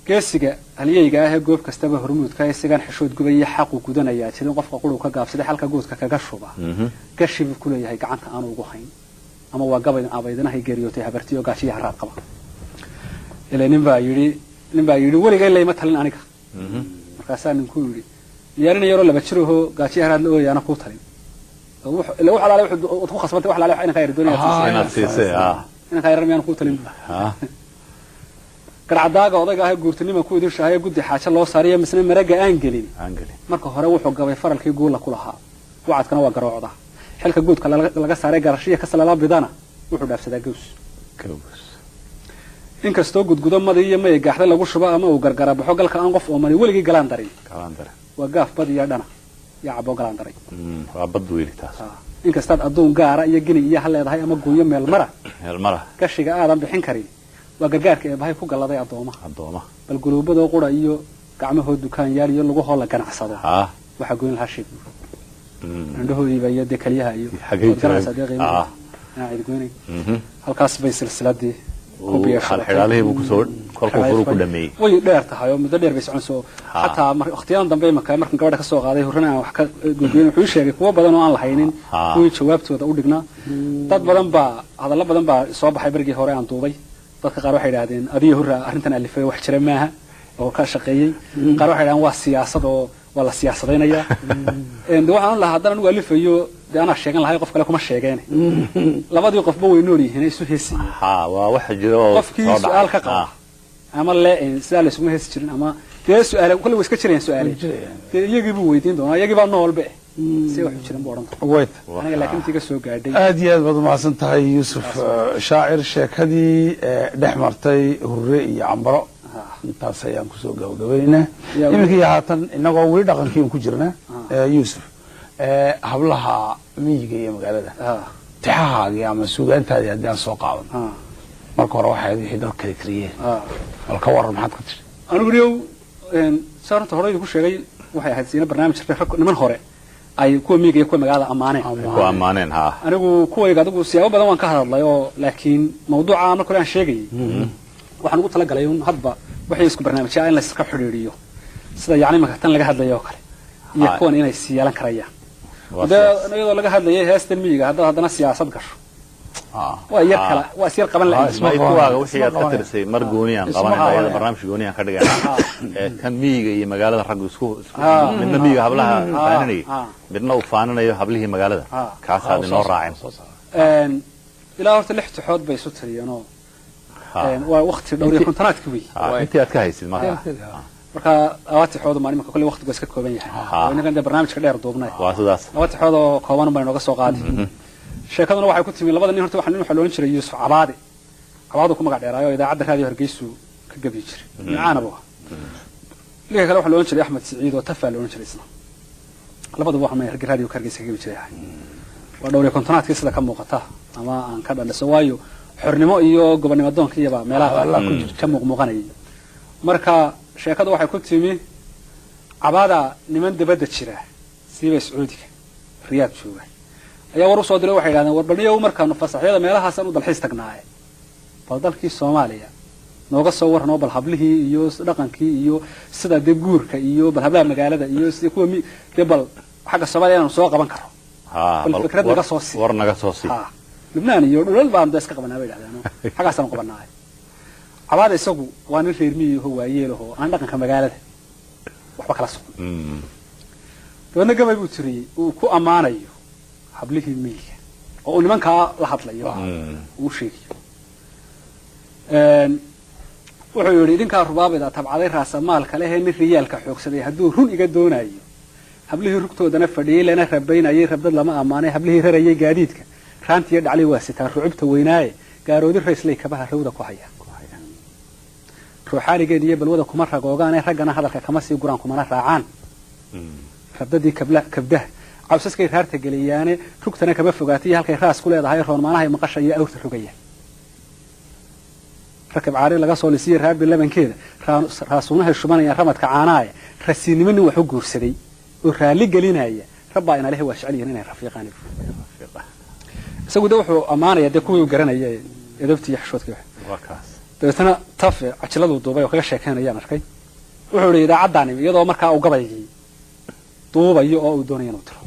geesiga haliyayga ah goob kastaba hormuudka isagan xishood gubay xaq uu gudanaya sidoo qofka quluu ka gaabsaday halka goodka kaga shuba gashibu ku leeyahay gacanta aan ugu hayn ama waa gabaydan abaydanahay geeriyootay habartiyo gaashiya haraad qaba ilaa nin baa yiri waligay leeyma talin aniga markaasaan ku yiri yaarin yaro laba jiro gaaji haraad la ooyana ku talin ila waxa la wuxuu ku khasbantay wax la leeyahay in ka yar doonaya siisay in ka yar miyaan ku talin garcadaaga odayga ah guurtinimo ku idin shahay guddi xaaja loo saariyo misna maraga aan gelin marka hore wuxuu gabay faralkii guula ku lahaa wacadkana waa garoocda xilka guudka laga saaray garashiya ka salala bidana wuxuu dhaafsadaa goos in kastoo gudgudo madiyo ma gaaxda lagu shuba ama uu gargara baxo galka aan qof oo mari weligii galaan darin waa gaaf badiya dhana ya cabo galaan daray waa bad weeli taas in kastaad adoon gaara iyo gini iyo hal leedahay ama gooyo meel mara gashiga aadan bixin karin waa gargaarka ee bahay ku galaday adooma bal guluubada qura iyo gacmahooda dukaan yaal iyo lagu hoola ganacsado waxa goyn lahaa sheeg indhahoodiiba iyo dekaliyaha iyo halkaas bay silsiladii xidhaalihii buu kusoo kolkuu furu ku dhameeyey way dheer tahay oo muddo dheer bay soconayso xataa waqtiyadan dambe markan gabadha ka soo qaaday horena wax ka gogoyn wuxuu sheegay kuwa badan oo aan lahaynin kuwii jawaabtooda u dhignaa dad badan baa hadallo badan baa soo baxay barigii hore aan duubay dadka qaar waxay yiraahdeen adiga hore arrintan alifay wax jira maaha oo ka shaqeeyay qaar waxay yiraahdeen waa siyaasad oo wala siyaasadeynaya waxaan la haddana anigu alifayo ana sheegan lahay qof kale kuma sheegeen labadii qofba way nool yihiin isu heesiyeen waa wax jiro oo qofkii su'aal ka qaba ama la su'aal isma hees jirin ama dee su'aal kullu way iska jireen su'aal iyagii buu weydiin doonaa iyagii baa noolbe si wax jirin boodan aniga laakiin tiga soo gaadhay aad iyo aad baad umahadsan tahay Yuusuf shaacir sheekadii dhexmartay hurre iyo cambaro intaas ayaan kusoo gabagabaynaa iminkii haatan inagoo weli dhaqankii ku jirnaa Yuusuf hablaha miyiga iyo magaalada tixahaagii ama suugaantaadii haddii aan soo qaadan marka hore waxay wixii dad kale kariyeen bal ka waran maxaad ka tiri anigu riyow saarta hore ku sheegay waxay ahayd siina barnaamij niman hore ay kuwa miyiga iyo kuwa magaalada ammaaneen anigu kuwayga adigu siyaabo badan waan ka hadlay oo laakiin mawduuca marka hore aan sheegay waxaan ugu talagalay in hadba waxay isku barnaamijyada in la iska xiriiriyo sida yacni marka tan laga hadlayo kale iyo kuwan inay siyaalan karayaan iyadoo laga hadlayay heestan miyiga haddana siyaasad gasho waa yar kala waa siyar qaban lahayd kuwaaga wixii aad ka tirsay mar gooniyaan qabanayna barnaamij gooniyaan ka dhigayna kan miyiga iyo magaalada rag isku midna miyiga hablaha faaninay midna uu faaninayo hablihii magaalada kaas aad inoo raacin ilaa horta 6 tixood bay isu tiriyeen oo waa waqti dhowr iyo kontonaadkii wey intii aad ka haysid marka awaatixooda maalin marka kulli waqtigu iska kooban yahay inaga inta barnaamijka dheer duubnay waa sidaas awaatixooda kooban baan nooga soo qaaday sheekaduna waxay ku timi labada nin horta waxa loo jiray Yuusuf Cabaade ku magac dheeraayo idaacadda raadiyo Hargeysa ka gabi jiray macaanaba liga kale waxa loo jiray Axmed Saciid oo Tafa loo jiray isna labadu waxa ma raadiyo Hargeysa ka gabi jiray waa dhowr iyo kontonaadkii sida ka muuqata ama aan ka dhaliso waayo xornimo iyo gobonimo doonkiiba meelaha ka muuqanay marka sheekadu waxay ku timi Cabaada niman dibadda jira siiba Sacuudiga Riyaad jooga ayaa war u soo diray waxay yiraahdeen war baliyo markaan fasaxyada meelahaas aan u dalxiis tagnaa bal dalkii Soomaaliya nooga soo warnoo bal hablihii iyo dhaqankii iyo sida guurka iyo bal hablaha magaalada iyo sida kuwa bal xagga Soomaaliya aan soo qaban karo bal fikrad naga soo si war naga soo si Lubnaan iyo dhulal baan iska qabanaa bay yiraahdeen xaggaas aan qabanaa Cabaade isagu waa nin reer miyi oo waayeelaho aan dhaqanka magaalada waxba kala socon doona gabay buu tiriyay uu ku amaanayo hablihii miyiga oo nimanka la hadlayo uu sheegay wuxuu yiri idinka rubaabada tabcaday raasamaalka leh in riyaalka xoogsaday haduu run iga doonayo hablihii rugtoodana fadhiyay lana rabaynayay rabdad lama amaanay hablihii rarayay gaadiidka raantiya dhaclay waa sitaa rucubta weynaaye gaaroodi rayslay kabaha rawda ku haya ruuxaanigeed iyo balwada kuma ragoogaan raggana hadalka kama sii guraan kuma raacaan rabdadii kabdah cawsaskay raarta galiyaane rugtana kama fogaatay halkay raas ku leedahay roonmaanaha maqasha iyo awrta rugaya rakab caari laga soo lisiyay raabi labankeeda raasuunaha shubanaya ramadka caanaaya rasiinimani wax u guursaday oo raali gelinaya rabba ina leeyahay waa jecel inay rafiiqaan isagu wuxuu amaanaya de kuwii garanaya edabtii xishoodka dadna tafe ajladu duubay oo kaga sheekeynayaan arkay wuxuu yiri idaacadani iyadoo markaa uu gabayay duubayo oo uu doonayay inuu tiro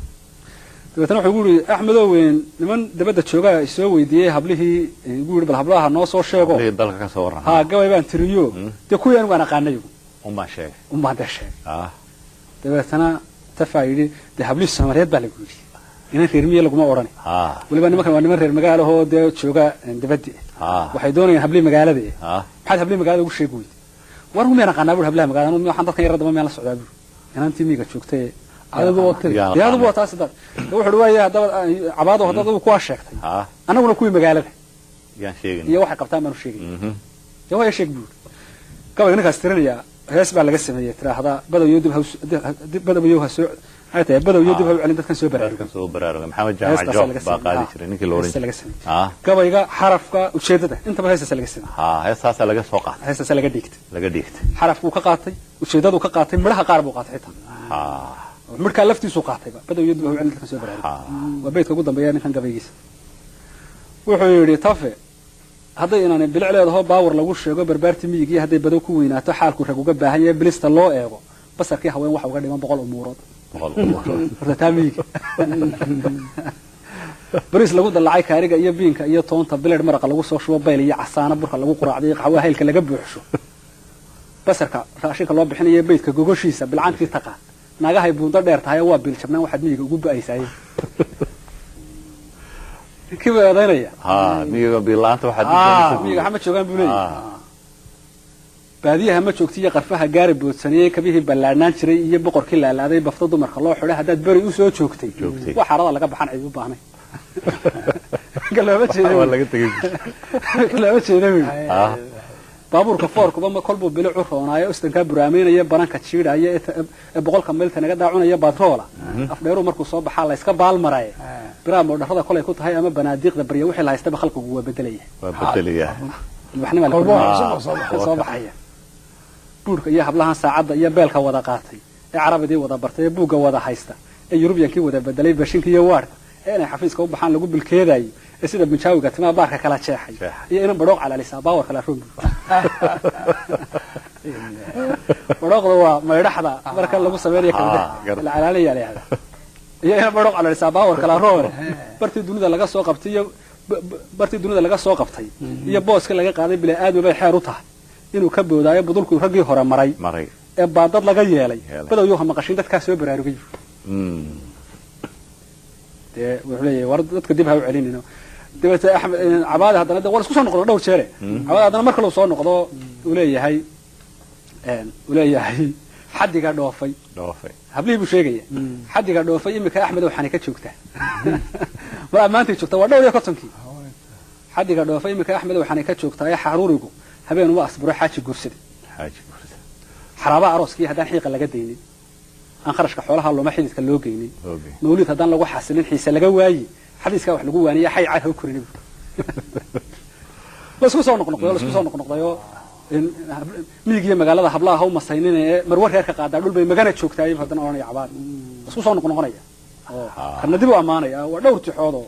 dadna wuxuu yiri Axmedow weyn niman dabada jooga soo weydiiyay hablihii ugu yiri bal hablaha noo soo sheego dalka ka soo waran gabay baan tiriyo de kuween waan aqaanayo uma sheeg uma dashay dabeetana tafaayidi de habli Soomaaliyeed baa lagu yiri inay reer miyi laguma oran waliba nimankan waa niman reer magaalo oo de jooga dibadda waxay doonayaan habli magaalada maxay habli magaalada ugu sheegay war hum yana qanaabul hablaha magaalada waxaan dadkan yar daba meel la socdaa inaan tiimiga joogtay adigu waa taas dad wuxuu dhawayaa cabaado hadda ku sheegtay anaguna kuwii magaalada yaan sheegin iyo waxa qabtaan baan u sheegay way sheeg buu gabayga ninkaas tirinaya hees baa laga sameeyay tiraahda badawiyo dib ha celin dadkan soo baraaruga maxamed jaamac joob baa qaadi jiray ninkii loo oran jiray gabayga xarafka ujeedada intaba heesaas laga sameeyay heesaas laga soo qaatay heesaas laga dhigtay xarafku ka qaatay ujeedadu ka qaatay midhaha qaar buu qaatay xitaa marka laftiisu qaatay badawiyo dib ha celin dadkan soo baraaruga waa beedka ugu dambeeya ninkan gabaygiisa wuxuu yiri tafe hadday inaan bilicleedaho baawar lagu sheego barbaarti miyiga hadday badow ku weynaato xaalku rag uga baahan yahay bilista loo eego basarkii haween waxa uga dhiman 100 umuurood horta taamiga baris lagu dalacay kaariga iyo biinka iyo toonta bilad maraqa lagu soo shubo bayl iyo casaana burka lagu quraacday qaxwa heelka laga buuxsho basarka raashinka loo bixinayo beedka gogoshiisa bilcaantii taqa nagahay buunda dheer tahay waa bil jabnaan waxaad miyiga ugu baaysay كيف أذنيا؟ ميجا بيلانت واحد. ميجا حمد شو كان بني. بعديها ما شوكتي قرفها قارب بوتسنية كبيه بلعنان شري يبقر كل هذا بفتض مرخلاه حوله هذا بري وسو شوكتي. وحرض لك بحن عيوب بحني. قال له ما تشيله. والله قلت كذي. قال له ما تشيله. بابور كفار كبما قلبه بلعه ونايا استنكاب برامين يا برانك تشيل يا بقول كملت أنا قد عنا يا باترولا أفديرو مركو صوب حالة إسكاب بالمرايا برام ورده كله يكون هاي أما بناديق دبريه وحي لا يستبخ خلقه جوا بدلية وإحنا ما صوب حيا بورك يا حبلها ساعد يا بالك وذا قاتي يا عربي دي وذا برتي بوجا وذا حيستا يوروبيان كي وذا بدلية بشين كي يوارد أنا حفيز كوب بحان لقول بالكيراي السيدة بنشاوي قالت ما بارك كلا شاحي هي أنا بروق على لسان باور كلا شوب بروق هو ما يرح هذا بركة الله مسامير كذا العلالي عليه هذا هي أنا بروق على لسان باور كلا رور برتي الدنيا لقى سوق قبتي برتي الدنيا لقى سوق قبتي هي بوس كلا لقى قاعد بلا آدم بلا حارتها إنه كبوا دايم بدولك يرجع هرا مري بعد لقى يالي بدو يوهم مقاشين تكاسو برارجي وحلي ورد تكدبها وعلين إنه دبت أحمد عبادة هذا ولا سكون نقطة دور شارع عبادة هذا مركل وصار نقطة ولا هي حد قاعد دوفي هبلي بشيء حد قاعد دوفي إمك أحمد وحنيكة شوكته ما أنت شوكته ولا ويا كتنكي حد قاعد دوفي إمك أحمد وحنيكة شوكته يا حروريكو هبين وأصبر حاج جرسد حرابة عروسكي هذا حقيقة لقديني أنخرج كحولها الله ما حد يتكلوجيني مولد هذا لو حسنين حيسة لجواي حديث كواحد لجوا أنا حي عاده كورني بس كوسا نقنق يا ميجي مقالة حبلها هو مصينين مروح هيك قاعد أقول بمجانا تشوك تايم هذا أنا يعبان بس كوسا نقنق يا كنا دلوا أمانة يا ودور تحوضه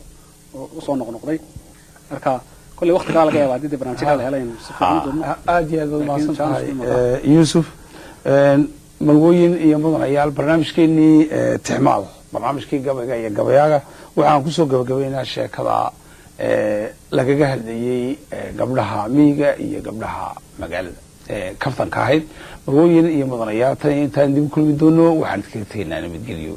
كوسا نقنق أركا كل وقت قال جاي بعد دي برنامج هذا هلاين أدي هذا ما يوسف marwooyin iyo mudanayaal barnaamijkeeni tixmaal barnaamijkii gabayga iyo gabayaaga waxaan ku soo gabagabeynaa sheekada lagaga hadlayay gabdhaha miyiga iyo gabdhaha magaalada kaftanka ahayd marwooyin iyo mudanayaal tan intaan dib u kulmi doono waxaan idinkaga tegaynaa nabadgelyo